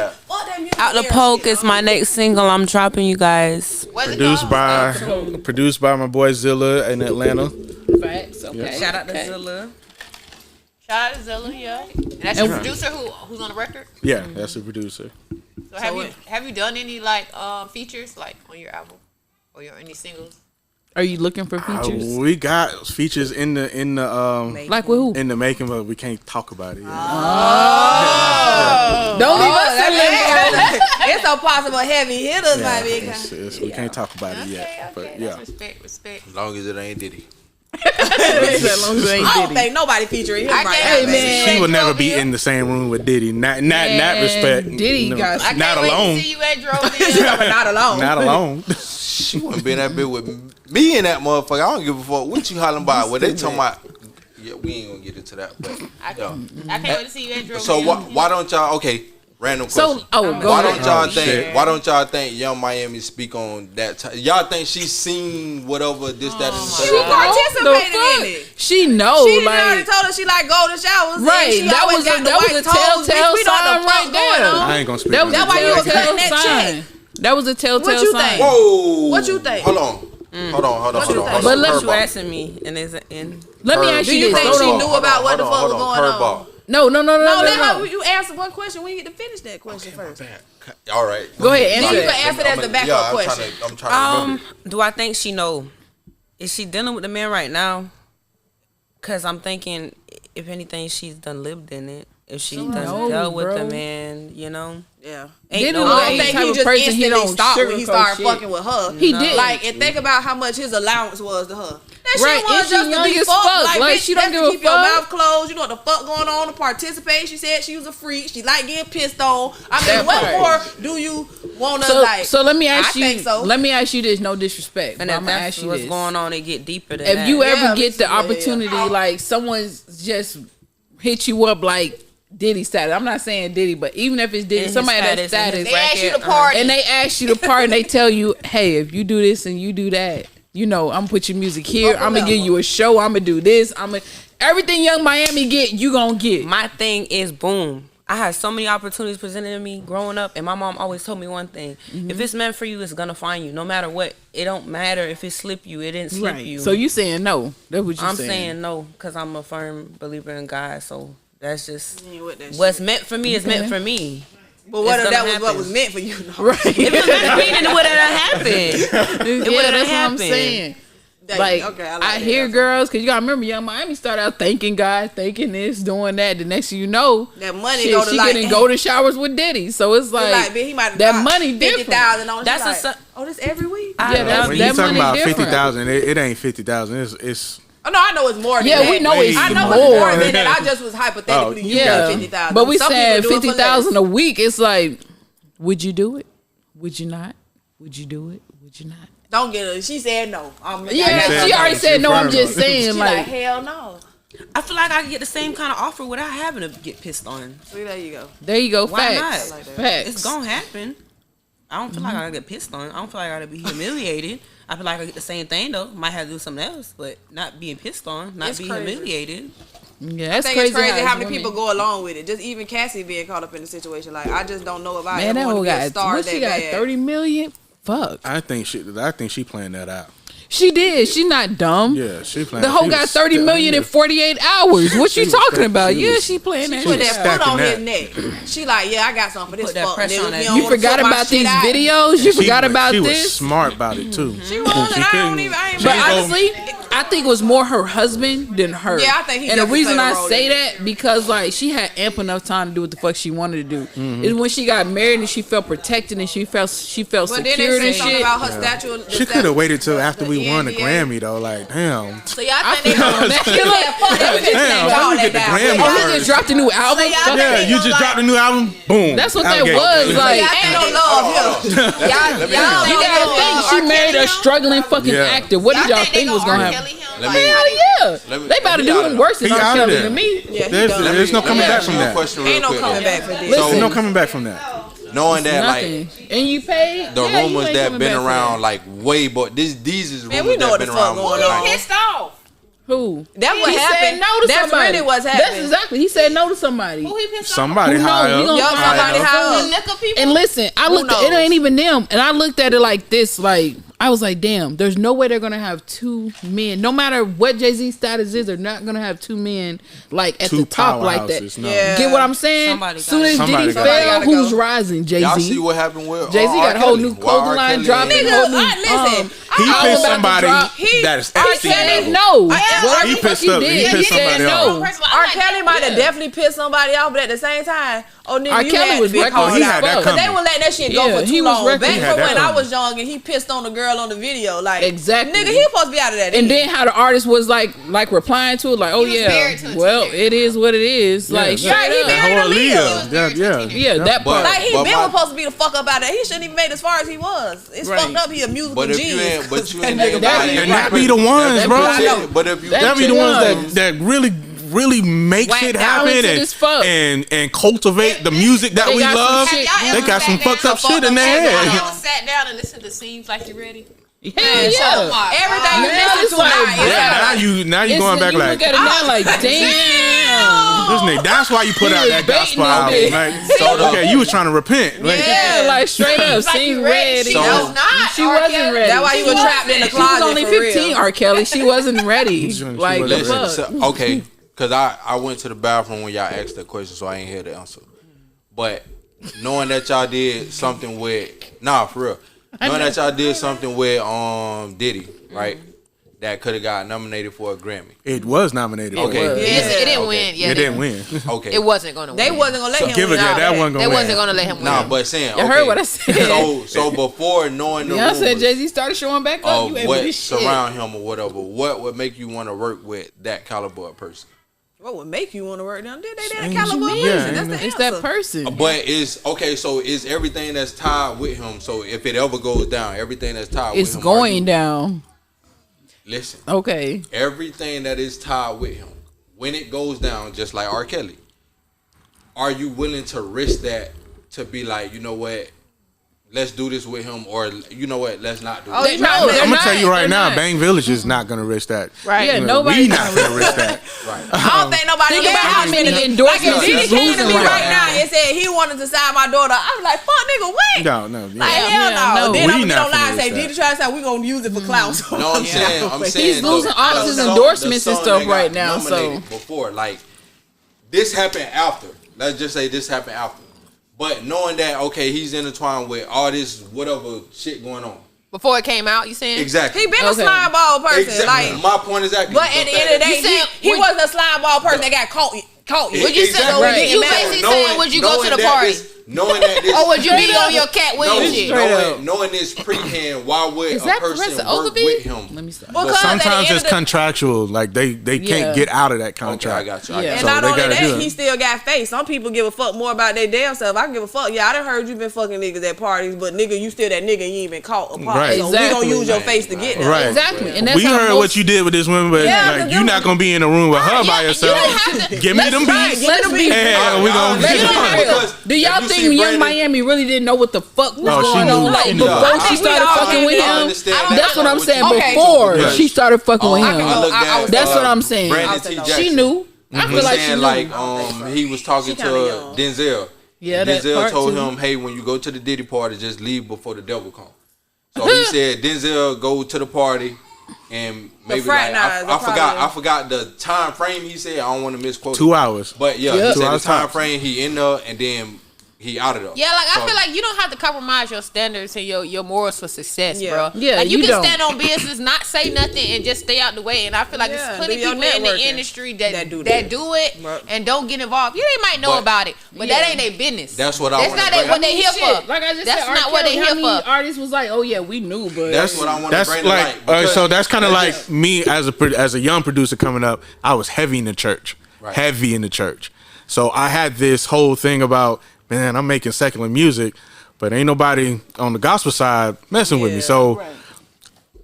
Out the Poke is my next single I'm dropping, you guys. Produced by my boy Zilla in Atlanta. Facts. Okay. Yeah. Shout out to Zilla. Yeah. And that's your producer who's on the record? Yeah, that's the producer. So have you done any features like on your album or any singles? Are you looking for features? We got features in the like with who? In the making, but we can't talk about it yet. Don't leave us. It's a possible heavy hitters, my big. We can't talk about it yet. But yeah, respect. As long as it ain't Diddy. I don't think nobody featuring him right now. Man, she would never be in the same room with Diddy. Not in that respect. Diddy got not alone. See you at Not alone. Not alone. She wouldn't be in that bit with me and that motherfucker. I don't give a fuck what you hollering about. What they talking about? Yeah, we ain't gonna get into that. But I can't wait to see you at Dro. So why don't y'all? Okay. Random question. Why don't y'all think Young Miami speak on that? Y'all think she seen whatever this, that, and the She participated in it. She know. She already told us she like golden showers. Right. That was a telltale sign right there. I ain't gonna speak. That's why you was cutting that check. That was a telltale sign. Whoa. What you think? Hold on. But let you asking me, and is in. Let me ask you this. Do you think she knew about what the fuck was going on? No. You answer one question. We get to finish that question first. All right. Go ahead. Answer it. You can answer that as the backup question. I'm trying to remember. Do I think she know? Is she dealing with the man right now? Because I'm thinking, if anything, she's done lived in it. If she done dealt with the man, you know. Yeah. Ain't no way. I don't think he just instantly stopped when he started fucking with her. He did. Like, and think about how much his allowance was to her. That shit was just to be fucked. Like, she don't give a fuck. Keep your mouth closed. You know what the fuck going on to participate. She said she was a freak. She like getting pissed on. I mean, what more do you want to like? So let me ask you. Think so. Let me ask you this. No disrespect. And I'm gonna ask you what's this. going on. It get deeper than if that. you ever get the opportunity, like someone's just hit you up like Diddy status. I'm not saying Diddy, but even if it's Diddy, somebody that status, they ask you to party, and they ask you to party, and they tell you, hey, if you do this and you do that, you know, I'm gonna put your music here. I'm gonna give you a show. I'm gonna do this. Everything Young Miami get, you gonna get. My thing is boom. I had so many opportunities presented to me growing up, and my mom always told me one thing: if it's meant for you, it's gonna find you. No matter what, it don't matter if it slip you. It didn't slip you. So you saying no? That's what I'm saying no, because I'm a firm believer in God. So that's just what's meant for me is meant for me. But what if that was what was meant for you? No. Right. If it was meant for me, then it would have happened. It would have that's happened. What I'm saying. Like, okay, I hear girls, because you gotta remember, Young Miami start out thanking God, thanking this, doing that. The next thing you know, that money shit, go to she like, getting golden showers with Diddy. So it's like he might that money different. 50,000 on. That's like, oh, this every week. Yeah, when that you talking about different. 50,000, it ain't 50,000. It's. Oh no, I know it's more than that. Yeah, we know it's more. I know it's more than that. I just was hypothetically using 50,000. But we saying 50,000 a week. It's like, would you do it? Would you not? Would you do it? Would you not? Don't get her. She said no. She already said no. I'm just saying, like hell no. I feel like I could get the same kind of offer without having to get pissed on. See, there you go. There you go. Why Facts. not? Facts. It's gonna happen. I don't feel like I gotta get pissed on. I don't feel like I gotta be humiliated. I feel like I get the same thing though. Might have to do something else, but not being pissed on, not being humiliated. Yeah, that's crazy. It's crazy how many people go along with it. Just even Cassie being caught up in the situation. Like, I just don't know if I ever want to be a star that she got 30 million. Fuck. I think she playing that out. She did. She not dumb. Yeah, she playing. The hoe got 30 million in 48 hours. What you talking about? She playing that. She put that foot on his neck. She like, yeah, I got something for this. Fuck, nigga. You forgot about these videos. You forgot about this. She was smart about it too. She was. But honestly, I think it was more her husband than her. Yeah, I think he. And the reason I say that because like she had ample enough time to do what the fuck she wanted to do. Is when she got married and she felt protected and she felt secure and shit. About her statue. She could have waited till after we won the Grammy though. Like damn. So y'all think they gonna get the Grammy? Oh, he just dropped a new album. Yeah, you just dropped a new album. Boom. That's what that was like. Ain't no love here. You gotta think she married a struggling fucking actor. What did y'all think was gonna happen? Hell yeah. They about to do him worse than R. Kelly than me. There's no coming back from that. Ain't no coming back for this. There's no coming back from that. Knowing that, nothing. Like, and you paid the rumors that been around, like way, but these is rumors that been around. Who he pissed off? Who? That what happened. No to That's somebody. really what's happening. That's exactly. He said no to somebody. Who he pissed somebody off? high up. Somebody high up. And listen, I looked at it, ain't even them. And I looked at it like this, like I was like, damn, there's no way they're gonna have two men. No matter what Jay-Z status is, they're not gonna have two men like at the top like that. No. Yeah. Get what I'm saying? Soon as Diddy fell, who's rising? Jay-Z. Y'all see what happened with Jay-Z got a whole new clothing line dropping. Listen, he pissed somebody that is Kelly. No, he pissed up. He pissed somebody off. R. Kelly might have definitely pissed somebody off, but at the same time, nigga, R. Kelly was reckless. He had that coming. They wouldn't let that shit go for too long. Back from when I was young and he pissed on the girl on the video, like exactly, nigga, he supposed to be out of that. And then how the artist was like replying to it, like, oh yeah, well, it is what it is. Like, he married that part. Like he been supposed to be the fuck up out of that. He shouldn't even made as far as he was. It's fucked up. He a musical genius. But you ain't and that be the ones, bro. But if you that be the ones that really make shit happen and cultivate the music that we love. They got some fucked up shit in their head. Y'all sat down and listened to Seems Like You Ready? Hell yeah. Everything you listen to now you going back like, look at it now like, damn. That's why you put out that gospel album. Like, okay, you was trying to repent. Like straight up, Seems Ready. She was not. She wasn't ready. That's why you were trapped in the closet. She was only 15, R. Kelly. She wasn't ready. Like, okay. Because I went to the bathroom when y'all asked that question, so I ain't hear the answer. But knowing that y'all did something with, for real. Knowing that y'all did something with Diddy, right? That could have got nominated for a Grammy. It was nominated. Okay. It didn't win. Yeah, it didn't win. Okay. It wasn't going to win. They wasn't going to let him give it win. that wasn't going to win. They wasn't going to let him win. Nah, but saying, you heard what I said. So before knowing the rumors, said Jay-Z started showing back up. You what surround him or whatever, what would make you want to work with that caliber of person? What would make you want to work down there? They that caliber of person. That's the answer. It's that person. But so is everything that's tied with him. So if it ever goes down, everything that's tied with him. It's going down. Listen. Okay. Everything that is tied with him, when it goes down, just like R. Kelly, are you willing to risk that to be like, you know what? let's do this with him, or you know what, let's not do it. I'm gonna tell you right now, Bang Village is not gonna risk that. Right? Yeah, nobody's not gonna risk that. Right. I don't think nobody got how many endorsements. Like if Diddy came to me right now and said he wanted to sign my daughter, I'm like, fuck, nigga, wait. No. Like hell no. Then I'm gonna get online and say Diddy try to say we gonna use it for clout. No, I'm saying he's losing all of his endorsements and stuff right now. So before, like, this happened after. Let's just say this happened after. But knowing that, okay, he's intertwined with all this whatever shit going on. Before it came out, you saying? Exactly. He been a slime ball person. Exactly. Like, my point exactly. But at the end of the day, he wasn't a slime ball person that got caught. Would you say? Exactly. You basically saying, would you go to the party? Knowing that this, or would you be on your Cat Williams shit? Knowing this pre-hand, why would a person work with him? Let me stop. But sometimes it's contractual. Like they can't get out of that contract. Okay, I got you. And not only that, he still got face. Some people give a fuck more about their damn self. I give a fuck. Yeah, I done heard you been fucking niggas at parties, but nigga, you still that nigga. You ain't been caught apart. Right. So we gonna use your face to get there. Right. Exactly. And that's we heard what you did with this woman, but like you're not gonna be in a room with her by yourself. Give me them beats. Yeah, we gonna get them. Do y'all think Young Miami really didn't know what the fuck was going on? Like before she started fucking with him. That's what I'm saying. Before she started fucking with him. That's what I'm saying. She knew. I feel like she knew. He was talking to Denzel. Yeah, Denzel told him, "Hey, when you go to the Diddy party, just leave before the devil comes." So he said, "Denzel, go to the party." And maybe like, I forgot the time frame he said. I don't want to misquote 2 hours. But he said the time frame he in there and then he out of there. Yeah, like I feel like you don't have to compromise your standards and your morals for success, bro. Yeah, like you can stand on business, not say nothing, and just stay out the way. And I feel like there's plenty of people in the industry that do it and don't get involved. Yeah, they might know about it, but that ain't their business. That's what I want. That's not what they here for. Like I just that's said, not what they here for. Artists was like, oh yeah, we knew, but that's what I want to bring like. So that's kind of like me as a young producer coming up. I was heavy in the church, So I had this whole thing about, man, I'm making secular music, but ain't nobody on the gospel side messing with me. So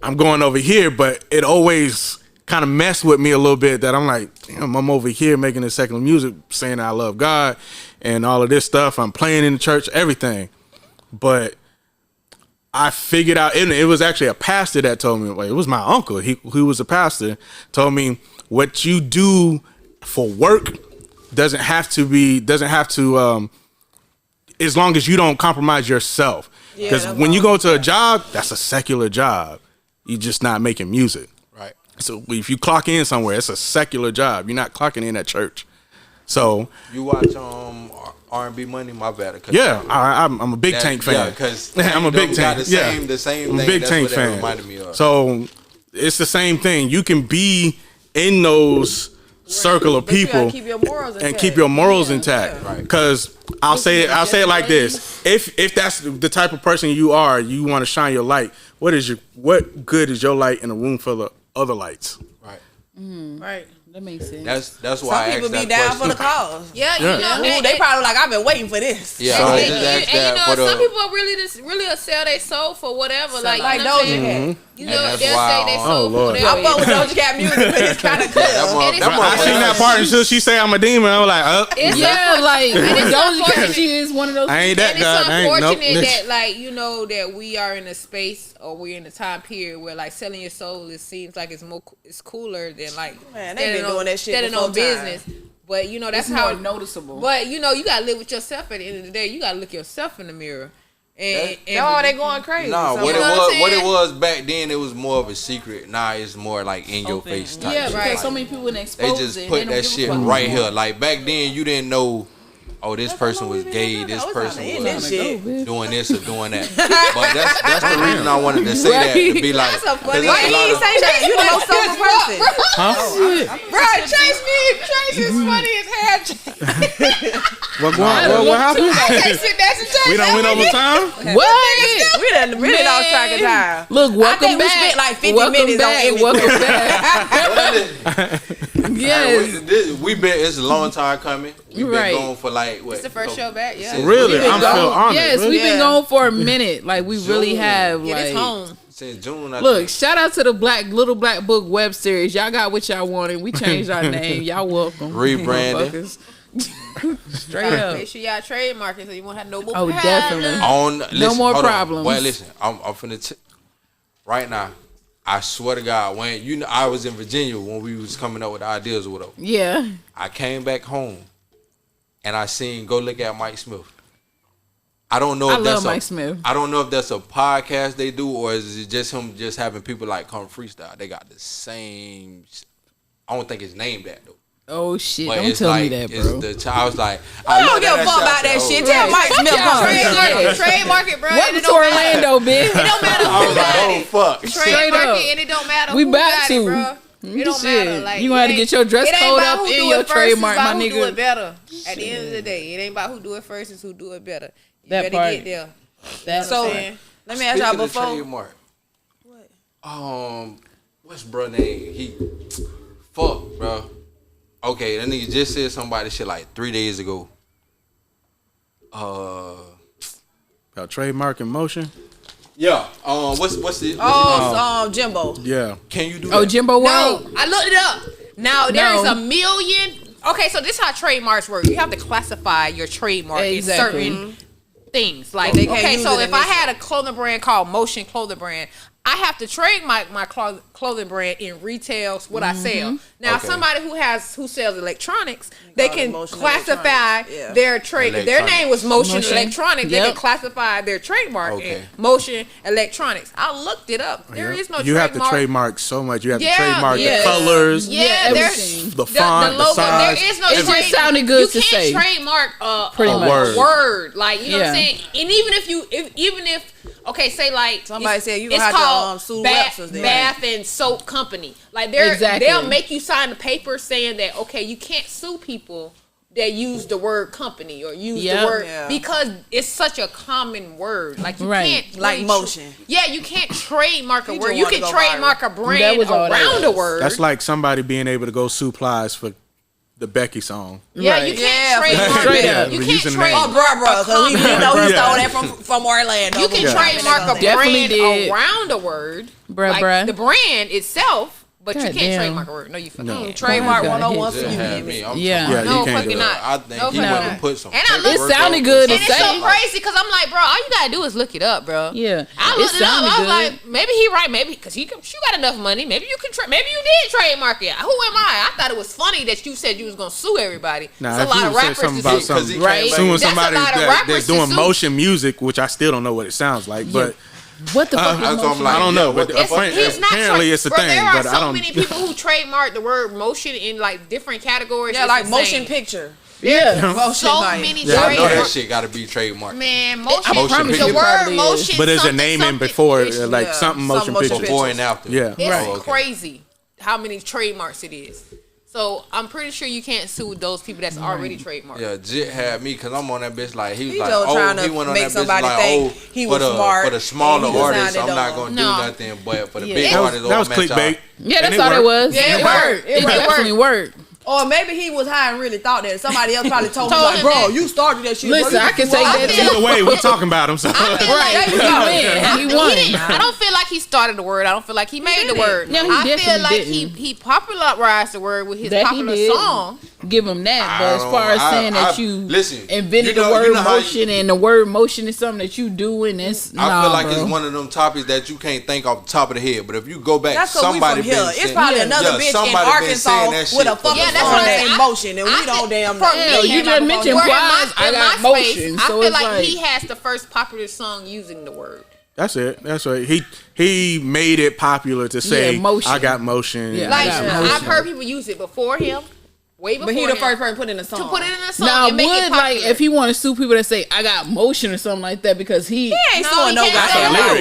I'm going over here, but it always kind of messed with me a little bit that I'm like, damn, I'm over here making this secular music, saying I love God and all of this stuff. I'm playing in the church, everything. But I figured out, and it was actually a pastor that told me, like, it was my uncle, who was a pastor, told me what you do for work doesn't have to as long as you don't compromise yourself. Because when you go to a job, that's a secular job. You're just not making music. Right. So if you clock in somewhere, it's a secular job. You're not clocking in at church. So you watch R&B Money, my bad. Yeah, I'm a big Tank fan. Yeah, because I'm a big Tank. The same I'm a thing. big That's Tank what fan. That reminded me of. So it's the same thing. You can be in those circle of people keep your morals and keep your morals intact. Because I'll say it like this: if that's the type of person you are, you want to shine your light. What good is your light in a room full of other lights? Right. Right. That makes sense. That's why some people be down for the cause. Yeah, you know, they probably like, I've been waiting for this. Yeah, and you know, some people really sell their soul for whatever. Like Doja Cat. You know, they'll say they soul for whatever. I fuck with Doja Cat music, but it's kind of cool. I seen that part until she say I'm a demon. I was like, like Doja Cat, she is one of those. I ain't that guy. It's unfortunate that, like, you know, that we are in a space or we're in a time period where, like, selling your soul, it seems like it's cooler than, like, man, they been doing that shit standing on business. But you know, that's it's how more noticeable. But you know, you gotta live with yourself. At the end of the day, you gotta look yourself in the mirror. And they going crazy. No, so, what it was back then, it was more of a secret. Now it's more like in your face type. Yeah, shit. because like, so many people expose they just put that shit right here. Like back then, you didn't know. Oh, this person was gay. This person was doing this or doing that. But that's the reason I wanted to say that, to be like, why you ain't say that? You the most sober person. Bro, Chase is funny as hell. What happened? We done went over time? What? We done really lost track of time. Look, welcome back. We spent like 50 minutes on everything. Welcome back. Yes. It's a long time coming. We've been going for like, what? It's the first show back, yeah. Really? I'm so honored. Yes, we've been going for a minute. Like, we really have. Get like, us home. Since June, look, shout out to the Little Black Book web series. Y'all got what y'all wanted. We changed our name. Y'all welcome. Rebranded. Straight up. Make sure y'all trademark it so you won't have no more problems. Definitely. No more problems. Well, listen, I'm finna right now. I swear to God, when I was in Virginia when we was coming up with ideas or whatever. Yeah. I came back home and I seen Go Look at Mike Smith. I don't know if that's Mike Smith. I don't know if that's a podcast they do or is it just him just having people like come freestyle. They got the same. I don't think it's named that though. Oh shit! But don't tell me that, bro. I was like, I don't give a fuck about that shit. Tell Mike Smith, trademark it, bro. Welcome to Orlando, bitch. It don't matter who got it. Oh fuck! Trademark it, and it don't matter who got it, bro. It don't matter. Like, you gonna have to get your dress code up in your trademark, my nigga. Who do it better? At the end of the day, it ain't about who do it first; it's who do it better. You that better part. get there. That's so. Let me ask y'all before. Trademark. What? What's bro name? Fuck, bro. Okay, that nigga just said somebody shit like 3 days ago. About trademark in motion. Yeah. What's it? Jimbo. Yeah. Can you do that? Oh, Jimbo World? No, I looked it up. Now there is a million. Okay, so this is how trademarks work. You have to classify your trademark in certain things. Like, okay, so if I had a clothing brand called Motion Clothing Brand, I have to trademark my clothing brand in retail, what I sell. Now, somebody who sells electronics, they can classify their trade. If their name was Motion Electronics, they can classify their tramark in Motion Electronics. I looked it up. There is no trademark. You have to trademark so much. You have to trademark the colors, everything. the font, the logo. There Size. is no it just sounded good to say. You can't trademark a word. Like, you know what I'm saying? And even if okay, say like somebody said you gonna have to sue Bath and Soap Company. Like they'll make you sign a paper saying that okay, you can't sue people that use the word company or use the word because it's such a common word. Like you can't like motion. You can't trademark a word. You can trademark a brand around a word. That's like somebody being able to go sue Plies for the Becky song. Yeah, you can't trademark. You can't trademark. Oh, because we know he stole that from Orlando. You can trademark a brand around a word. Like the brand itself. But you can't trademark a word. No, you fucking can't. Trademark 101 for you. No, fucking not. I think he would have put some. It sounded good to say. And it's so crazy because I'm like, bro, all you gotta do is look it up, bro. Yeah, I looked it up. I was like, maybe he right. Maybe because you got enough money. Maybe you can. Maybe you did trademark it. Who am I? I thought it was funny that you said you was gonna sue everybody. Nah, it's a lot of rappers to sue, right? Suing somebody that's doing motion music, which I still don't know what it sounds like, but. What the fuck? I don't know, but apparently it's a thing. There are but so many people who trademark the word motion in like different categories. Yeah, like motion picture. Yeah, so many. I know that shit got to be trademarked. Man, motion. The word motion. But there's a name in before, like something motion picture. Before and after. Yeah, it's crazy how many trademarks it is. So I'm pretty sure you can't sue those people that's already trademarked. Yeah, Jit had me because I'm on that bitch like he was like, trying to he went on make that somebody bitch think like, he was smart. For the smaller artists, I'm not gonna do nothing. But for the big artists, that was clickbait. Yeah, that's all it was. Yeah, it worked. It definitely worked. Or maybe he was high and really thought that somebody else probably told him like, bro, you started that shit. Listen, I can take that either way. We're talking about him. So. He won. I don't feel like he started the word. I don't feel like he made the word. No, I feel like he popularized the word with his popular song. Give him that. But as far as saying that you invented the word motion and the word motion is something that you do, and it's I feel like it's one of them topics that you can't think off the top of the head. But if you go back, somebody been saying, it's probably another bitch in Arkansas with a fucking song named Motion, and we don't damn know. You just mentioned Plies. I got motion. I feel like he has the first popular song using the word. That's it. That's right. He made it popular to say, I got motion. Yeah, like I've heard people use it before him. Way before but he the first person put in a song. To put it in a song. Now, would like if he want to sue people that say I got motion or something like that because he ain't suing no guy.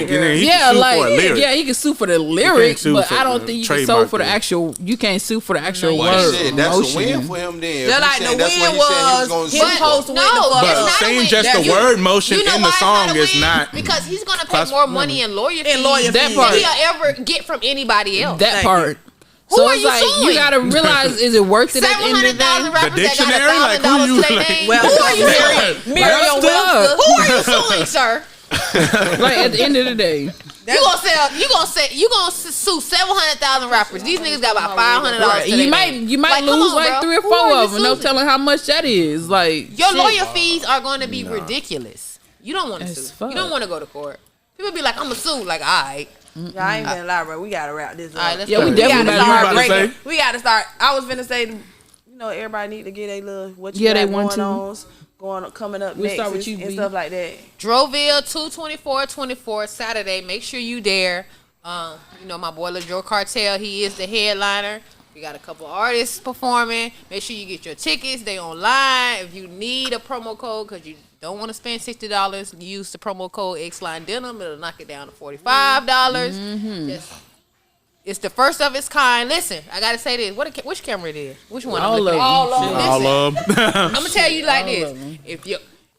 He can sue for the lyrics, but I don't think you can sue for the actual. You can't sue for the actual word. That's a win for him then. Just like the win was him supposed to win the fuck. But saying just the word motion in the song is not because he's gonna pay more money in lawyer fees that part than he'll ever get from anybody else. That part. So it's like you gotta realize, is it worth it at the end of the day? The dictionary, like who you like? Who are you suing? Merriam-Webster. Who are you suing, sir? Like at the end of the day, you gonna sue 700,000 rappers. These niggas got about $500. You might lose like 3 or 4 of them. No telling how much that is. Like your lawyer fees are going to be ridiculous. You don't want to sue. You don't want to go to court. People be like, I'm gonna sue. Like, all right. Yeah, I ain't gonna lie, bro. We gotta wrap this up. All right, let's we definitely gotta start. We gotta start. I was finna say, everybody need to get a little what you got coming up next start with you, and stuff like that. Droville 2/24/24 Saturday. Make sure you there. My boy LaJoe Cartel, he is the headliner. We got a couple artists performing. Make sure you get your tickets. They online. If you need a promo code because you don't want to spend $60, use the promo code Xline Denim. It'll knock it down to $45. Mm-hmm. It's the first of its kind. Listen, I gotta say this. Which camera it is? Which one? All of them. All of them. I'm gonna tell you like this.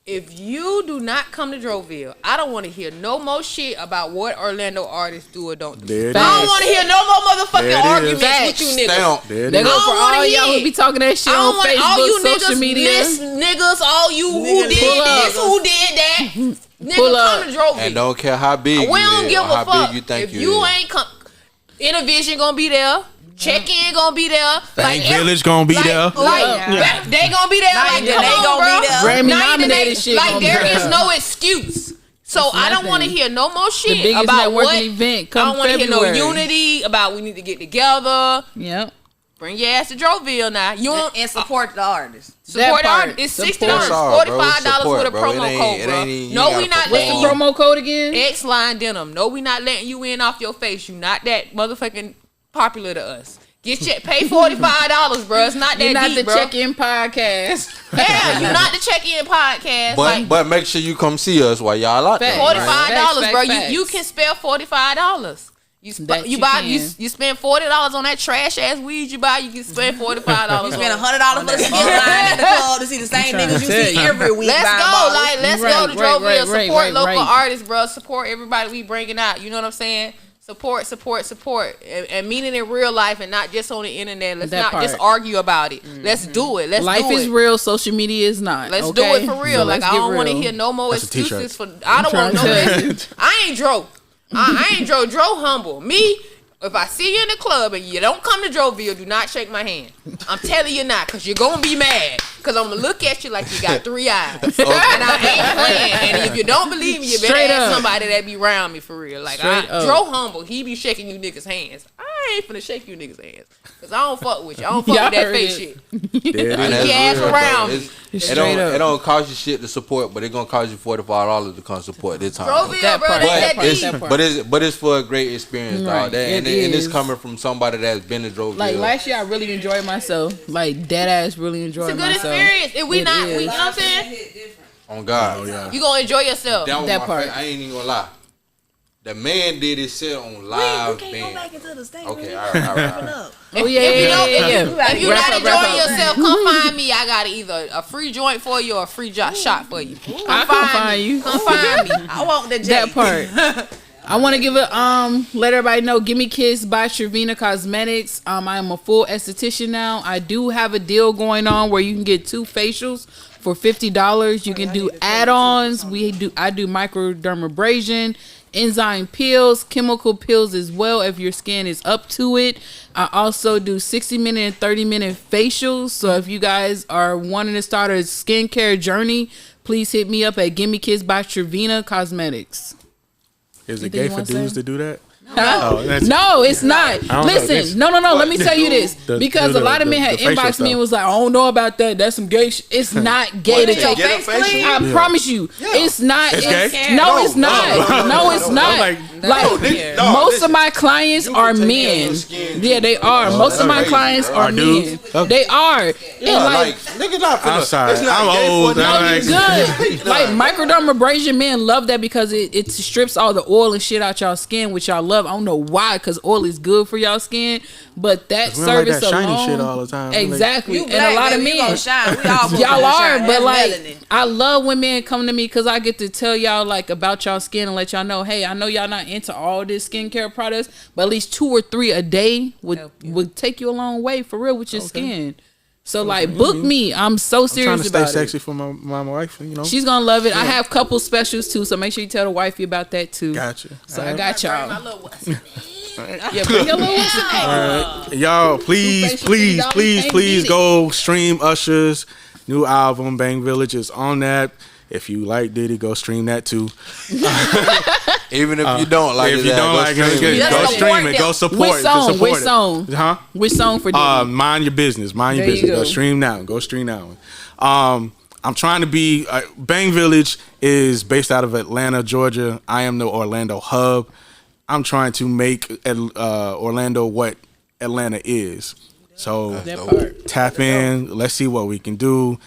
If you do not come to Droville, I don't want to hear no more shit about what Orlando artists do or don't do. I don't want to hear no more motherfucking arguments with you niggas. They go for all y'all who be talking that shit on Facebook, all you social niggas, media. Niggas, all you who did this, who did that. Nigga, come to Droville. And don't care how big we don't give a fuck. Big you think if you ain't come, Intervision gonna be there. Check-in gonna be there. Thank Village gonna be there. They gonna be there. Like, come on, bro. Grammy nominated shit. Like, there is no excuse. So I don't want to hear no more shit about what. Event I don't want to hear no unity about we need to get together. Yep. Bring your ass to Droville now. And support the artists. Support the artists. It's $60, $45 with a promo code, bro. No, we not letting you. Promo code again? Xline Denim. No, we not letting you in off your face. You not that motherfucking popular to us. Pay $45, bro. It's not that You're not deep, the bro. check-in podcast. Yeah, you're not the check-in podcast. But make sure you come see us while y'all out there. $45, bro. You can spare $45. You spend $40 on that trash ass weed you buy. You can spend $45. You spend $100 for the skill line at the club to see the same niggas you see every week. Let's go to Droville. Support local artists, bro. Support everybody we bringing out. You know what I'm saying? Support, and meaning in real life and not just on the internet. Let's not just argue about it. Let's do it. Life is real. Social media is not. Let's do it for real. Like, I don't want to hear no more excuses for. I don't want no excuses. I ain't Dro. I ain't Dro. Dro humble. Me, if I see you in the club and you don't come to Droville, do not shake my hand. I'm telling you not, because you're going to be mad. Because I'm going to look at you like you got 3 eyes. And I ain't playing. And if you don't believe me, you better ask somebody that be around me for real. Like, Dro humble. He be shaking you niggas' hands. I ain't finna shake you niggas' hands. Because I don't fuck with you. I don't fuck with that fake shit. Keep your ass around me. It don't cost you shit to support, but it gonna cost you $45 to come support this time. But it's for a great experience, dog. And it's coming from somebody that's been to Droville. Like last year, I really enjoyed myself. Like dead ass, really enjoyed myself. It's a good experience. If we not, you know what I'm saying? On God, you gonna enjoy yourself. That part. I ain't even gonna lie. The man did his shit on live. We can't go back into the stage. Okay, all right. If you're not enjoying yourself, come find me. I got either a free joint for you or a free shot for you. Come find you. Come find me. I want the J. That part. I want to give it let everybody know, Gimme Kiss by Trevina Cosmetics. I am a full esthetician now. I do have a deal going on where you can get 2 facials for $50. You can do add-ons. I do microdermabrasion, enzyme peels, chemical peels as well if your skin is up to it. I also do 60-minute and 30-minute facials. So if you guys are wanting to start a skincare journey, please hit me up at Gimme Kiss by Trevina Cosmetics. Is it gay for dudes to do that? No, it's not. Listen, no. Let me tell you this, because a lot of men had inboxed me and was like, "I don't know about that. That's some gay shit." It's not gay to take. I promise you, it's not. It's gay? No, it's not. No, it's not. Like most of my clients are men. Yeah, they are. Most of my clients are men. They are. Like niggas not finna. I'm sorry. I'm old. No, good. Like microdermabrasion, men love that because it strips all the oil and shit out y'all skin, which y'all love. I don't know why, because oil is good for y'all skin, but that service like that alone, shiny shit all the time. Exactly. And a lot of men, y'all are, but like I love when men come to me because I get to tell y'all like about y'all skin and let y'all know, hey, I know y'all not into all this skincare products, but at least 2 or 3 a day would take you a long way for real with your skin. So like, book me. I'm so serious about it. I'm trying to stay sexy for my wife. You know, she's gonna love it. Yeah. I have a couple specials too, so make sure you tell the wifey about that too. Gotcha. So I got y'all. Yeah, bring your little y'all, please go stream Usher's new album. Bang Village is on that. If you like Diddy, go stream that too. Even if you don't like it, go stream it. Go support it. Which song? Huh? Which song for Diddy? Mind Your Business. Mind Your Business. Go stream that. Go stream that one. I'm trying to be. Bang Village is based out of Atlanta, Georgia. I am the Orlando hub. I'm trying to make Orlando what Atlanta is. So tap in. Let's see what we can do.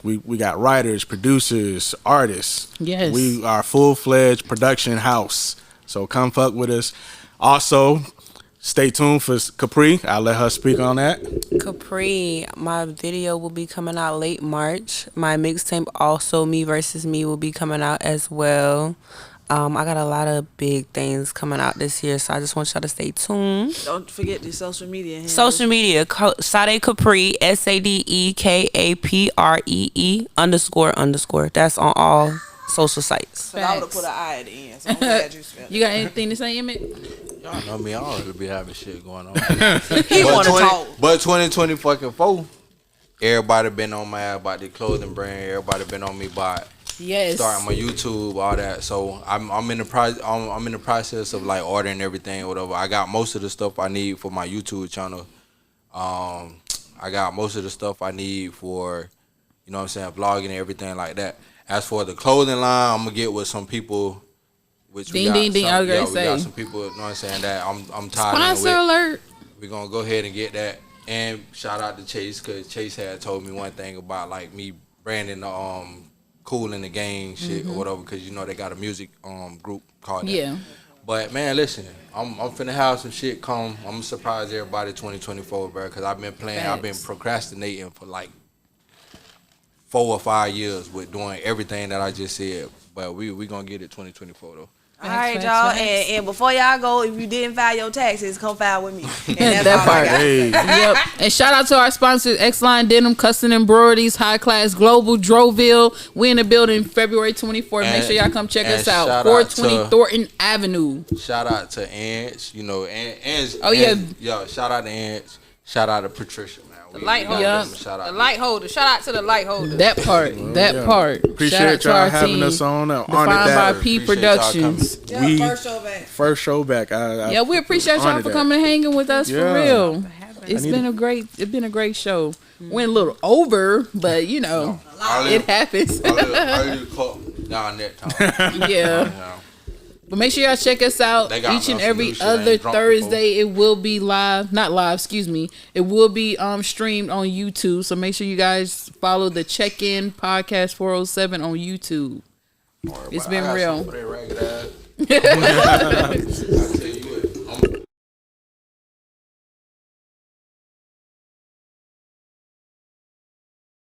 We got writers, producers, artists. Yes. We are a full-fledged production house. So come fuck with us. Also, stay tuned for Capri. I'll let her speak on that. Capri, my video will be coming out late March. My mixtape, also Me Versus Me, will be coming out as well. I got a lot of big things coming out this year, so I just want y'all to stay tuned. Don't forget the social media handles. Social media, Sadekapree, SADEKAPREE __. That's on all social sites. So I would have put an I at the end, so I'm glad you spelled it. You got anything to say, Emmett? Y'all know me, I don't really be having shit going on. He want to talk. But 2020 fucking 4, everybody been on my ass about the clothing brand. Everybody been on me about starting my YouTube, all that. So I'm in the process of like ordering everything or whatever. I got most of the stuff I need for my YouTube channel. I got most of the stuff I need for, you know what I'm saying, vlogging and everything like that. As for the clothing line, I'm gonna get with some people. Which we got some people, you know what I'm saying, that I'm tired of. Sponsor alert. We're gonna go ahead and get that. And shout out to Chase, because Chase had told me one thing about like me branding the Cool in the Gang shit or whatever, because you know they got a music group called that. Yeah. But man, listen, I'm finna have some shit come. I'm gonna surprise everybody 2024, bro, because I've been playing. I've been procrastinating for like 4 or 5 years with doing everything that I just said. But we gonna get it 2024 though. All right, y'all. And before y'all go, if you didn't file your taxes, come file with me. And that part. Yep. And shout out to our sponsors, Xline Denim, Custom Embroideries, High Class Global, Droville. We in the building February 24th. Make sure y'all come check us out. 420 Thornton Avenue. Shout out to Ants, you know, Ants. Yo, shout out to Ants. Shout out to Patricia, man. The light holder. The light holder. Shout out to the light holder. That part. Part. Appreciate y'all having us on. Defined by P Productions. First show back. We appreciate y'all for coming and hanging with us for real. It's been a great show. Went a little over, but you know, it happens. I just caught down that time. Yeah. But make sure y'all check us out each and every other Thursday. It will be live, not live, excuse me. It will be streamed on YouTube. So make sure you guys follow the Check-In Podcast 407 on YouTube. It's been real.